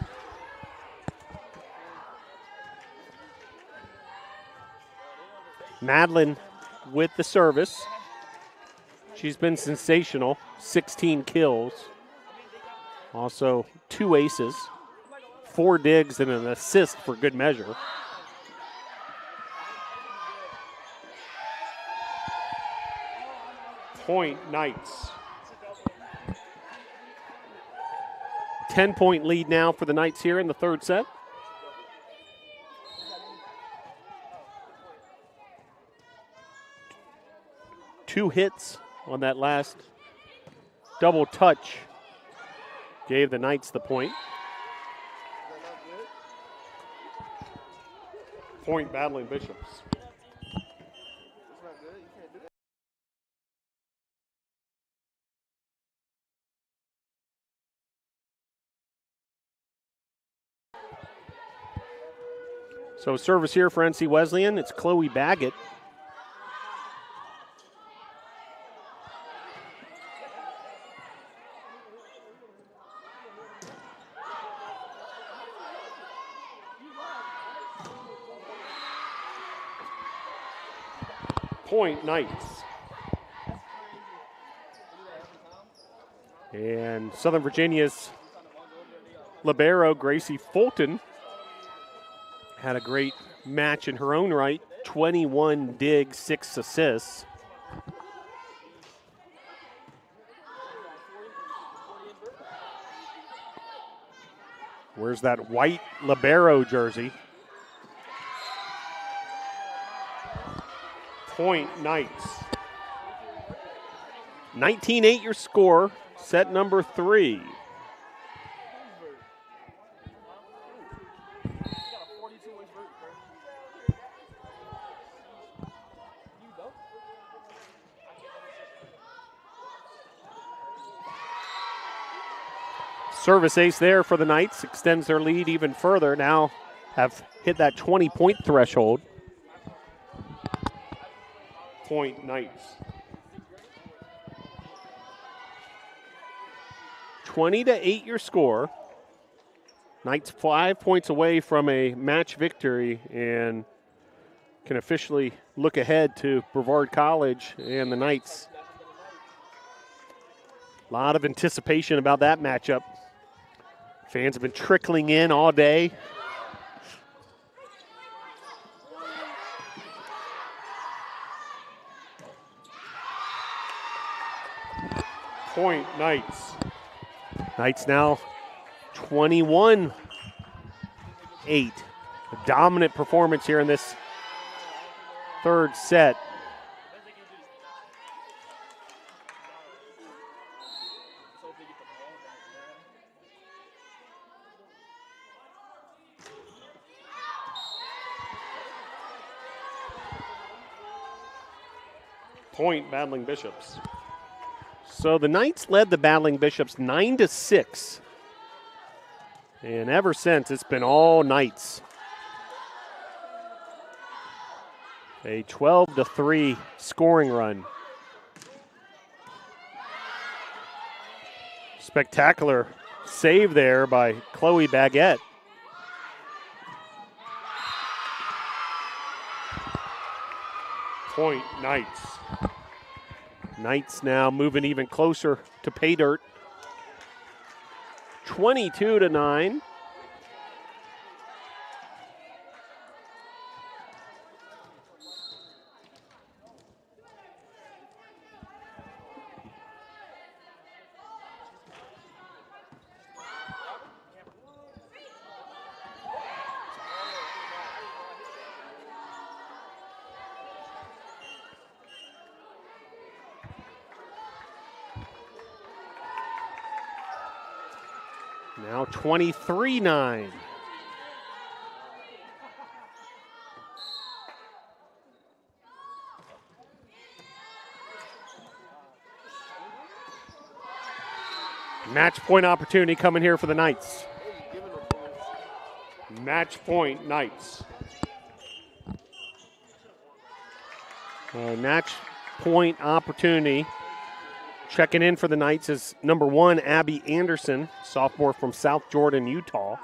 Madlin with the service. She's been sensational. 16 kills. Also 2 aces. 4 digs and an assist for good measure. Point Knights. 10-point lead now for the Knights here in the third set. Two hits on that last double touch gave the Knights the point. Point battling Bishops. So service here for NC Wesleyan. It's Chloe Baggett. Point Knights. And Southern Virginia's libero, Gracie Fulton, had a great match in her own right. 21 digs, 6 assists. Where's that white libero jersey? Point Knights. 19-8 your score, set number 3. Service ace there for the Knights, extends their lead even further. Now have hit that 20-point threshold. Point Knights. 20-8 your score. Knights 5 points away from a match victory and can officially look ahead to Brevard College and the Knights. A lot of anticipation about that matchup. Fans have been trickling in all day. Point Knights. Knights now 21-8. A dominant performance here in this third set. Point Battling Bishops. So the Knights led the Battling Bishops 9-6. And ever since, it's been all Knights. A 12-3 scoring run. Spectacular save there by Chloe Baguette. Point Knights. Knights now moving even closer to pay dirt. 22-9. Now 23-9. Match point opportunity coming here for the Knights. Match point Knights. Match point opportunity. Checking in for the Knights is number 1, Abby Anderson, sophomore from South Jordan, Utah.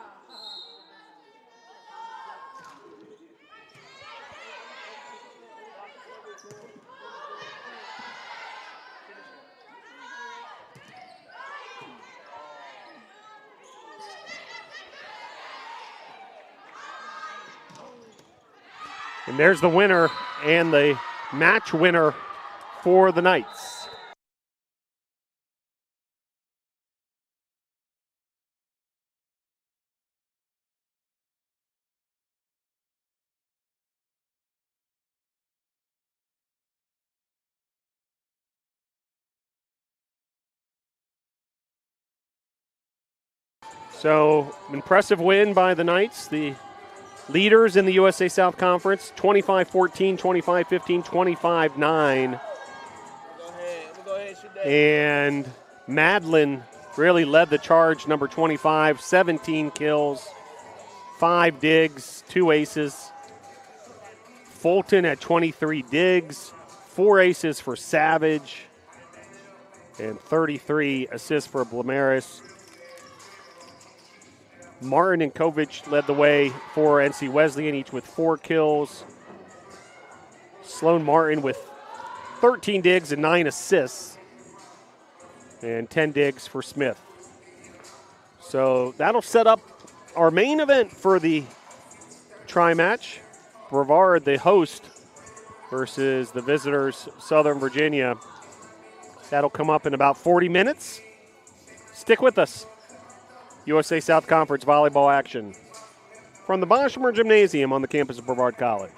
And there's the winner and the match winner for the Knights. So, impressive win by the Knights, the leaders in the USA South Conference, 25-14, 25-15, 25-9. And Madeline really led the charge, number 25, 17 kills, 5 digs, 2 aces. Fulton at 23 digs, 4 aces for Savage, and 33 assists for Blamaris. Martin and Kovic led the way for NC Wesleyan, each with 4 kills. Sloan Martin with 13 digs and 9 assists. And 10 digs for Smith. So that'll set up our main event for the tri-match. Brevard, the host, versus the visitors, Southern Virginia. That'll come up in about 40 minutes. Stick with us. USA South Conference volleyball action from the Boshamer Gymnasium on the campus of Brevard College.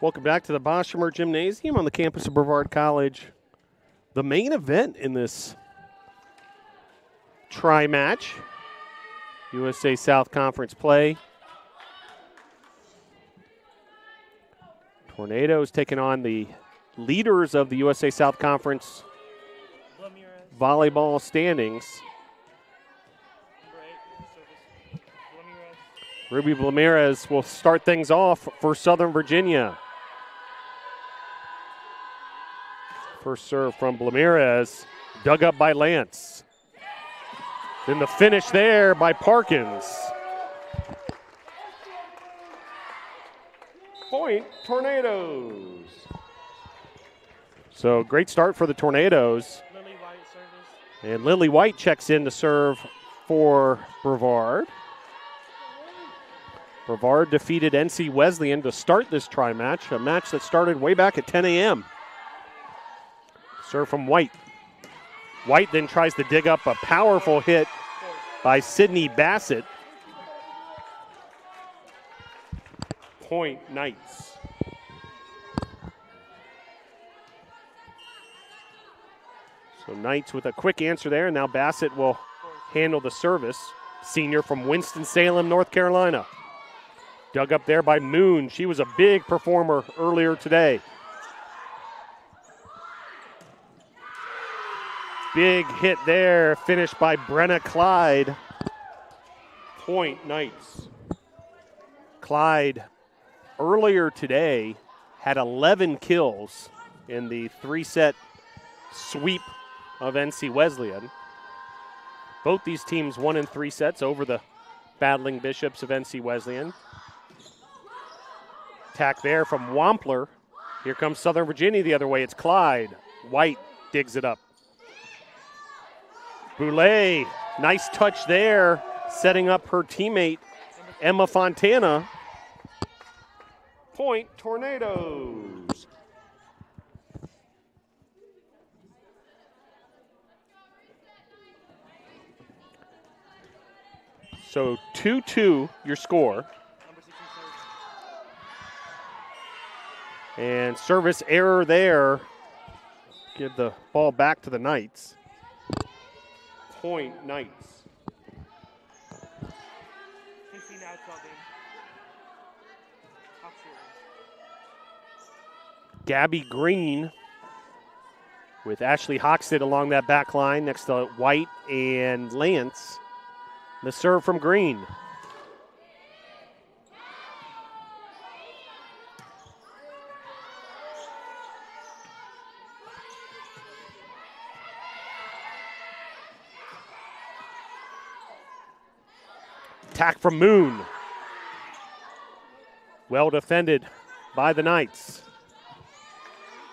Welcome back to the Boshamer Gymnasium on the campus of Brevard College. The main event in this tri-match, USA South Conference play. Tornadoes taking on the leaders of the USA South Conference volleyball standings. Ruby Blamirez will start things off for Southern Virginia. First serve from Blamirez, dug up by Lance. Then the finish there by Parkins. Point, Tornadoes. So great start for the Tornadoes. Lily White service. And Lily White checks in to serve for Brevard. Brevard defeated NC Wesleyan to start this tri-match, a match that started way back at 10 a.m. Serve from White. White then tries to dig up a powerful hit by Sydney Bassett. Point, Knights. So Knights with a quick answer there, and now Bassett will handle the service. Senior from Winston-Salem, North Carolina. Dug up there by Moon. She was a big performer earlier today. Big hit there, finished by Brenna Clyde. Point, Knights. Clyde earlier today had 11 kills in the three-set sweep of NC Wesleyan. Both these teams won in 3 sets over the Battling Bishops of NC Wesleyan. Attack there from Wampler. Here comes Southern Virginia the other way. It's Clyde. White digs it up. Boulay, nice touch there, setting up her teammate, Emma Fontana. Point, Tornadoes. So 2-2 your score. And service error there. Give the ball back to the Knights. Point, Knights. 15 out 12 game. Top series. Gabby Green with Ashley Hoxton along that back line next to White and Lance. The serve from Green. Attack from Moon. Well defended by the Knights.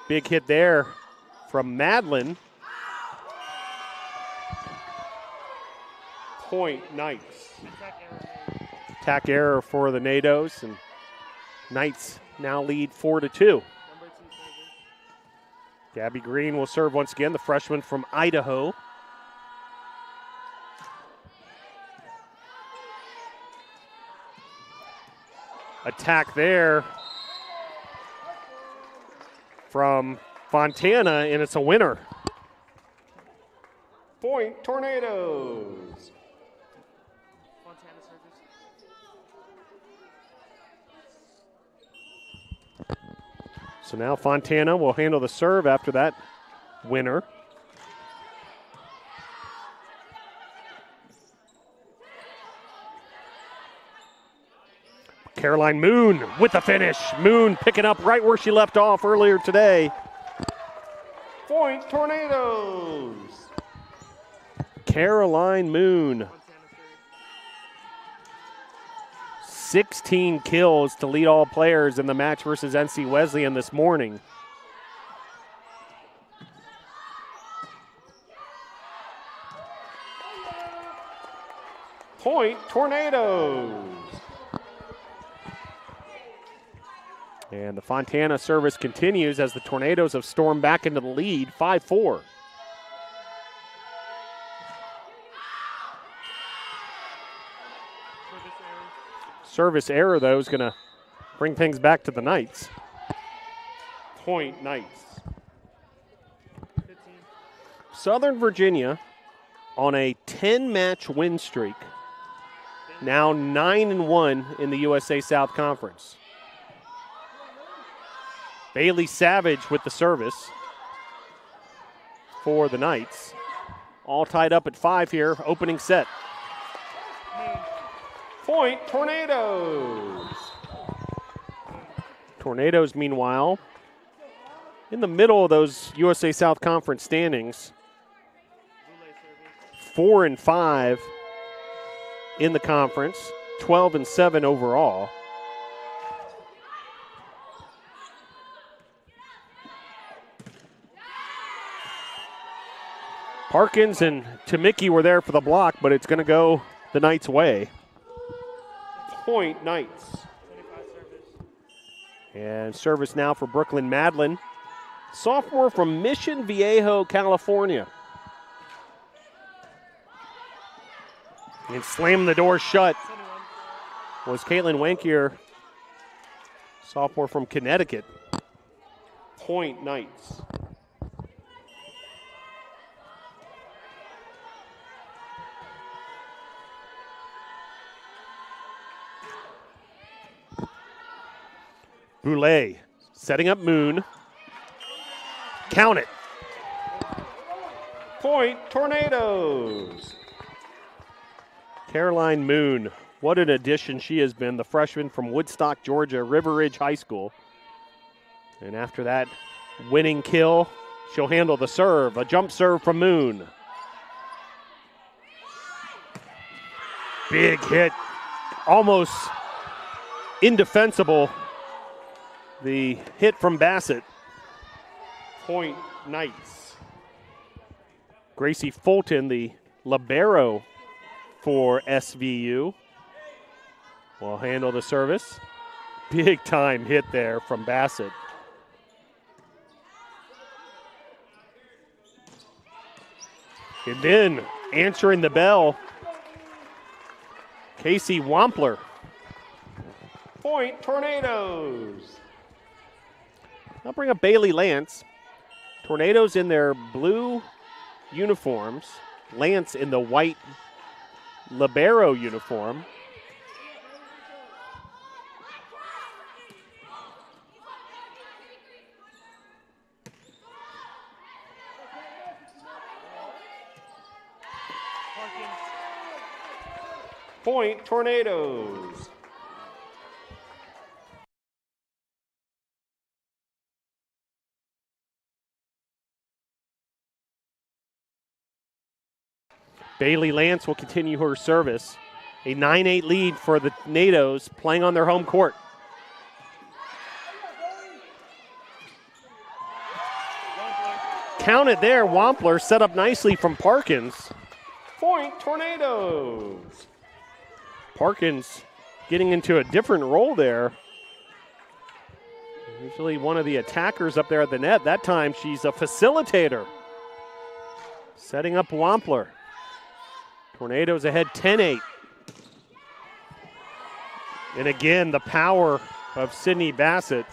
Big hit there from Madeline. Point, Knights. Attack error for the NATOs, and Knights now lead 4-2. Number 2 server. Gabby Green will serve once again, the freshman from Idaho. Attack there from Fontana, and it's a winner. Point, Tornadoes. Fontana service. So now Fontana will handle the serve after that winner. Caroline Moon with the finish. Moon picking up right where she left off earlier today. Point, Tornadoes. Caroline Moon. Fontana service. 16 kills to lead all players in the match versus NC Wesleyan this morning. Point, Tornadoes. And the Fontana service continues as the Tornadoes have stormed back into the lead, 5-4. Service error. Service error, though, is going to bring things back to the Knights. Point Knights. 15. Southern Virginia on a 10-match win streak. Now 9-1 in the USA South Conference. Bailey Savage with the service for the Knights. All tied up at 5 here, opening set. Point Tornadoes. Tornadoes, meanwhile, in the middle of those USA South Conference standings. 4-5 in the conference, 12-7 overall. Parkins and Tamicki were there for the block, but it's going to go the Knights' way. Point Knights. 25 service. And service now for Brooklyn Madlin, sophomore from Mission Viejo, California. And slamming the door shut 21. was Caitlin Wankier, sophomore from Connecticut. Point Knights. Boulay setting up Moon. Count it. Point Tornadoes. Caroline Moon, what an addition she has been, the freshman from Woodstock, Georgia, River Ridge High School. And after that winning kill, she'll handle the serve, a jump serve from Moon. Big hit, almost indefensible. The hit from Bassett. Point Knights. Gracie Fulton, the libero for SVU, will handle the service. Big time hit there from Bassett. And then answering the bell, Casey Wampler. Point Tornadoes. I'll bring up Bailey Lance. Tornadoes in their blue uniforms. Lance in the white libero uniform. Point Tornadoes. Bailey Lance will continue her service. A 9-8 lead for the NATOs playing on their home court. Count it there. Wampler set up nicely from Parkins. Point Tornadoes. Parkins getting into a different role there. Usually one of the attackers up there at the net. That time she's a facilitator. Setting up Wampler. Tornadoes ahead 10-8. And again, the power of Sydney Bassett.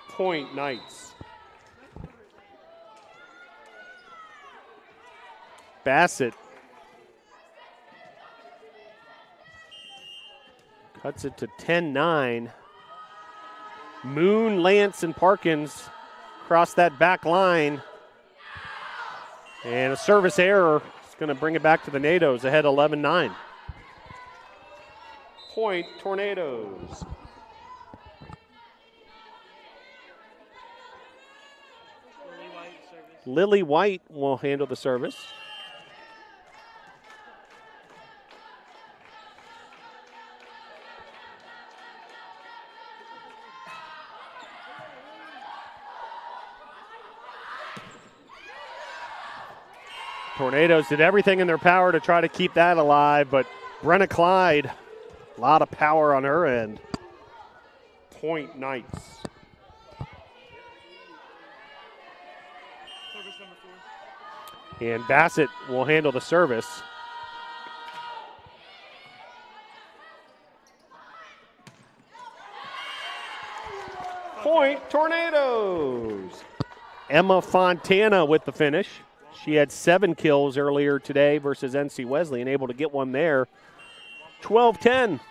Point Knights. Bassett cuts it to 10-9. Moon, Lance, and Parkins cross that back line. And a service error is going to bring it back to the NATOs ahead 11-9. Point Tornadoes. Lily White will handle the service. Tornadoes did everything in their power to try to keep that alive, but Brenna Clyde, a lot of power on her end. Point Knights. Service number 4. And Bassett will handle the service. Point Tornadoes. Emma Fontana with the finish. She had 7 kills earlier today versus NC Wesleyan, able to get one there. 12-10.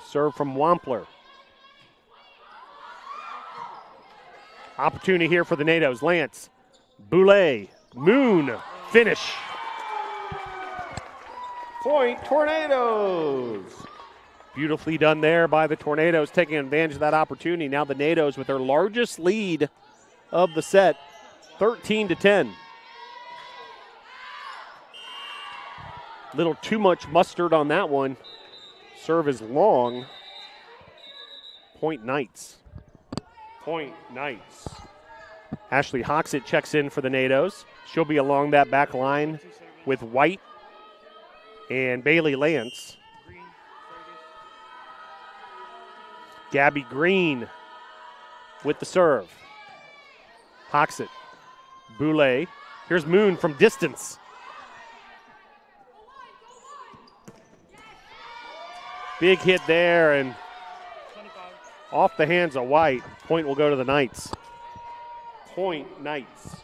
Serve from Wampler. Opportunity here for the NATOs. Lance, Boulay, Moon, finish. Point Tornadoes. Beautifully done there by the Tornadoes, taking advantage of that opportunity. Now the NATOs with their largest lead of the set, 13-10. Little too much mustard on that one. Serve is long. Point Knights. Point Knights. Ashley Hoxett checks in for the NATOs. She'll be along that back line with White and Bailey Lance. Gabby Green with the serve. Hoxett. Boulay. Here's Moon from distance. Big hit there and 25. off the hands of White. Point will go to the Knights. Point Knights.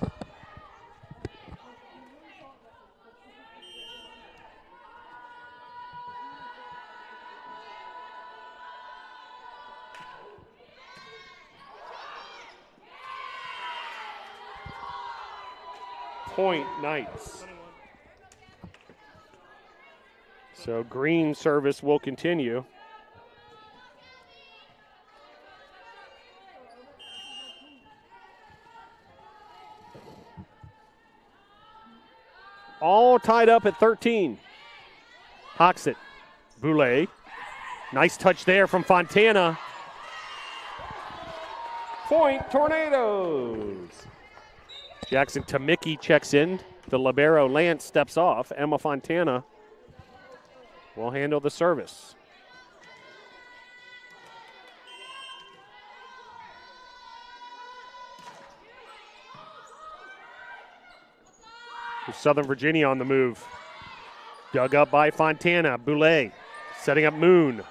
Point Knights. 21. So Green service will continue. All tied up at 13. Hoxett, Boulay. Nice touch there from Fontana. Point Tornadoes. Jackson Tamicki checks in. The libero Lance steps off. Emma Fontana will handle the service. Southern Virginia on the move. Dug up by Fontana. Boulay setting up Moon.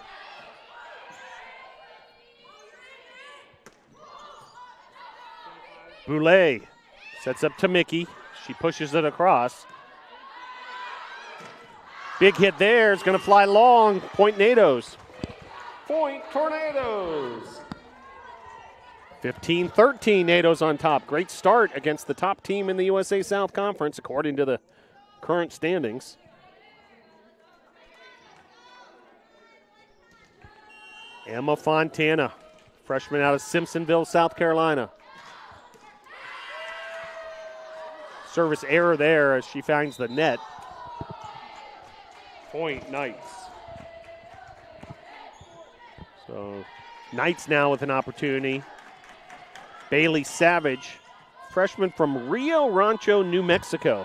Boulay sets up Tamicki. She pushes it across. Big hit there. It's going to fly long. Point NATOs. Point Tornadoes. 15-13, NATOs on top. Great start against the top team in the USA South Conference, according to the current standings. Emma Fontana, freshman out of Simpsonville, South Carolina. Service error there as she finds the net. Point Knights. So Knights now with an opportunity. Bailey Savage, freshman from Rio Rancho, New Mexico.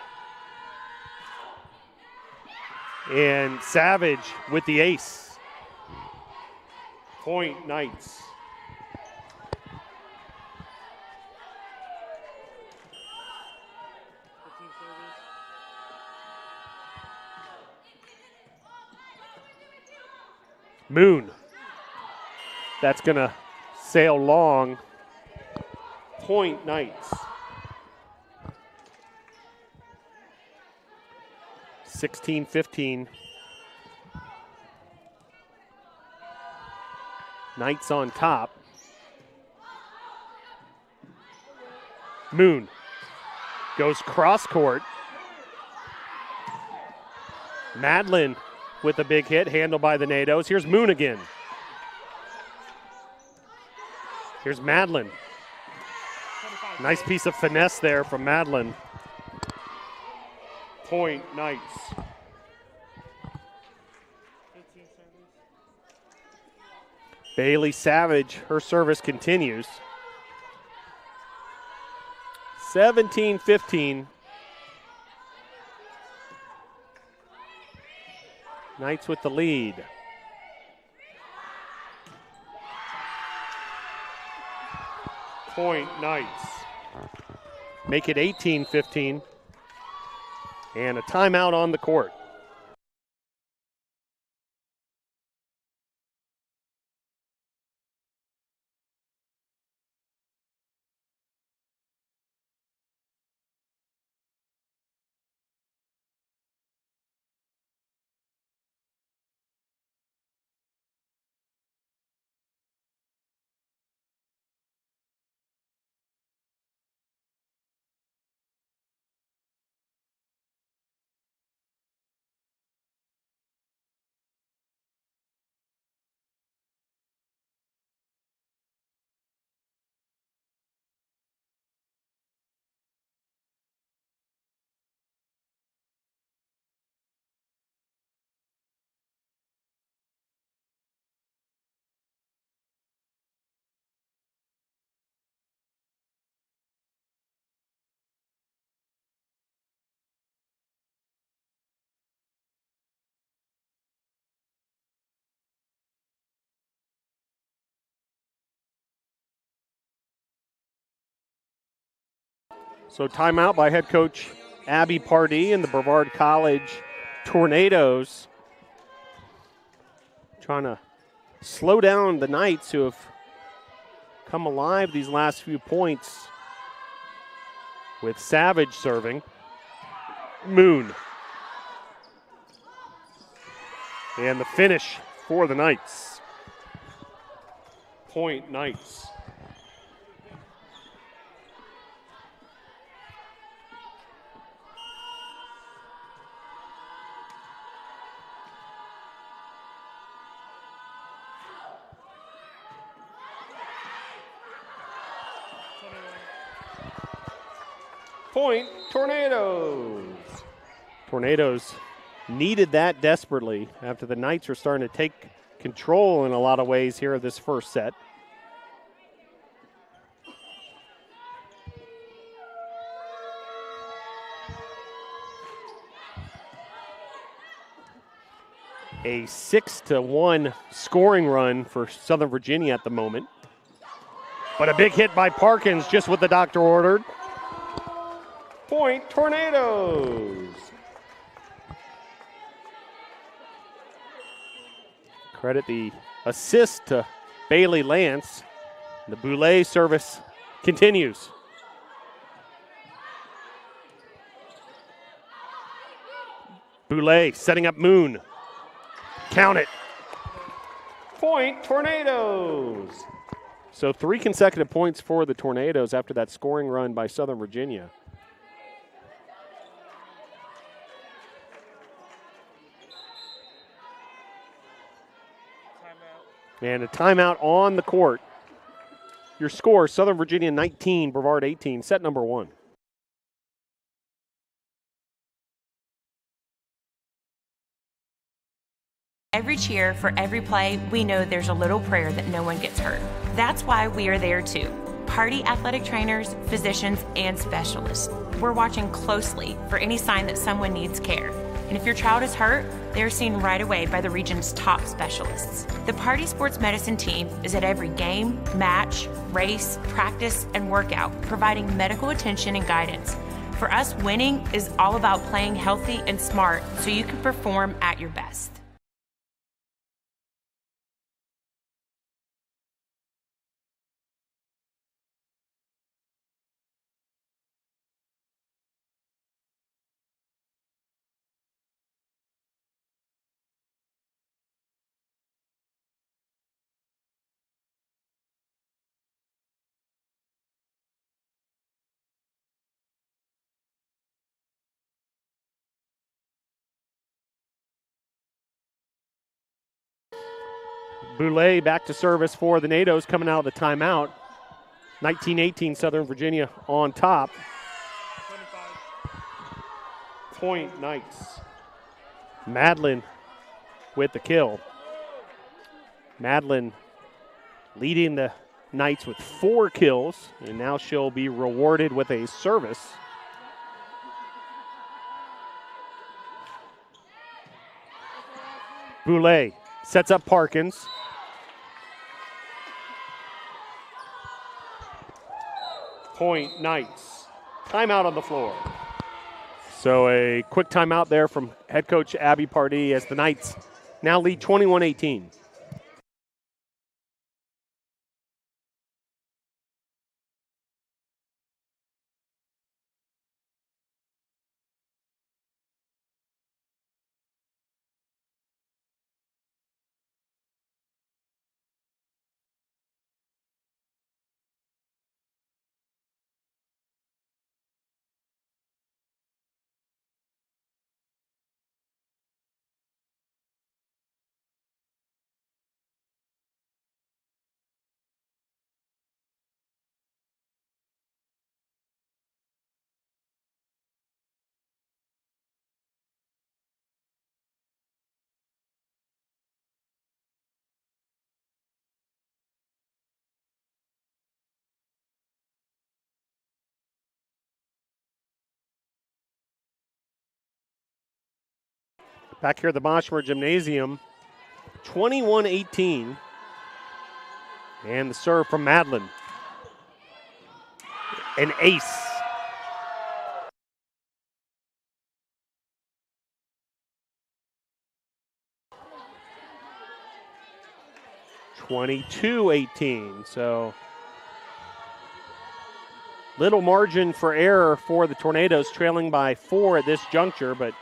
And Savage with the ace. Point Knights. Moon. That's going to sail long. Point Knights. 16-15. Knights on top. Moon goes cross court. Madeline with a big hit, handled by the NATOs. Here's Moon again. Here's Madeline. Nice piece of finesse there from Madeline. Point Knights. 18 service. Bailey Savage, her service continues. 17-15. Knights with the lead. Point Knights. Make it 18-15. And a timeout on the court. So timeout by head coach Abby Pardee and the Brevard College Tornadoes. Trying to slow down the Knights, who have come alive these last few points with Savage serving. Moon. And the finish for the Knights. Point Knights. Point Tornadoes. Tornadoes needed that desperately after the Knights were starting to take control in a lot of ways here of this first set. A 6-1 scoring run for Southern Virginia at the moment. But a big hit by Parkins, just what the doctor ordered. Point Tornadoes. Credit the assist to Bailey Lance. The Boulay service continues. Boulay setting up Moon. Count it. Point Tornadoes. So 3 consecutive points for the Tornadoes after that scoring run by Southern Virginia. And a timeout on the court. Your score, Southern Virginia 19, Brevard 18, set number 1. Every cheer, for every play, we know there's a little prayer that no one gets hurt. That's why we are there too. Party athletic trainers, physicians, and specialists. We're watching closely for any sign that someone needs care. And if your child is hurt, they're seen right away by the region's top specialists. The Party Sports Medicine team is at every game, match, race, practice, and workout, providing medical attention and guidance. For us, winning is all about playing healthy and smart so you can perform at your best. Boulay back to service for the NATOs coming out of the timeout. 19-18 Southern Virginia on top. 25. Point Knights. Madeline with the kill. Madeline leading the Knights with 4 kills, and now she'll be rewarded with a service. Boulay sets up Parkins. Point Knights. Timeout on the floor. So a quick timeout there from head coach Abby Pardee as the Knights now lead 21-18. Back here at the Boschmer Gymnasium, 21-18. And the serve from Madeline. An ace. 22-18. So little margin for error for the Tornadoes, trailing by 4 at this juncture, but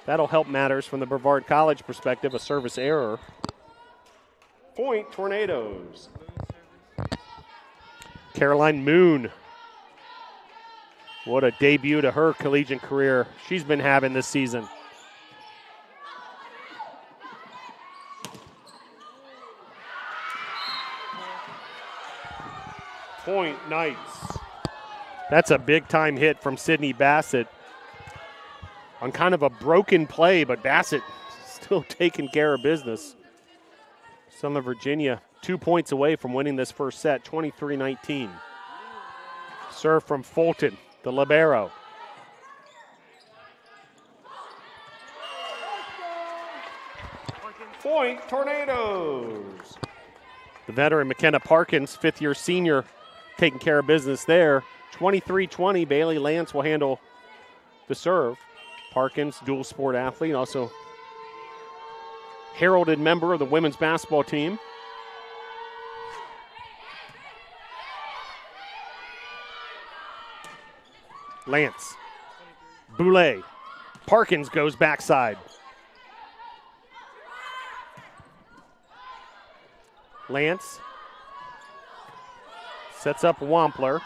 that'll help matters from the Brevard College perspective, a service error. Point Tornadoes. Caroline Moon. What a debut to her collegiate career she's been having this season. Point Knights. That's a big-time hit from Sydney Bassett on kind of a broken play, but Bassett still taking care of business. Southern Virginia 2 points away from winning this first set, 23-19. Serve from Fulton, the libero. Point Tornadoes. The veteran McKenna Parkins, fifth-year senior, taking care of business there. 23-20, Bailey Lance will handle the serve. Parkins, dual sport athlete, also heralded member of the women's basketball team. Lance. Boulay. Parkins goes backside. Lance sets up Wampler.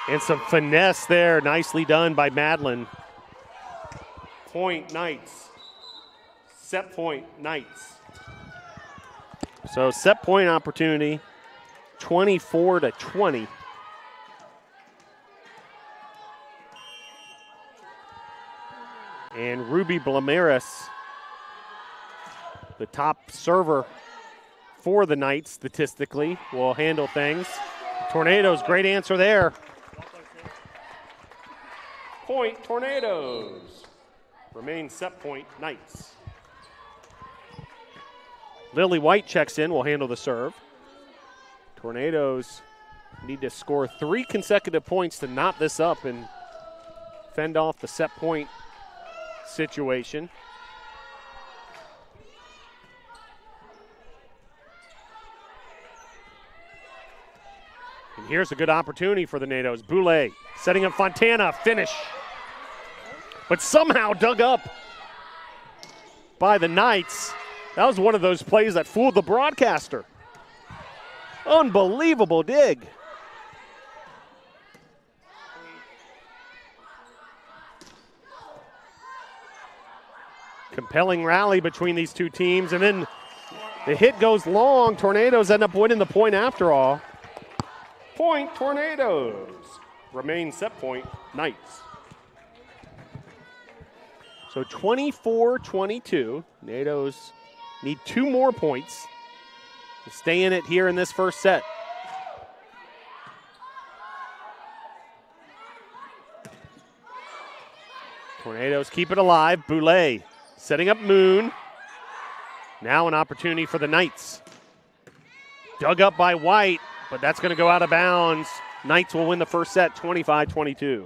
And some finesse there. Nicely done by Madeline. Point Knights. Set point Knights. So set point opportunity, 24-20. And Ruby Blamiris, the top server for the Knights statistically, will handle things. Tornadoes, great answer there. Point Tornadoes. Remain set point Knights. Lily White checks in, will handle the serve. Tornadoes need to score 3 consecutive points to knot this up and fend off the set point situation. And here's a good opportunity for the Nados. Boulay setting up Fontana, finish. But somehow dug up by the Knights. That was one of those plays that fooled the broadcaster. Unbelievable dig. Compelling rally between these two teams, and then the hit goes long. Tornadoes end up winning the point after all. Point Tornadoes. Remain set point Knights. So 24-22. Nados need 2 more points to stay in it here in this first set. Tornadoes keep it alive. Boulay setting up Moon. Now an opportunity for the Knights. Dug up by White, but that's going to go out of bounds. Knights will win the first set, 25-22.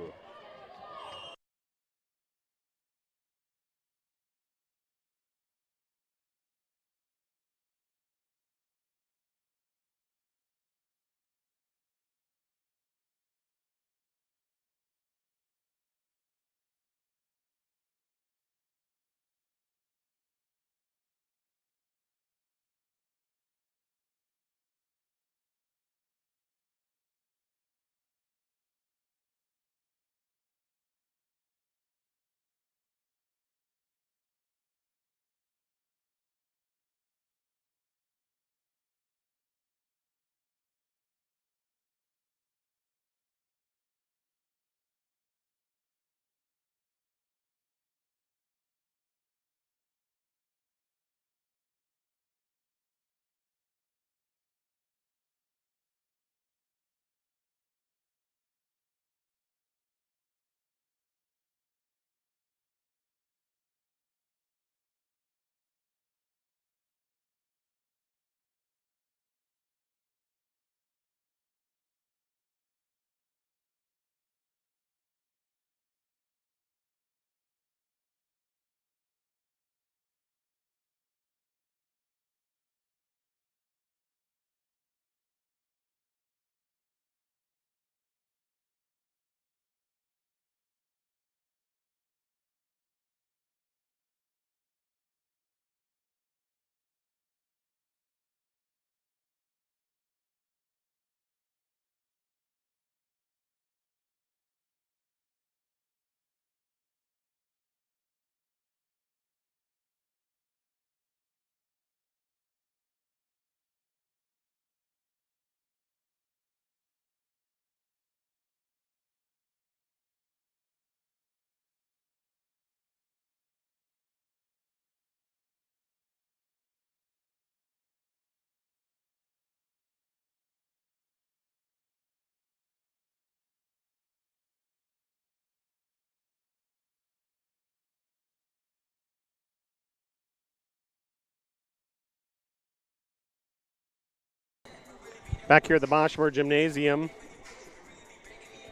Back here at the Boschmer Gymnasium,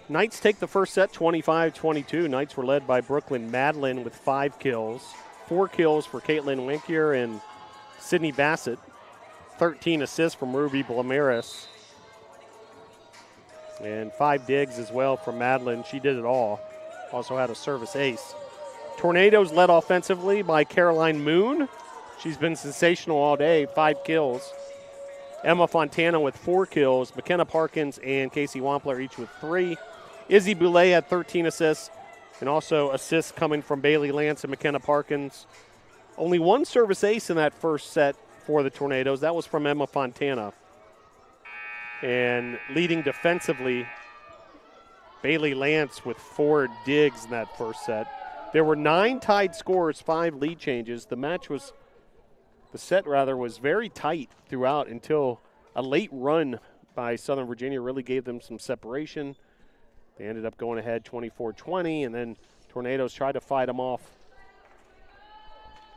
Knights take the first set 25-22. Knights were led by Brooklyn Madeline with 5 kills. 4 kills for Caitlin Winkier and Sydney Bassett. 13 assists from Ruby Blamiris. And 5 digs as well from Madeline. She did it all. Also had a service ace. Tornadoes led offensively by Caroline Moon. She's been sensational all day, 5 kills. Emma Fontana with 4 kills. McKenna Parkins and Casey Wampler each with 3. Izzy Boulay had 13 assists, and also assists coming from Bailey Lance and McKenna Parkins. Only 1 service ace in that first set for the Tornadoes. That was from Emma Fontana. And leading defensively, Bailey Lance with 4 digs in that first set. There were 9 tied scores, 5 lead changes. The set was very tight throughout until a late run by Southern Virginia really gave them some separation. They ended up going ahead 24-20, and then Tornadoes tried to fight them off.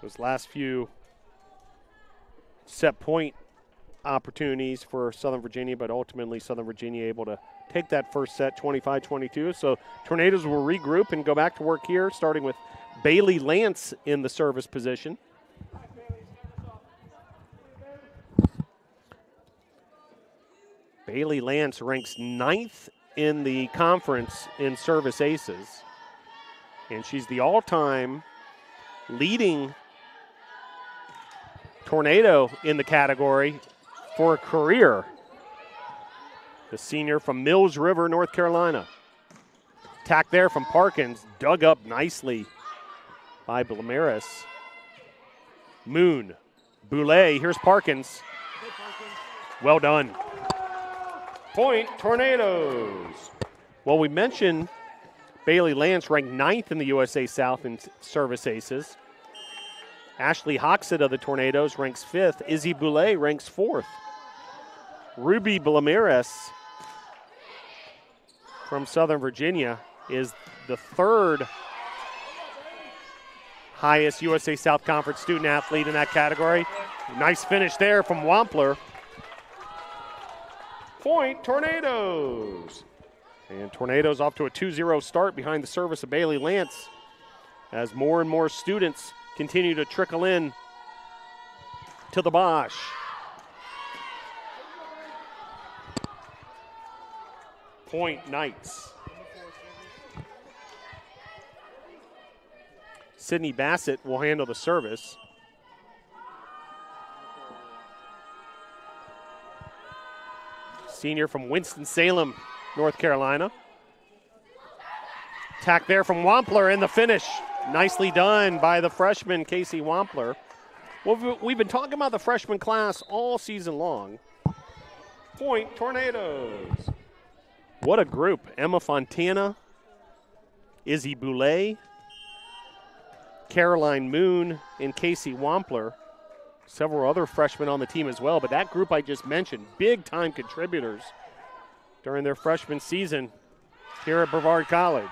Those last few set point opportunities for Southern Virginia, but ultimately Southern Virginia able to take that first set 25-22. So Tornadoes will regroup and go back to work here, starting with Bailey Lance in the service position. Bailey Lance ranks 9th in the conference in service aces, and she's the all-time leading Tornado in the category for a career. The senior from Mills River, North Carolina. Attack there from Parkins, dug up nicely by Blamiris. Moon, Boulay, here's Parkins. Well done. Point, Tornadoes. Well, we mentioned Bailey Lance ranked 9th in the USA South in service aces. Ashley Hoxett of the Tornadoes ranks 5th. Izzy Boulay ranks 4th. Ruby Blamiris from Southern Virginia is the 3rd highest USA South Conference student athlete in that category. Nice finish there from Wampler. Point, Tornadoes. And Tornadoes off to a 2-0 start behind the service of Bailey Lance as more and more students continue to trickle in to the Bosch. Point, Knights. Sydney Bassett will handle the service. Senior from Winston-Salem, North Carolina. Attack there from Wampler and the finish. Nicely done by the freshman, Casey Wampler. Well, we've been talking about the freshman class all season long. Point, Tornadoes. What a group. Emma Fontana, Izzy Boulay, Caroline Moon, and Casey Wampler. Several other freshmen on the team as well, but that group I just mentioned, big-time contributors during their freshman season here at Brevard College.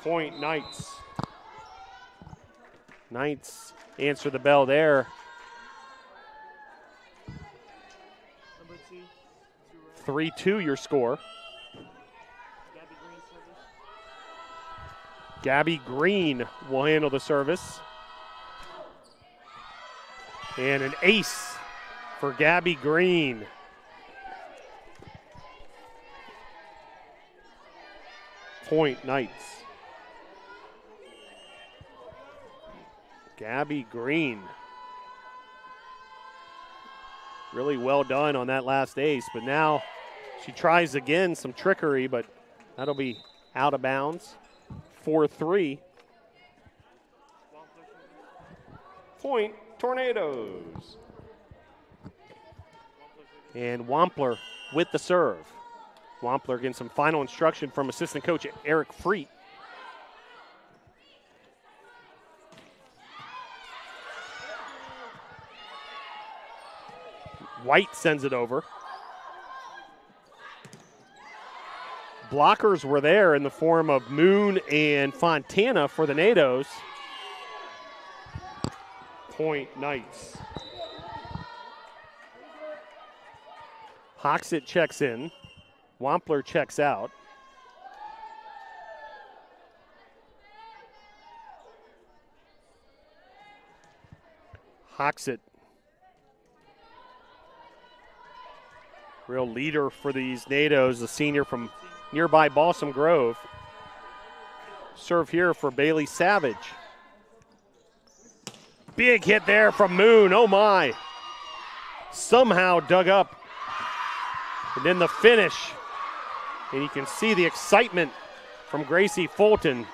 Point, Knights. Knights answer the bell there. 3-2 your score. Gabby Green will handle the service. And an ace for Gabby Green. Point, Knights. Gabby Green. Really well done on that last ace, but now she tries again, some trickery, but that'll be out of bounds. 4-3. Point, Tornadoes. And Wampler with the serve. Wampler getting some final instruction from assistant coach Eric Freet. White sends it over. Blockers were there in the form of Moon and Fontana for the Nados. Point, Knights. Hoxett checks in. Wampler checks out. Hoxett, real leader for these NATOs, a senior from nearby Balsam Grove. Serve here for Bailey Savage. Big hit there from Moon, oh my. Somehow dug up. And then the finish. And you can see the excitement from Gracie Fulton.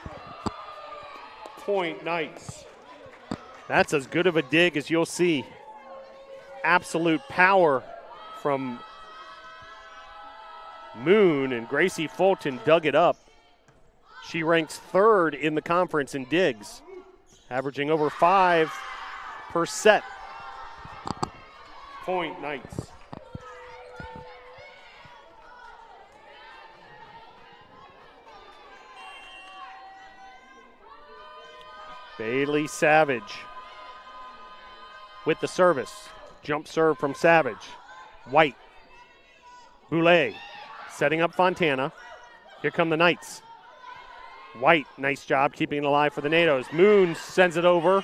Point Knights. That's as good of a dig as you'll see. Absolute power from Moon, and Gracie Fulton dug it up. She ranks third in the conference in digs, averaging over 5 per set. Point Knights. Bailey Savage with the service. Jump serve from Savage. White. Boulay setting up Fontana. Here come the Knights. White, nice job keeping it alive for the NATOs. Moon sends it over.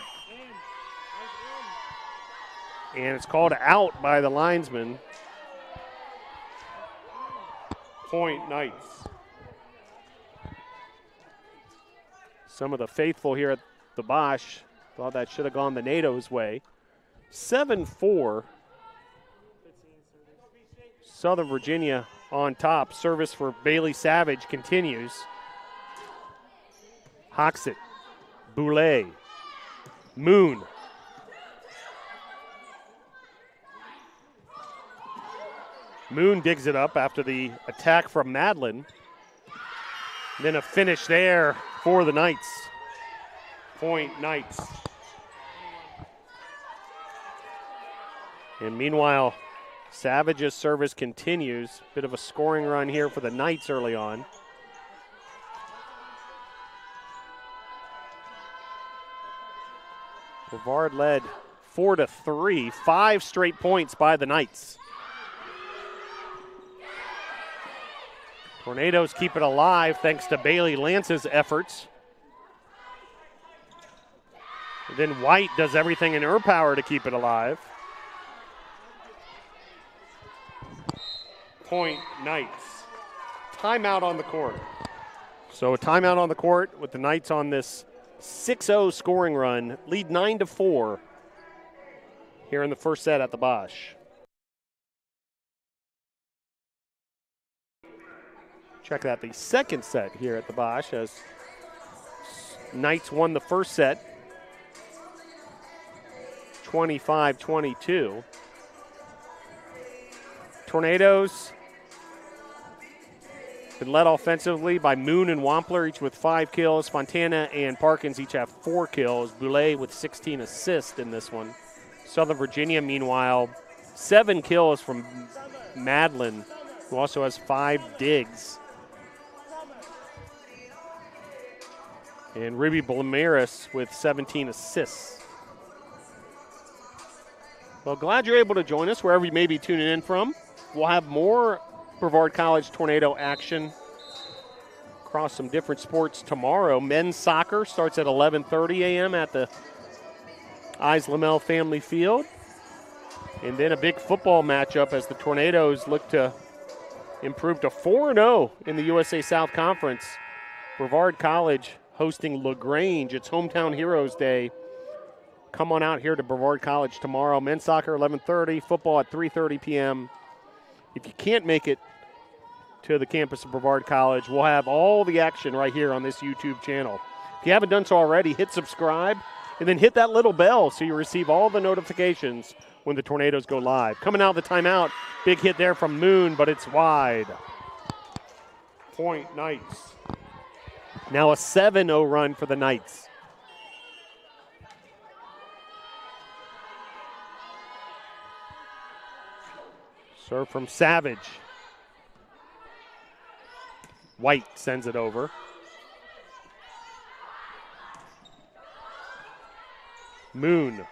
And it's called out by the linesman. Point Knights. Some of the faithful here at the Bosch thought that should have gone the NATO's way. 7-4. Southern Virginia on top. Service for Bailey Savage continues. Hoxett, Boulay, Moon. Moon digs it up after the attack from Madlin. Then a finish there for the Knights. Point Knights. And meanwhile, Savage's service continues. Bit of a scoring run here for the Knights early on. Brevard led 4-3, 5 straight points by the Knights. Tornadoes keep it alive thanks to Bailey Lance's efforts. And then White does everything in her power to keep it alive. Point Knights. Timeout on the court. So a timeout on the court with the Knights on this 6-0 scoring run. Lead 9-4 here in the first set at the Bosch. Check that, the second set here at the Bosch as Knights won the first set 25-22. Tornadoes been led offensively by Moon and Wampler, each with 5 kills. Fontana and Parkins each have 4 kills. Boulay with 16 assists in this one. Southern Virginia, meanwhile, 7 kills from Madlin, who also has 5 digs. And Ruby Blamiris with 17 assists. Well, glad you're able to join us wherever you may be tuning in from. We'll have more Brevard College Tornado action across some different sports tomorrow. Men's soccer starts at 11:30 a.m. at the Eyes Lamel Family Field. And then a big football matchup as the Tornadoes look to improve to 4-0 in the USA South Conference. Brevard College hosting LaGrange. It's Hometown Heroes Day. Come on out here to Brevard College tomorrow. Men's soccer 11:30, football at 3:30 p.m. If you can't make it to the campus of Brevard College, we'll have all the action right here on this YouTube channel. If you haven't done so already, hit subscribe and then hit that little bell so you receive all the notifications when the Tornadoes go live. Coming out of the timeout, big hit there from Moon, but it's wide. Point Knights. Now a 7-0 run for the Knights. Serve from Savage. White sends it over. Moon.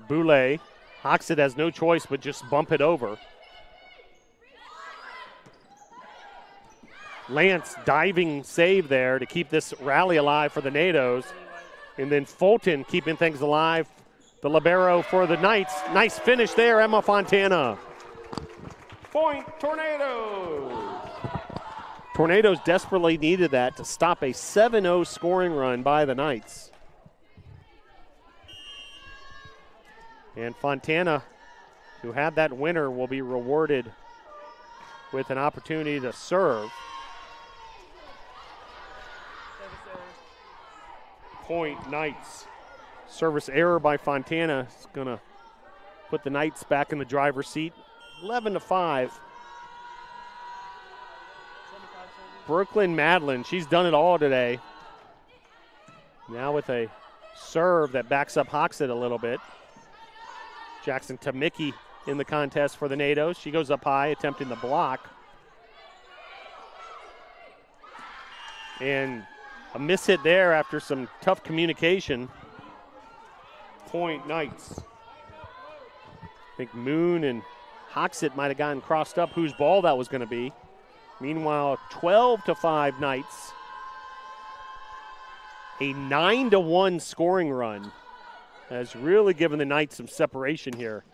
Boulay. Hoxett has no choice but just bump it over. Lance diving save there to keep this rally alive for the NATOs. And then Fulton keeping things alive. The libero for the Knights. Nice finish there, Emma Fontana. Point Tornadoes. Tornadoes desperately needed that to stop a 7-0 scoring run by the Knights. And Fontana, who had that winner, will be rewarded with an opportunity to serve. Point Knights. Service error by Fontana is going to put the Knights back in the driver's seat. 11-5. Brooklyn Madeline, she's done it all today. Now with a serve that backs up Hoxett a little bit. Jackson Tamicki in the contest for the NATOs. She goes up high, attempting the block. And a miss hit there after some tough communication. Point Knights. I think Moon and Hoxett might have gotten crossed up whose ball that was going to be. Meanwhile, 12-5 Knights. A 9-1 scoring run has really given the Knights some separation here.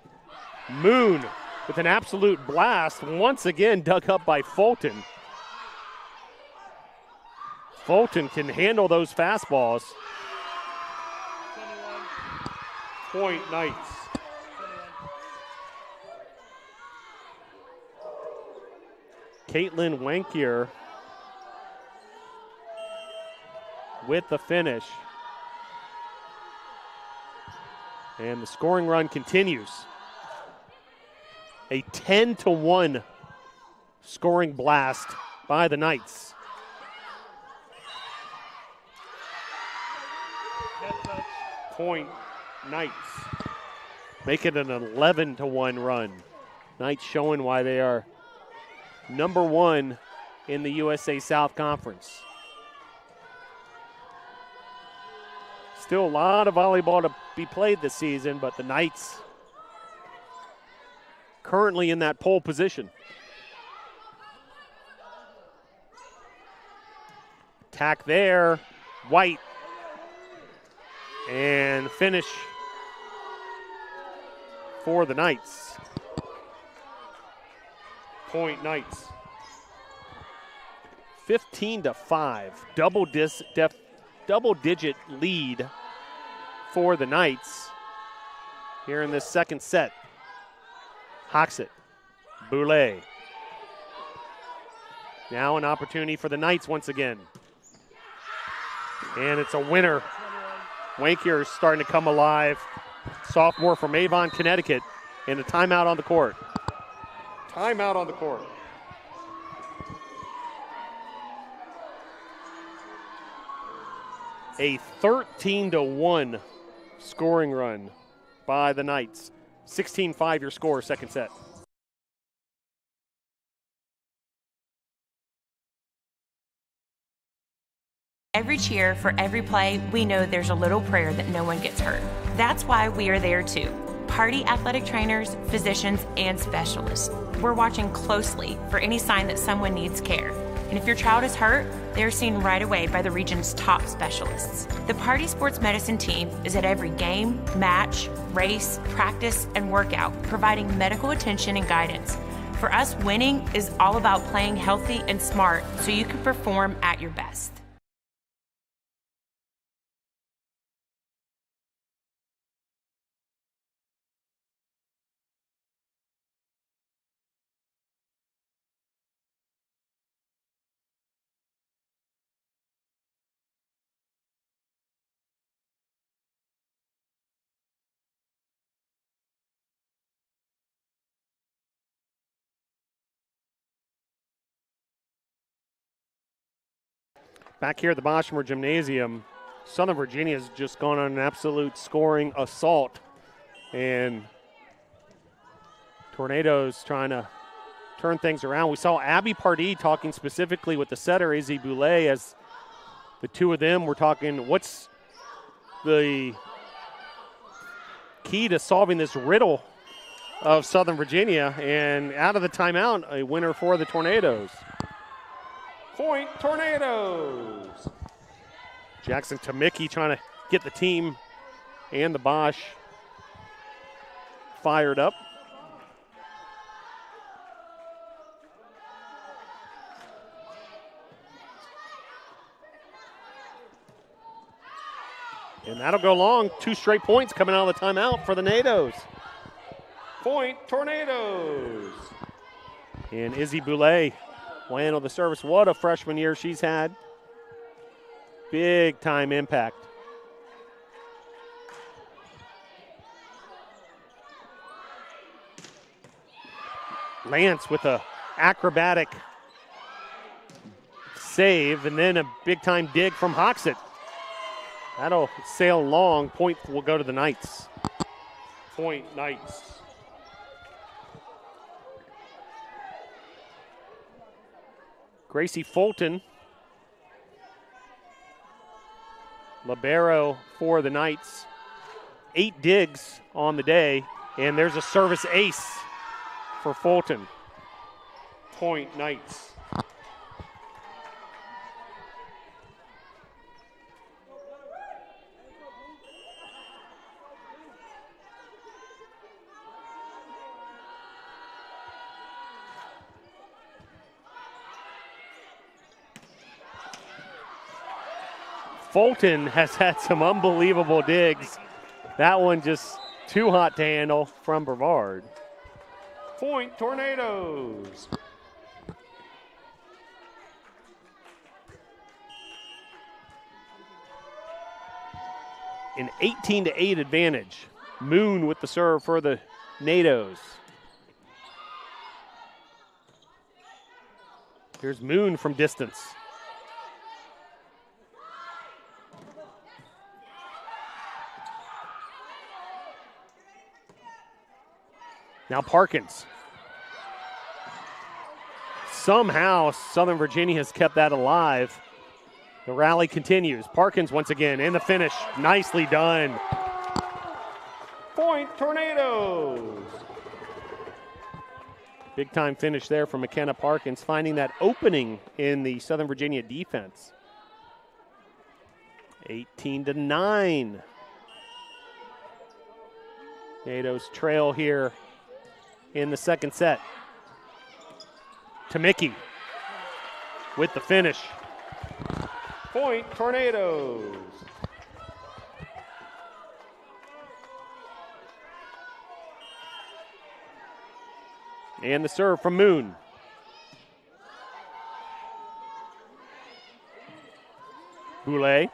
Moon with an absolute blast, once again dug up by Fulton. Fulton can handle those fastballs. 21. Point Knights. Caitlin Wankier with the finish. And the scoring run continues. A 10-1 scoring blast by the Knights. Point Knights. Make it an 11-1 run. Knights showing why they are number one in the USA South Conference. Still a lot of volleyball to be played this season, but the Knights currently in that pole position. Attack there, White, and finish for the Knights. Point Knights. 15-5, double-digit lead for the Knights here in this second set. Hoxett, Boulay. Now an opportunity for the Knights once again. And it's a winner. Wankier is starting to come alive. Sophomore from Avon, Connecticut, and a timeout on the court. Timeout on the court. A 13-1 scoring run by the Knights. 16-5 your score, second set. Every cheer, for every play, we know there's a little prayer that no one gets hurt. That's why we are there too. Party athletic trainers, physicians, and specialists. We're watching closely for any sign that someone needs care. And if your child is hurt, they're seen right away by the region's top specialists. The Party Sports Medicine team is at every game, match, race, practice, and workout, providing medical attention and guidance. For us, winning is all about playing healthy and smart so you can perform at your best. Back here at the Boshamer Gymnasium, Southern Virginia has just gone on an absolute scoring assault. And Tornadoes trying to turn things around. We saw Abby Pardee talking specifically with the setter, Izzy Boulay, as the two of them were talking, what's the key to solving this riddle of Southern Virginia? And out of the timeout, a winner for the Tornadoes. Point Tornadoes. Jackson Tamicki trying to get the team and the Bosch fired up. And that'll go long. 2 straight points coming out of the timeout for the NATOs. Point Tornadoes. And Izzy Boulay playing on the service. What a freshman year she's had. Big time impact. Lance with a acrobatic save and then a big time dig from Hoxett. That'll sail long. Point will go to the Knights. Point Knights. Gracie Fulton, libero for the Knights. 8 digs on the day, and there's a service ace for Fulton. Point Knights. Fulton has had some unbelievable digs. That one just too hot to handle from Brevard. Point Tornadoes. An 18-8 advantage. Moon with the serve for the NATOs. Here's Moon from distance. Now Parkins. Somehow Southern Virginia has kept that alive. The rally continues. Parkins once again in the finish. Nicely done. Point Tornadoes. Big time finish there from McKenna Parkins, finding that opening in the Southern Virginia defense. 18-9. NATO's trail here in the second set. Tamicki with the finish. Point Tornadoes. And the serve from Moon. Boulay.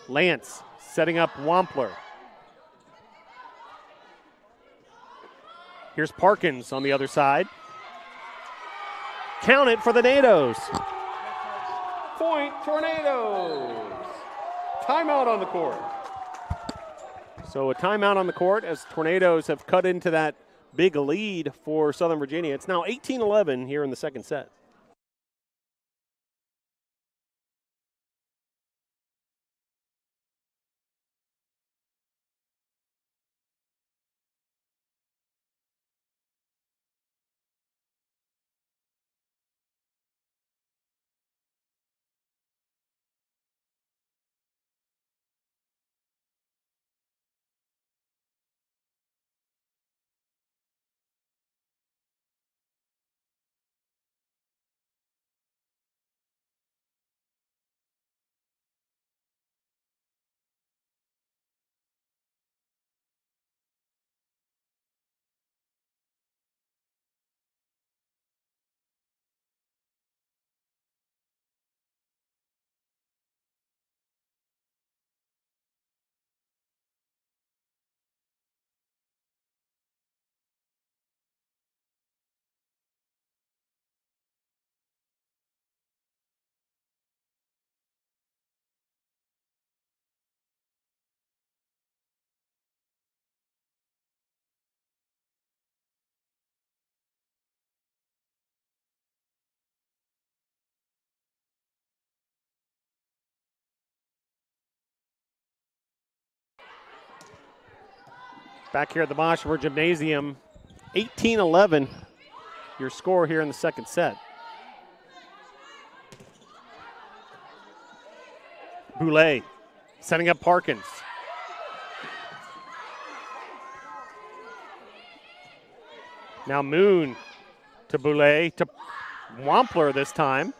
Lance setting up Wampler. Here's Parkins on the other side. Count it for the NATOs. Point Tornadoes. Timeout on the court. So a timeout on the court as Tornadoes have cut into that big lead for Southern Virginia. It's now 18-11 here in the second set. Back here at the Boschmer Gymnasium, 18-11, your score here in the second set. Boulay setting up Parkins. Now Moon to Boulay to Wampler this time.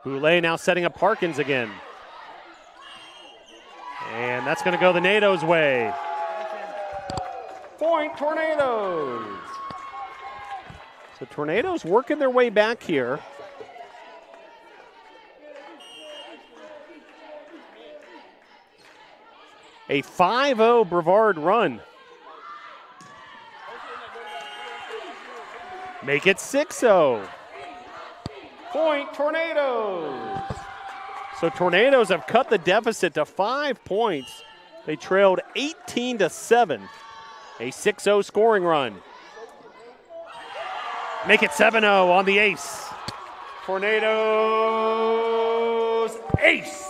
Boulay now setting up Parkins again. And that's going to go the Nado's way. Point Tornadoes. So Tornadoes working their way back here. A 5-0 Brevard run. Make it 6-0. Point Tornadoes. So Tornadoes have cut the deficit to 5 points. They trailed 18-7. A 6-0 scoring run. Make it 7-0 on the ace. Tornadoes ace.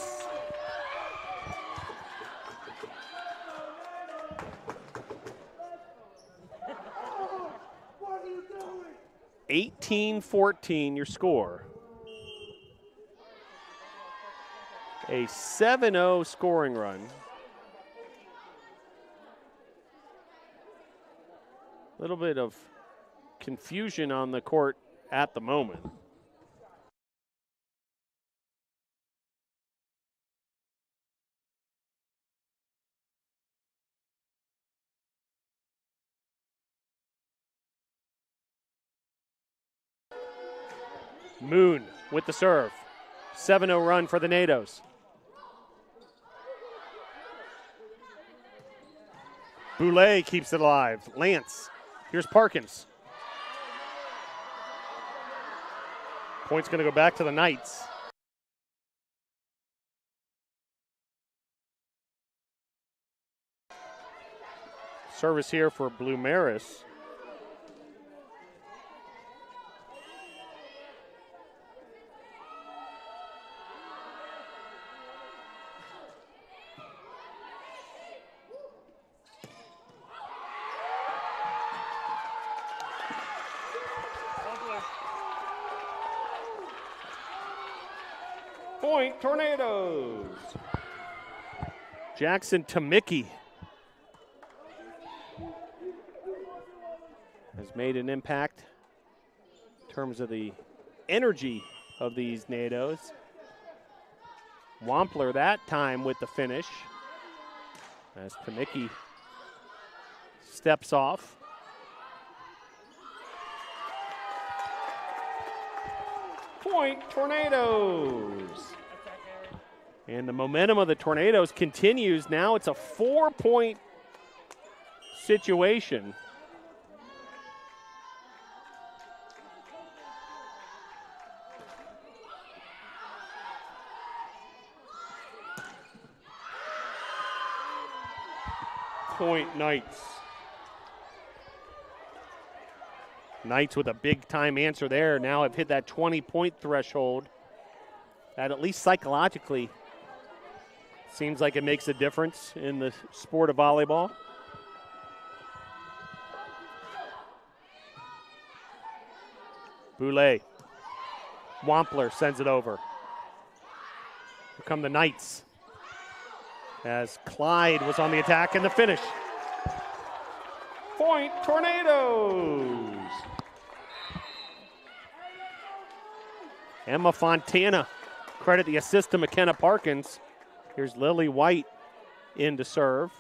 What are you doing? 18-14 your score. A 7-0 scoring run. A little bit of confusion on the court at the moment. Moon with the serve. 7-0 run for the Nados. Boulay keeps it alive. Lance. Here's Parkins. Point's going to go back to the Knights. Service here for Blue Maris. Point Tornadoes. Jackson Tamicki has made an impact in terms of the energy of these Nados. Wampler that time with the finish as Tamicki steps off. Point Tornadoes. And the momentum of the Tornadoes continues. Now it's a 4-point situation. Point Knights. Knights with a big-time answer there. Now have hit that 20-point threshold. That at least psychologically seems like it makes a difference in the sport of volleyball. Boulay. Wampler sends it over. Here come the Knights as Clyde was on the attack and the finish. Point Tornadoes. Emma Fontana, credit the assist to McKenna Parkins. Here's Lily White in to serve.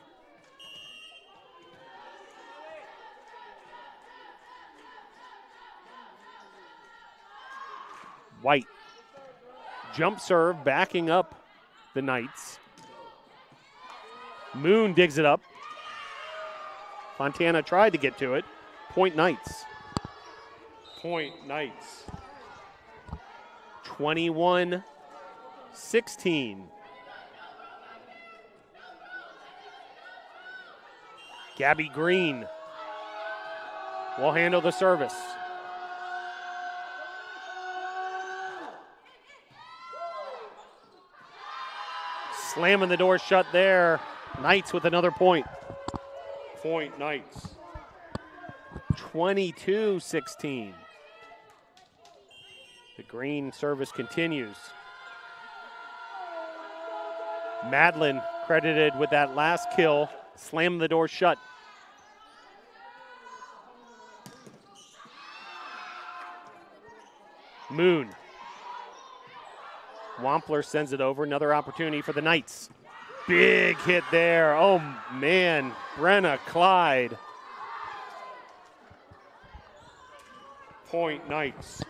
White, jump serve, backing up the Knights. Moon digs it up. Fontana tried to get to it. Point Knights. Point Knights. 21-16. Gabby Green will handle the service. Slamming the door shut there. Knights with another point. Point Knights. 22-16. The Green service continues. Madlin credited with that last kill, slammed the door shut. Moon. Wampler sends it over. Another opportunity for the Knights. Big hit there. Oh, man. Brenna Clyde. Point Knights.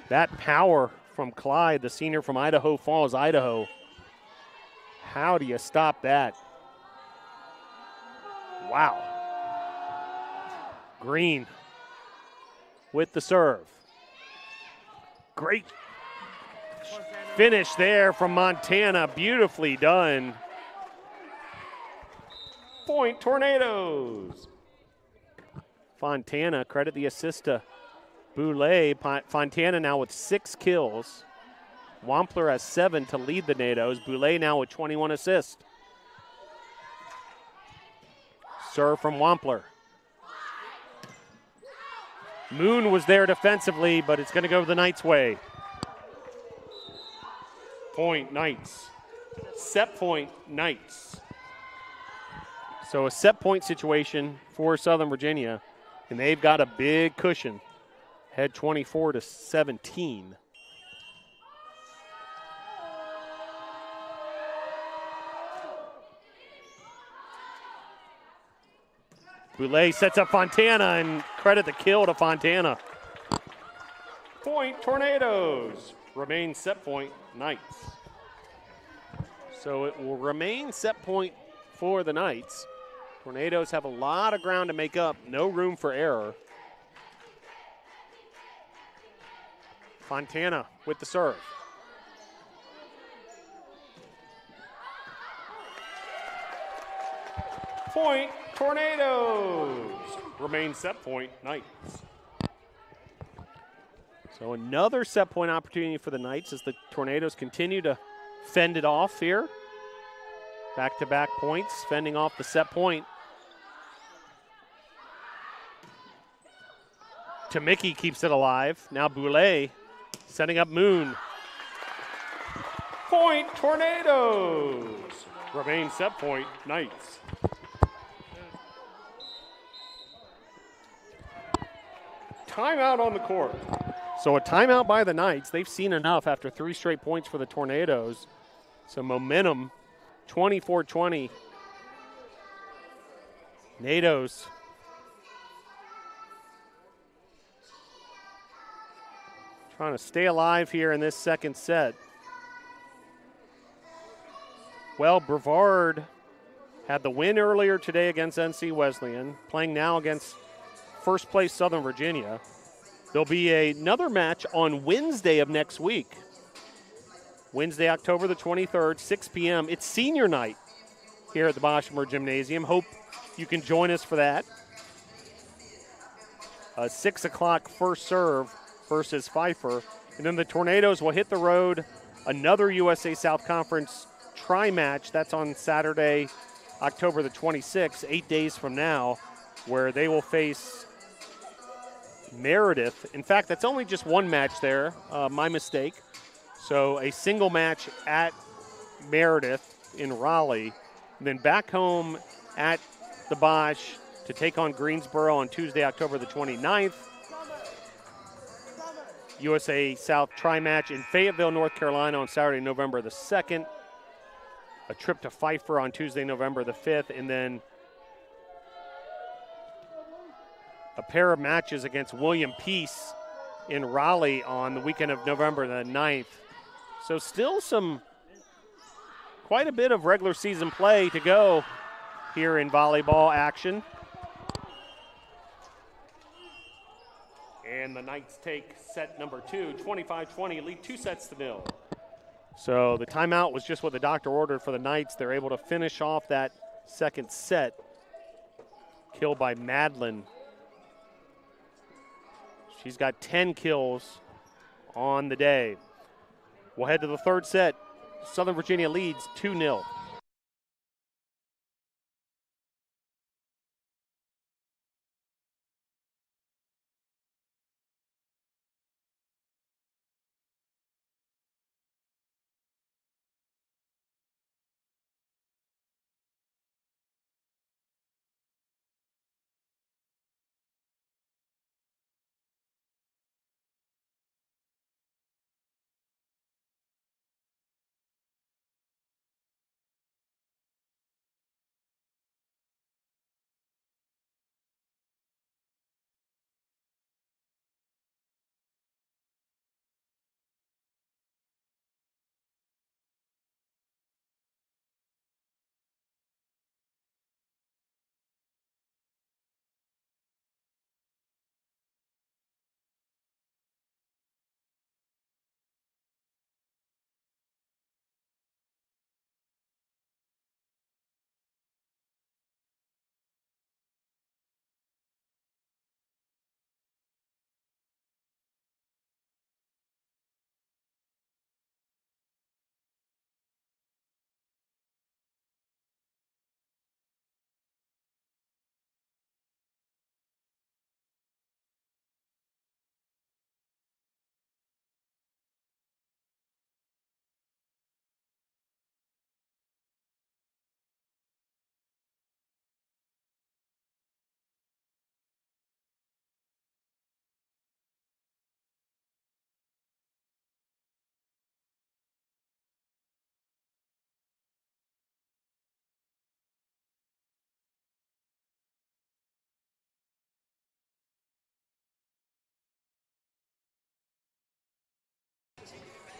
That power from Clyde, the senior from Idaho Falls, Idaho. How do you stop that? Wow. Green with the serve. Great finish there from Montana. Beautifully done. Point Tornadoes. Fontana, credit the assist to Boulay. Fontana now with 6 kills. Wampler has 7 to lead the Nados. Boulay now with 21 assists. Serve from Wampler. Moon was there defensively, but it's going to go the Knights' way. Point Knights. Set point Knights. So a set point situation for Southern Virginia, and they've got a big cushion. Head 24-17. Boulay sets up Fontana, and credit the kill to Fontana. Point Tornadoes. Remain set point Knights. So it will remain set point for the Knights. Tornadoes have a lot of ground to make up. No room for error. Fontana with the serve. Point Tornadoes. Remain set point Knights. So another set point opportunity for the Knights as the Tornadoes continue to fend it off here. Back-to-back points, fending off the set point. Tamicki keeps it alive. Now Boulay setting up Moon. Point Tornadoes. Remain set point Knights. Timeout on the court. So a timeout by the Knights. They've seen enough after 3 straight points for the Tornadoes. So momentum, 24-20. Nados trying to stay alive here in this second set. Well, Brevard had the win earlier today against NC Wesleyan, playing now against first place Southern Virginia. There'll be another match on Wednesday of next week. Wednesday, October the 23rd, 6 p.m. It's senior night here at the Boshamer Gymnasium. Hope you can join us for that. 6 o'clock first serve versus Pfeiffer. And then the Tornadoes will hit the road. Another USA South Conference tri-match. That's on Saturday, October the 26th, 8 days from now, where they will face Meredith. In fact, that's only just one match there. My mistake. So a single match at Meredith in Raleigh, and then back home at the Bosch to take on Greensboro on Tuesday, October the 29th. USA South tri-match in Fayetteville, North Carolina on Saturday, November the 2nd. A trip to Pfeiffer on Tuesday, November the 5th, and then a pair of matches against William Peace in Raleigh on the weekend of November the 9th. So still quite a bit of regular season play to go here in volleyball action. And the Knights take set number 2, 25-20, lead 2-0. So the timeout was just what the doctor ordered for the Knights. They're able to finish off that second set. Killed by Madlin. She's got 10 kills on the day. We'll head to the third set. Southern Virginia leads 2-0.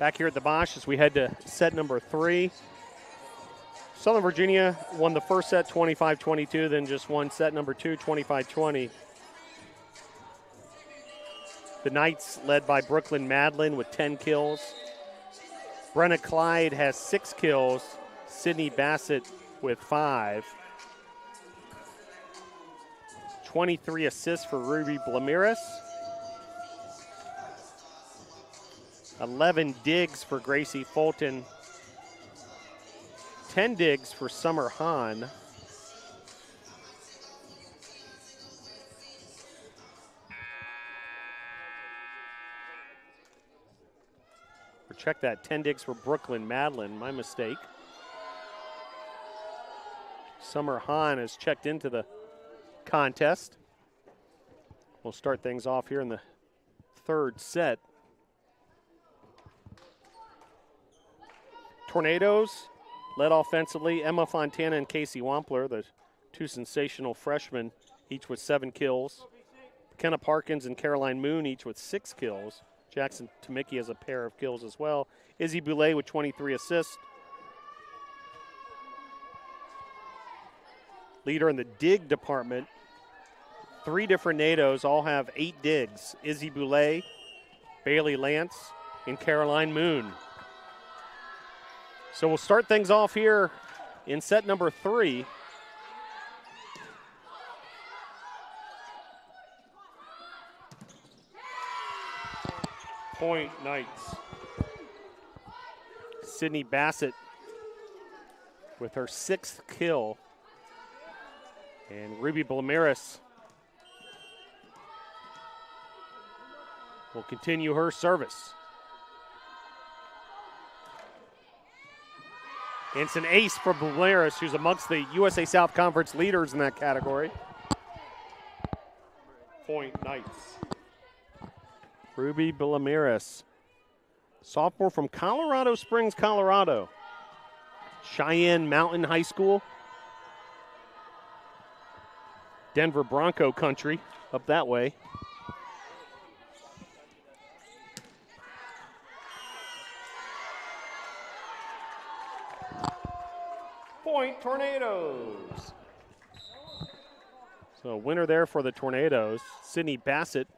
Back here at the Bosch as we head to set number 3. Southern Virginia won the first set 25-22, then just won set number 2 25-20. The Knights led by Brooklyn Madlin with 10 kills. Brenna Clyde has 6 kills. Sydney Bassett with 5. 23 assists for Ruby Blamiris. 11 digs for Gracie Fulton. 10 digs for Summer Hahn. Or check that, 10 digs for Brooklyn Madlin, my mistake. Summer Hahn has checked into the contest. We'll start things off here in the third set. Tornadoes led offensively. Emma Fontana and Casey Wampler, the 2 sensational freshmen, each with 7 kills. Kenna Parkins and Caroline Moon, each with 6 kills. Jackson Tamicki has a pair of kills as well. Izzy Boulay with 23 assists. Leader in the dig department. 3 different NATOs all have 8 digs. Izzy Boulay, Bailey Lance, and Caroline Moon. So we'll start things off here in set number 3. Point Knights. Sydney Bassett with her 6th kill. And Ruby Blamiris will continue her service. And it's an ace for Blamiris, who's amongst the USA South Conference leaders in that category. Point Knights. Ruby Blamiris, sophomore from Colorado Springs, Colorado. Cheyenne Mountain High School. Denver Bronco country up that way. Point Tornadoes. So winner there for the Tornadoes. Sydney Bassett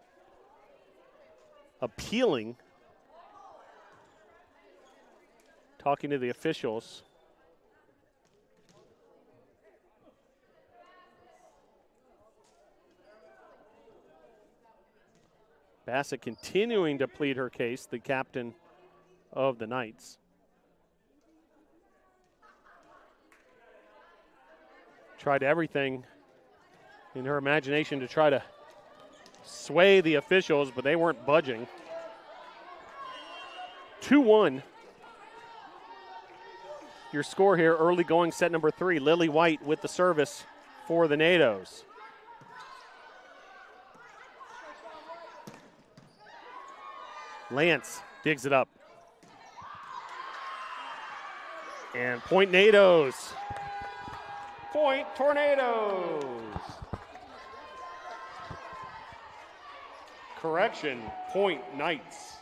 appealing, talking to the officials. Bassett continuing to plead her case, the captain of the Knights. Tried everything in her imagination to try to sway the officials, but they weren't budging. 2-1. Your score here, early going set number 3. Lily White with the service for the NATOs. Lance digs it up. And point NATOs. Point Tornadoes. Correction, point Knights.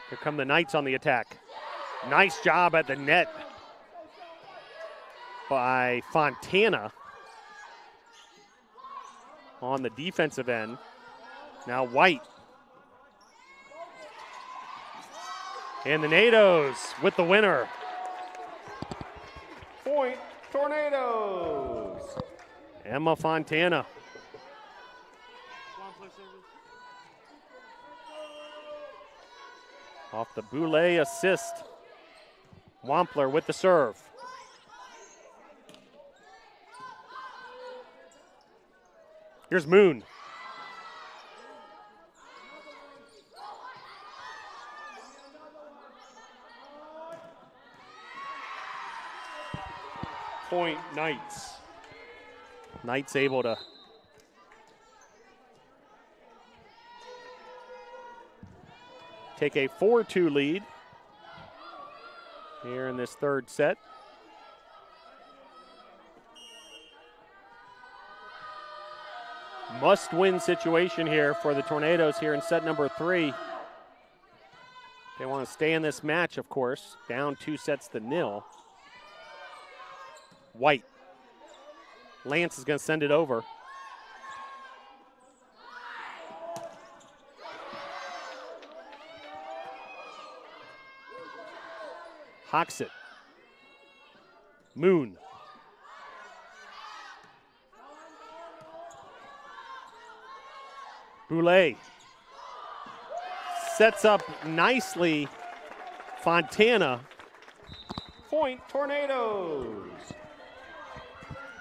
Here come the Knights on the attack. Nice job at the net by Fontana on the defensive end. Now White. And the NATOs with the winner. Point Tornadoes. Emma Fontana. Off the Boulay assist. Wampler with the serve. Here's Moon. Point Knights. Knights able to take a 4-2 lead here in this third set. Must-win situation here for the Tornadoes here in set number 3. They want to stay in this match, of course. Down 2-0. White. Lance is going to send it over. Hoxit. Moon. Boulay sets up nicely. Fontana. Point Tornadoes.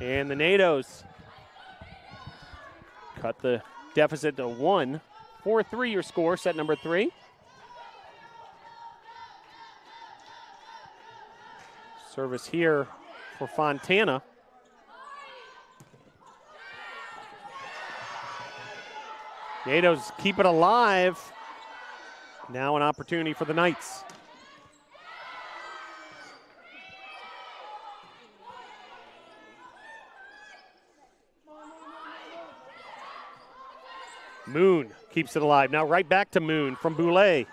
And the Nados cut the deficit to 1. 4-3 your score, set number 3. Service here for Fontana. Nados keep it alive. Now an opportunity for the Knights. Moon keeps it alive. Now right back to Moon from Boulay.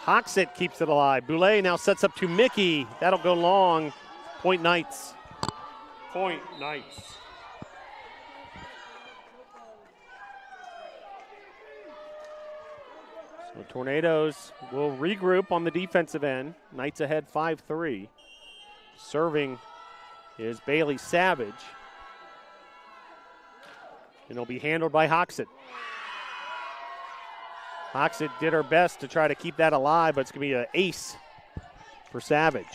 Hoxit keeps it alive. Boulay now sets up to Mickey. That'll go long. Point Knights. Point Knights. So Tornadoes will regroup on the defensive end. Knights ahead 5-3. Serving is Bailey Savage. And it'll be handled by Hoxit. Hoxit did her best to try to keep that alive, but it's going to be an ace for Savage.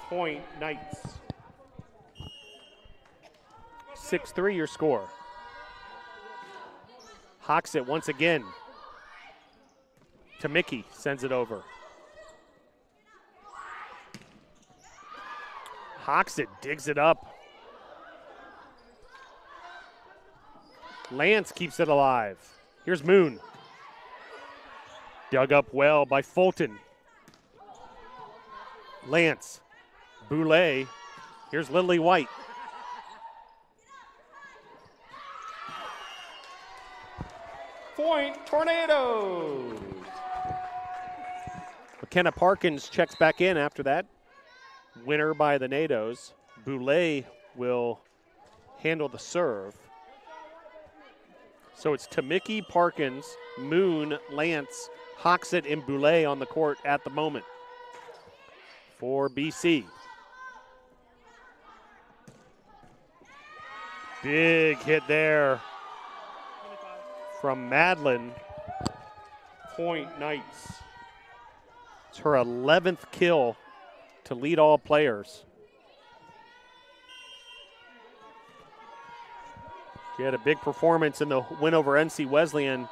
Point Knights. 6-3 your score. Hoxit once again to Mickey, sends it over. Hoxit digs it up. Lance keeps it alive. Here's Moon. Dug up well by Fulton. Lance. Boulay. Here's Lily White. Point Tornadoes. McKenna Parkins checks back in after that. Winner by the Nados. Boulay will handle the serve. So it's Tamiki, Parkins, Moon, Lance, Hoxit, and Boulay on the court at the moment for BC. Big hit there from Madeline. Point Knights. It's her 11th kill to lead all players. She had a big performance in the win over NC Wesleyan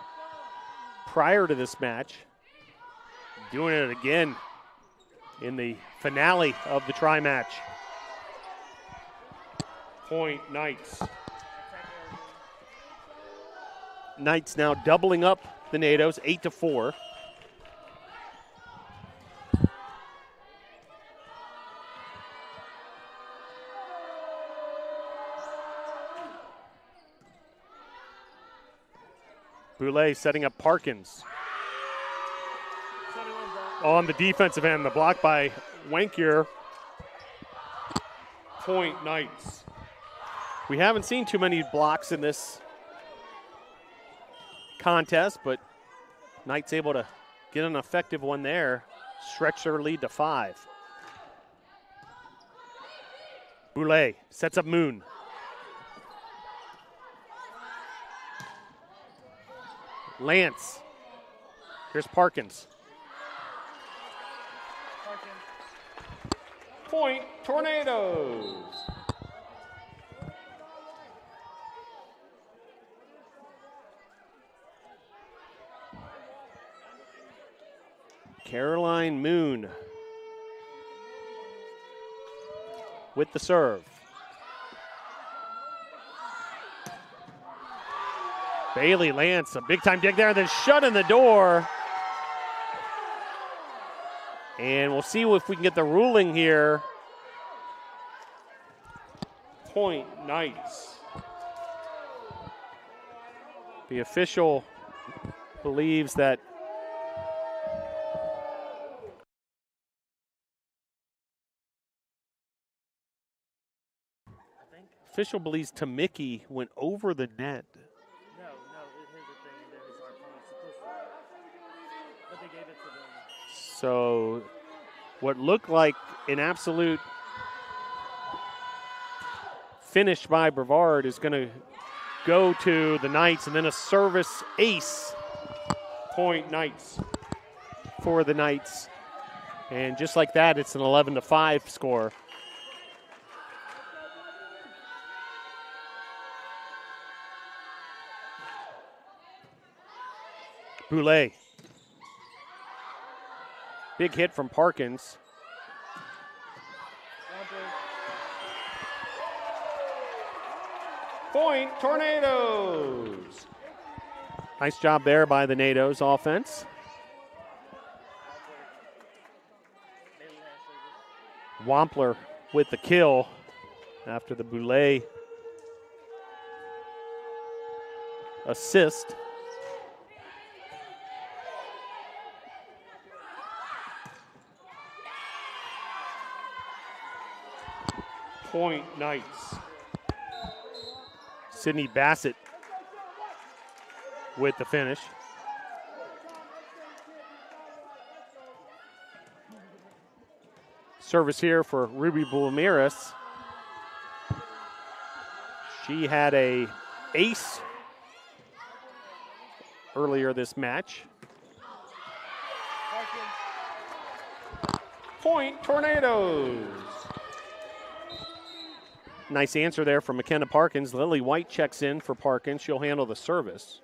prior to this match. Doing it again in the finale of the tri-match. Point Knights. Knights now doubling up the Nados, 8-4. Boulay setting up Parkins. On the defensive end, the block by Wankier. Point Knights. We haven't seen too many blocks in this contest, but Knights able to get an effective one there. Stretch their lead to 5. Boulay sets up Moon. Lance. Here's Parkins. Point Tornadoes. Caroline Moon with the serve. Bailey Lance, a big-time dig there, then shut in the door. And we'll see if we can get the ruling here. Point Knights. The official believes that Tamicki went over the net. No, here's the thing, and then it's our point supposed to. But they gave it to them. So what looked like an absolute finish by Brevard is going to go to the Knights, and then a service ace. Point Knights for the Knights. And just like that, it's an 11-5 score. Boulay. Big hit from Parkins. Point Tornadoes. Nice job there by the Nados offense. Wampler with the kill after the Boulay assist. Point Knights. Sydney Bassett with the finish. Service here for Ruby Ramirez. She had a ace earlier this match. Point Tornadoes. Nice answer there from McKenna Parkins. Lily White checks in for Parkins. She'll handle the service.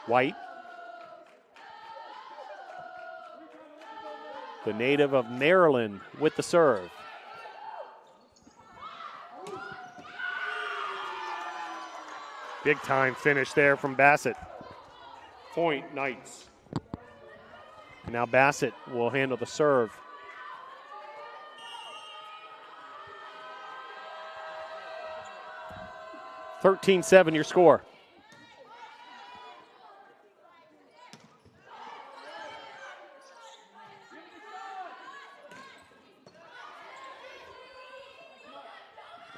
White. The native of Maryland with the serve. Big time finish there from Bassett. Point Knights. Now Bassett will handle the serve. (13-7) your score.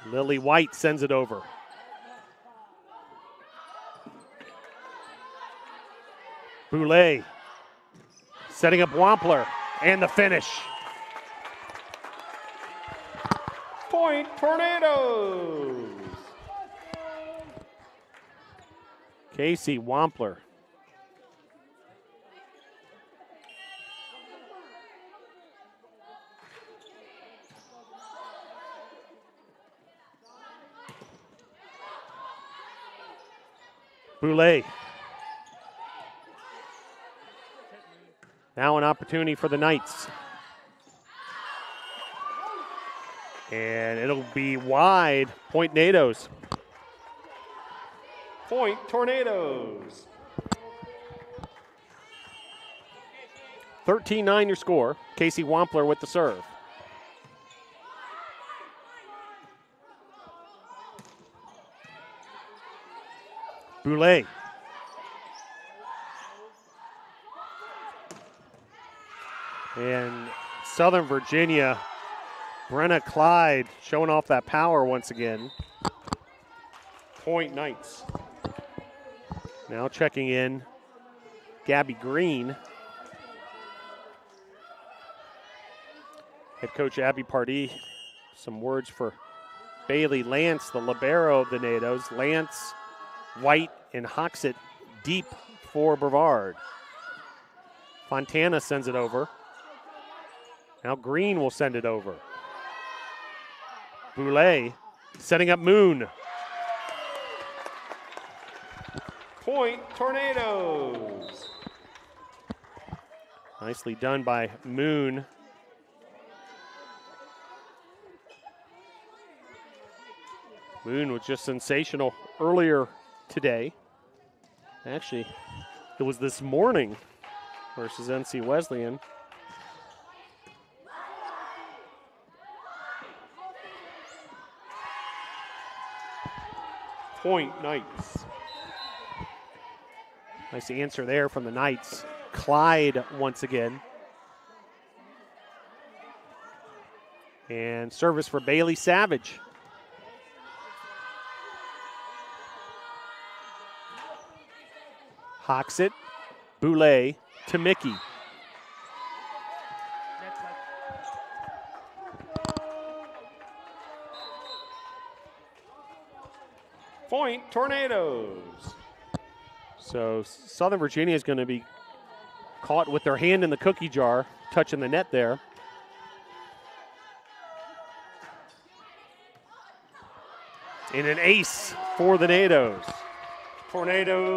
Lily White sends it over. Boulay setting up Wampler, and the finish. Point Tornadoes. Casey Wampler. Boulay. Now an opportunity for the Knights. And it'll be wide. Point Nados. Point Tornadoes. 13-9 your score. Casey Wampler with the serve. Boulay. And Southern Virginia, Brenna Clyde showing off that power once again. Point Knights. Now checking in, Gabby Green. Head coach Abby Pardee, some words for Bailey Lance, the libero of the Nados. Lance, White, and Hoxett deep for Brevard. Fontana sends it over. Now Green will send it over. Boulay setting up Moon. Point Tornadoes. Nicely done by Moon. Moon was just sensational earlier today. Actually, it was this morning versus NC Wesleyan. Point Knights. Nice answer there from the Knights. Clyde once again. And service for Bailey Savage. Hawks it. Boulay to Mickey. Next leg. Point Tornadoes. So Southern Virginia is going to be caught with their hand in the cookie jar, touching the net there. And an ace for the Nados. Tornadoes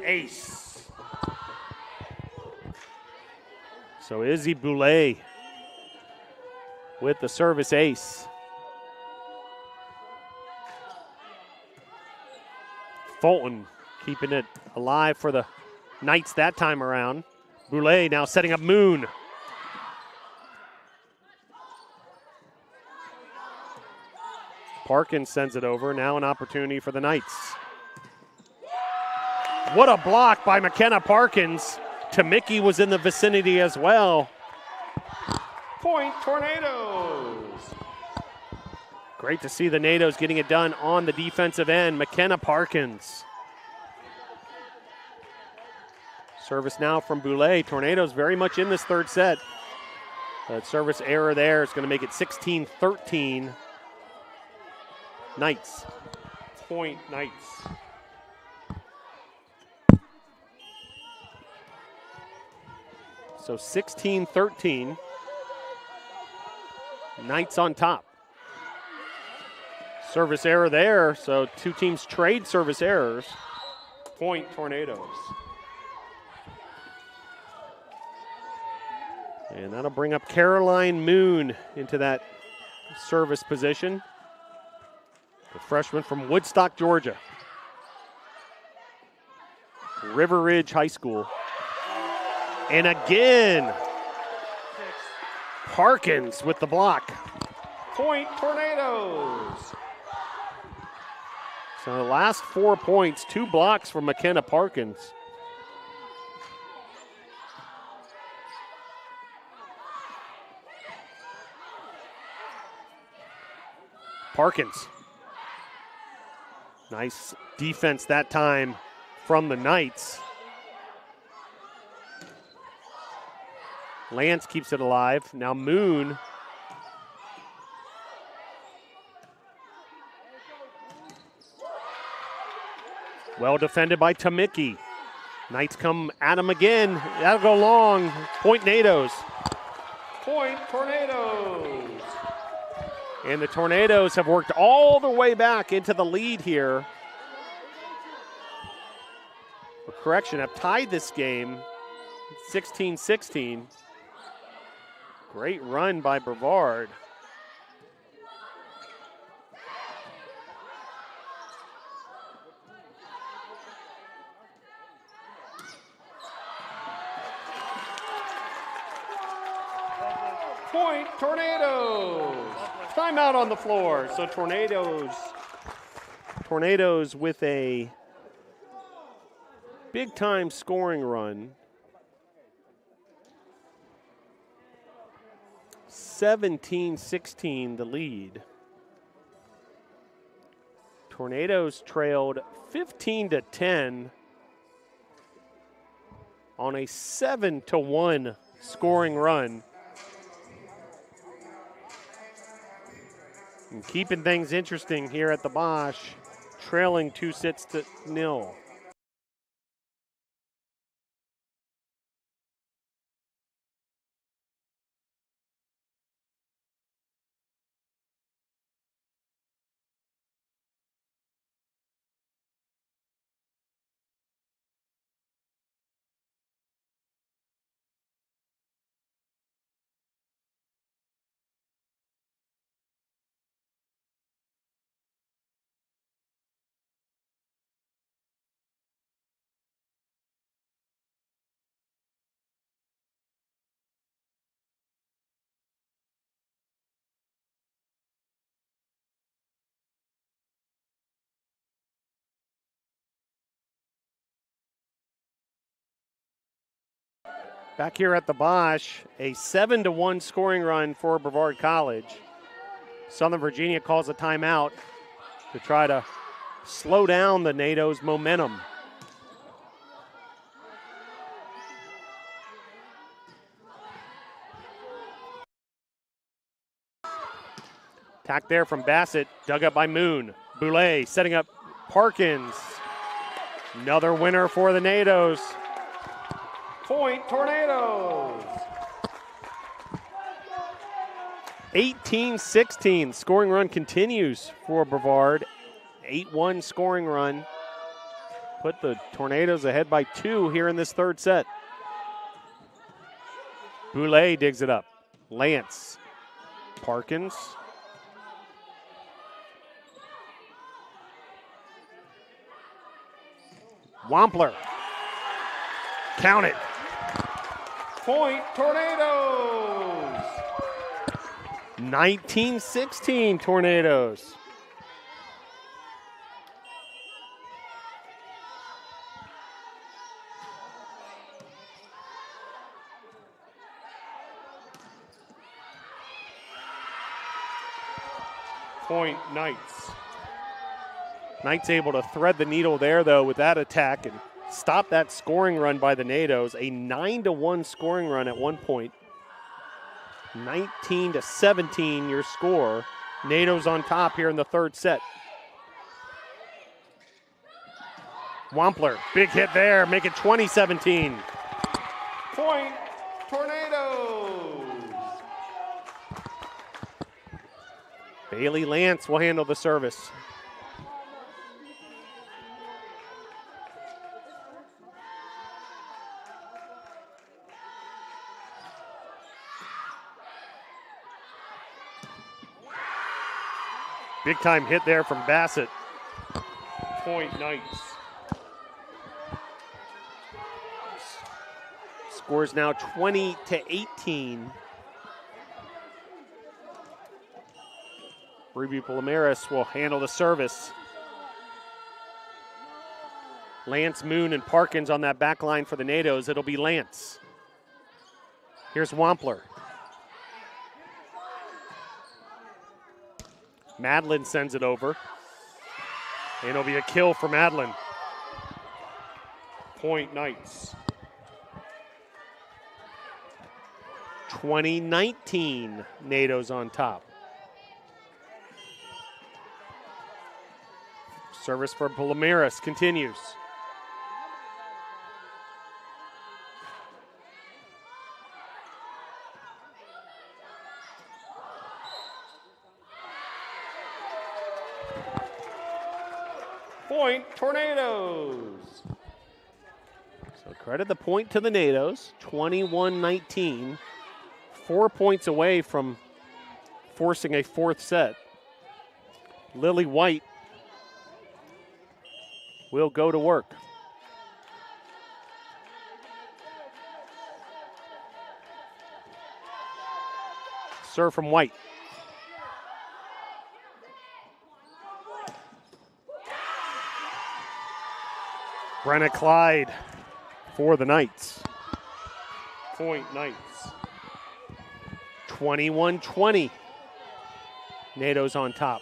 ace. So Izzy Boulay with the service ace. Fulton keeping it alive for the Knights that time around. Boulay now setting up Moon. Parkins sends it over. Now an opportunity for the Knights. What a block by McKenna Parkins. Mickey was in the vicinity as well. Point Tornadoes. Great to see the Nados getting it done on the defensive end. McKenna Parkins. Service now from Boulay. Tornadoes very much in this third set. That service error there is going to make it 16-13. Knights. Point Knights. So 16-13. Knights on top. Service error there, so two teams trade service errors. Point Tornadoes. And that'll bring up Caroline Moon into that service position. The freshman from Woodstock, Georgia. River Ridge High School. And again, Parkins with the block. Point Tornadoes. So the last 4 points, 2 blocks from McKenna Parkins. Parkins. Nice defense that time from the Knights. Lance keeps it alive. Now Moon. Well defended by Mickey. Knights come at him again. That'll go long. Point Nados. Point Tornadoes. And the Tornadoes have worked all the way back into the lead here. Or correction, have tied this game 16-16. Great run by Brevard. Point Tornadoes. Timeout on the floor. So Tornadoes with a big time scoring run. 17-16 the lead. Tornadoes trailed 15-10 on a 7-1 scoring run. And keeping things interesting here at the Bosch, trailing 2-0. Back here at the Bosch, a 7-1 scoring run for Brevard College. Southern Virginia calls a timeout to try to slow down the NATO's momentum. Attack there from Bassett, dug up by Moon. Boulay setting up Parkins. Another winner for the NATOs. Point Tornadoes. 18-16. Scoring run continues for Brevard. 8-1 scoring run. Put the Tornadoes ahead by 2 here in this third set. Boulay digs it up. Lance. Parkins. Wampler. Count it. Point Tornadoes. 19-16 Tornadoes. Point Knights. Knights able to thread the needle there, though, with that attack and stop that scoring run by the NATOs. A 9-1 scoring run at one point. 19-17 your score. NATOs on top here in the third set. Wampler, big hit there, make it 20-17. Point Tornadoes. Bailey Lance will handle the service. Big time hit there from Bassett. Point Knights. Scores now 20-18. Ruby Palomares will handle the service. Lance, Moon, and Parkins on that back line for the NATOs. It'll be Lance. Here's Wampler. Madeline sends it over. And it'll be a kill for Madeline. Point Knights. 20-19, NATO's on top. Service for Palomares continues. Point Tornadoes. So credit the point to the NATOs. 21-19. 4 points away from forcing a fourth set. Lily White will go to work. Serve from White. Brenna Clyde for the Knights. Point Knights. 21-20. NATO's on top.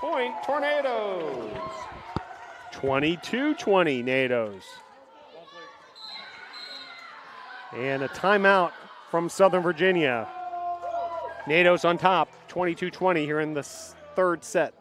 Point Tornadoes. 22-20 NATOs. And a timeout from Southern Virginia. NATO's on top, 22-20 here in the third set.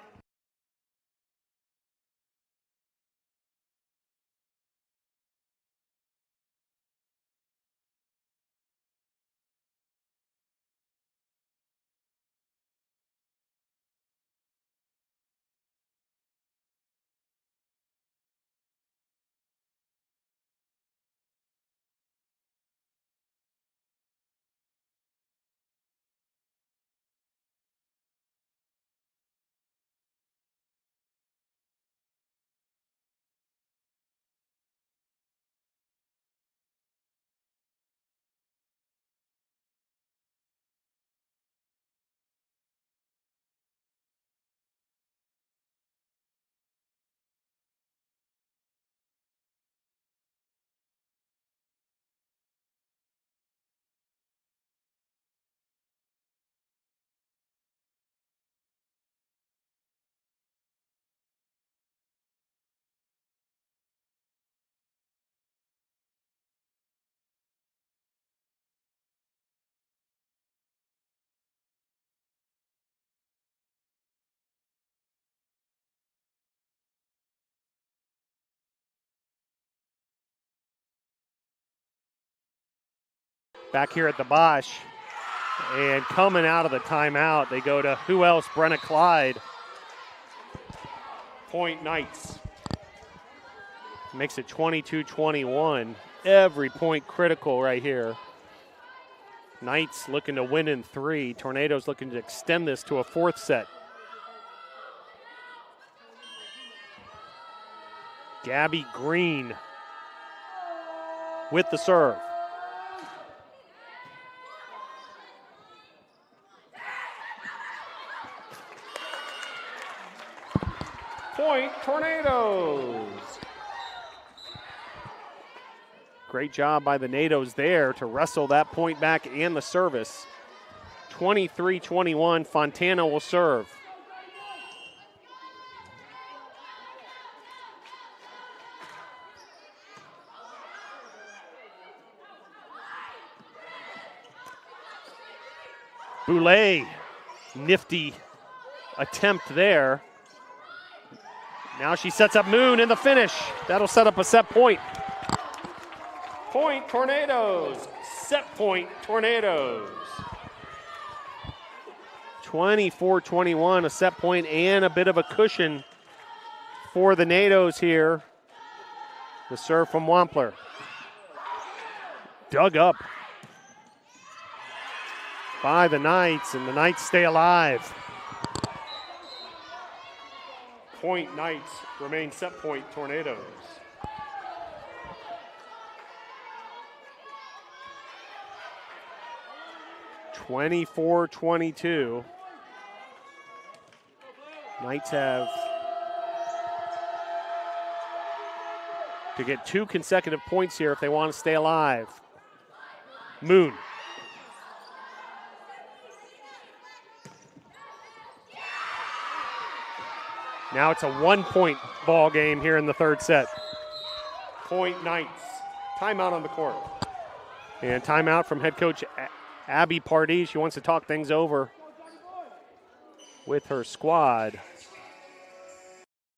back here at the Bosch. And coming out of the timeout, they go to who else? Brenna Clyde. Point Knights. Makes it 22-21. Every point critical right here. Knights looking to win in 3. Tornadoes looking to extend this to a 4th set. Gabby Green with the serve. Point Tornadoes. Great job by the Nados there to wrestle that point back and the service. 23-21, Fontana will serve. Boulay, nifty attempt there. Now she sets up Moon in the finish. That'll set up a set point. Point Tornadoes. Set point Tornadoes. 24-21, a set point and a bit of a cushion for the Nados here. The serve from Wampler. Dug up by the Knights, and the Knights stay alive. Point Knights remain set point Tornadoes. (24-22). Knights have to get 2 consecutive points here if they want to stay alive. Moon. Now it's a 1-point ball game here in the 3rd set. Point Knights. Timeout on the court. And timeout from head coach Abby Pardee. She wants to talk things over with her squad.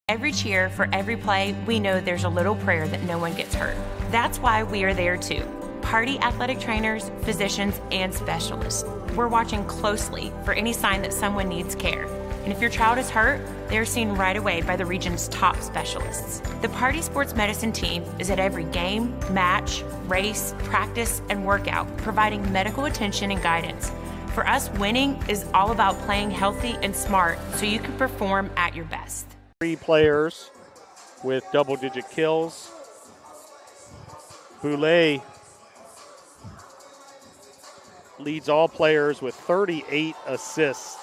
Every cheer, for every play, we know there's a little prayer that no one gets hurt. That's why we are there too. Party athletic trainers, physicians, and specialists. We're watching closely for any sign that someone needs care. And if your child is hurt, they're seen right away by the region's top specialists. The Party Sports Medicine team is at every game, match, race, practice, and workout, providing medical attention and guidance. For us, winning is all about playing healthy and smart so you can perform at your best. 3 players with double-digit kills. Boulay leads all players with 38 assists.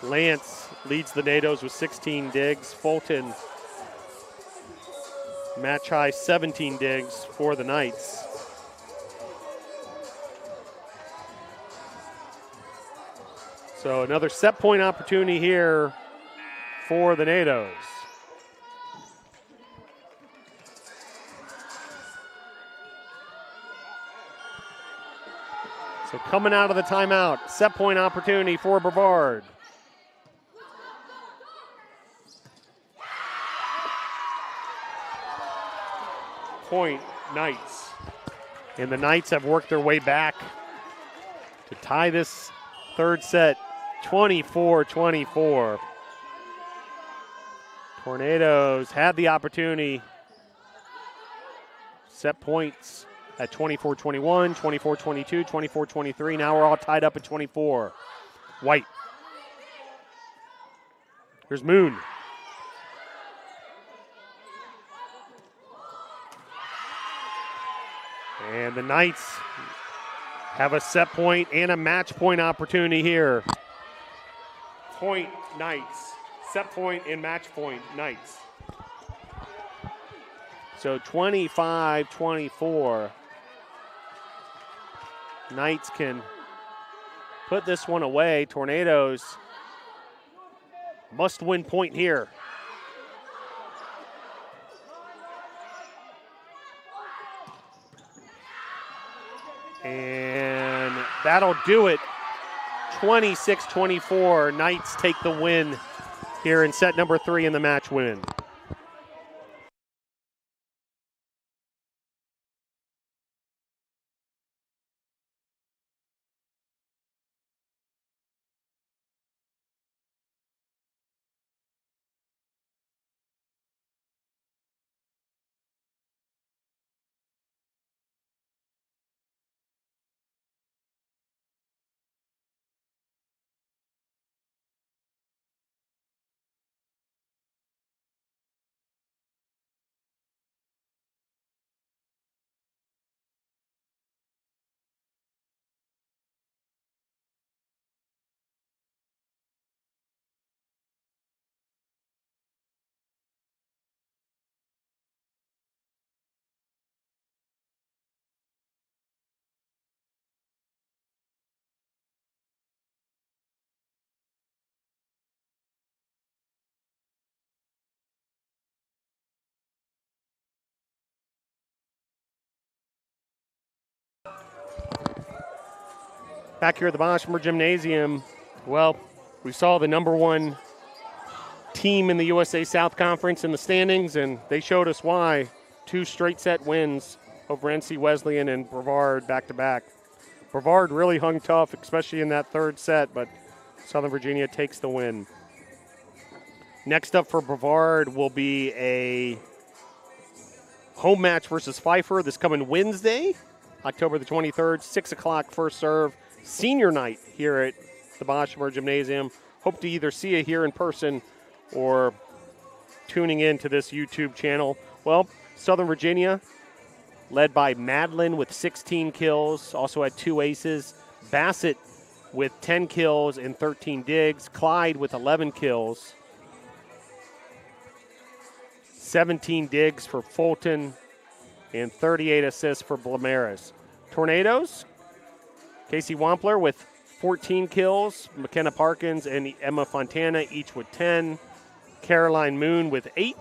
Lance leads the Nados with 16 digs. Fulton, match high 17 digs for the Knights. So another set point opportunity here for the Nados. So coming out of the timeout, set point opportunity for Brevard. Point Knights. And the Knights have worked their way back to tie this 3rd set 24-24. Tornadoes had the opportunity. Set points at 24-21, 24-22, 24-23. Now we're all tied up at 24. White. Here's Moon. And the Knights have a set point and a match point opportunity here. Point Knights. Set point and match point Knights. So 25-24. Knights can put this one away. Tornadoes must win point here. And that'll do it. 26-24. Knights take the win here in set number 3 in the match win. Back here at the Boschmer Gymnasium, well, we saw the #1 team in the USA South Conference in the standings, and they showed us why. 2 straight set wins over NC Wesleyan and Brevard back-to-back. Brevard really hung tough, especially in that 3rd set, but Southern Virginia takes the win. Next up for Brevard will be a home match versus Pfeiffer this coming Wednesday, October the 23rd, 6 o'clock first serve. Senior night here at the Boschmer Gymnasium. Hope to either see you here in person or tuning in to this YouTube channel. Well, Southern Virginia, led by Madeline with 16 kills, also had 2 aces. Bassett with 10 kills and 13 digs. Clyde with 11 kills. 17 digs for Fulton and 38 assists for Blamaris. Tornadoes, Casey Wampler with 14 kills. McKenna Parkins and Emma Fontana each with 10. Caroline Moon with 8.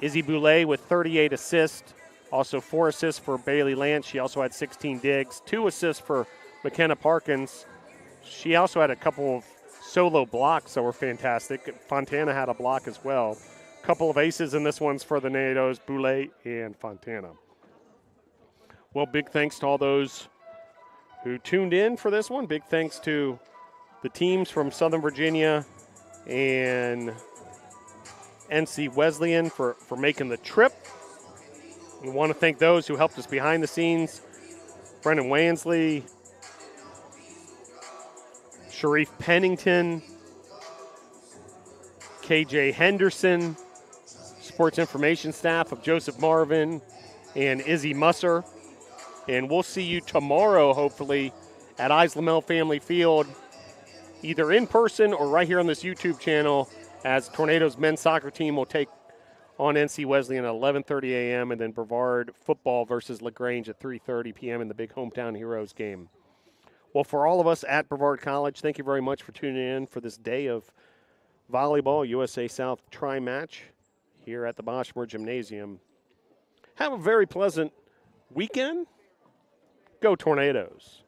Izzy Boulay with 38 assists. Also 4 assists for Bailey Lance. She also had 16 digs. 2 assists for McKenna Parkins. She also had a couple of solo blocks that were fantastic. Fontana had a block as well. A couple of aces, and this one's for the Tornadoes, Boulay and Fontana. Well, big thanks to all those who tuned in for this one. Big thanks to the teams from Southern Virginia and NC Wesleyan for making the trip. We want to thank those who helped us behind the scenes. Brendan Wansley, Sharif Pennington, KJ Henderson, sports information staff of Joseph Marvin and Izzy Musser. And we'll see you tomorrow, hopefully, at Islamel Family Field, either in person or right here on this YouTube channel, as Tornadoes men's soccer team will take on NC Wesleyan at 11:30 a.m. and then Brevard football versus LaGrange at 3:30 p.m. in the big Hometown Heroes game. Well, for all of us at Brevard College, thank you very much for tuning in for this day of volleyball USA South tri-match here at the Boschmer Gymnasium. Have a very pleasant weekend. Go Tornadoes.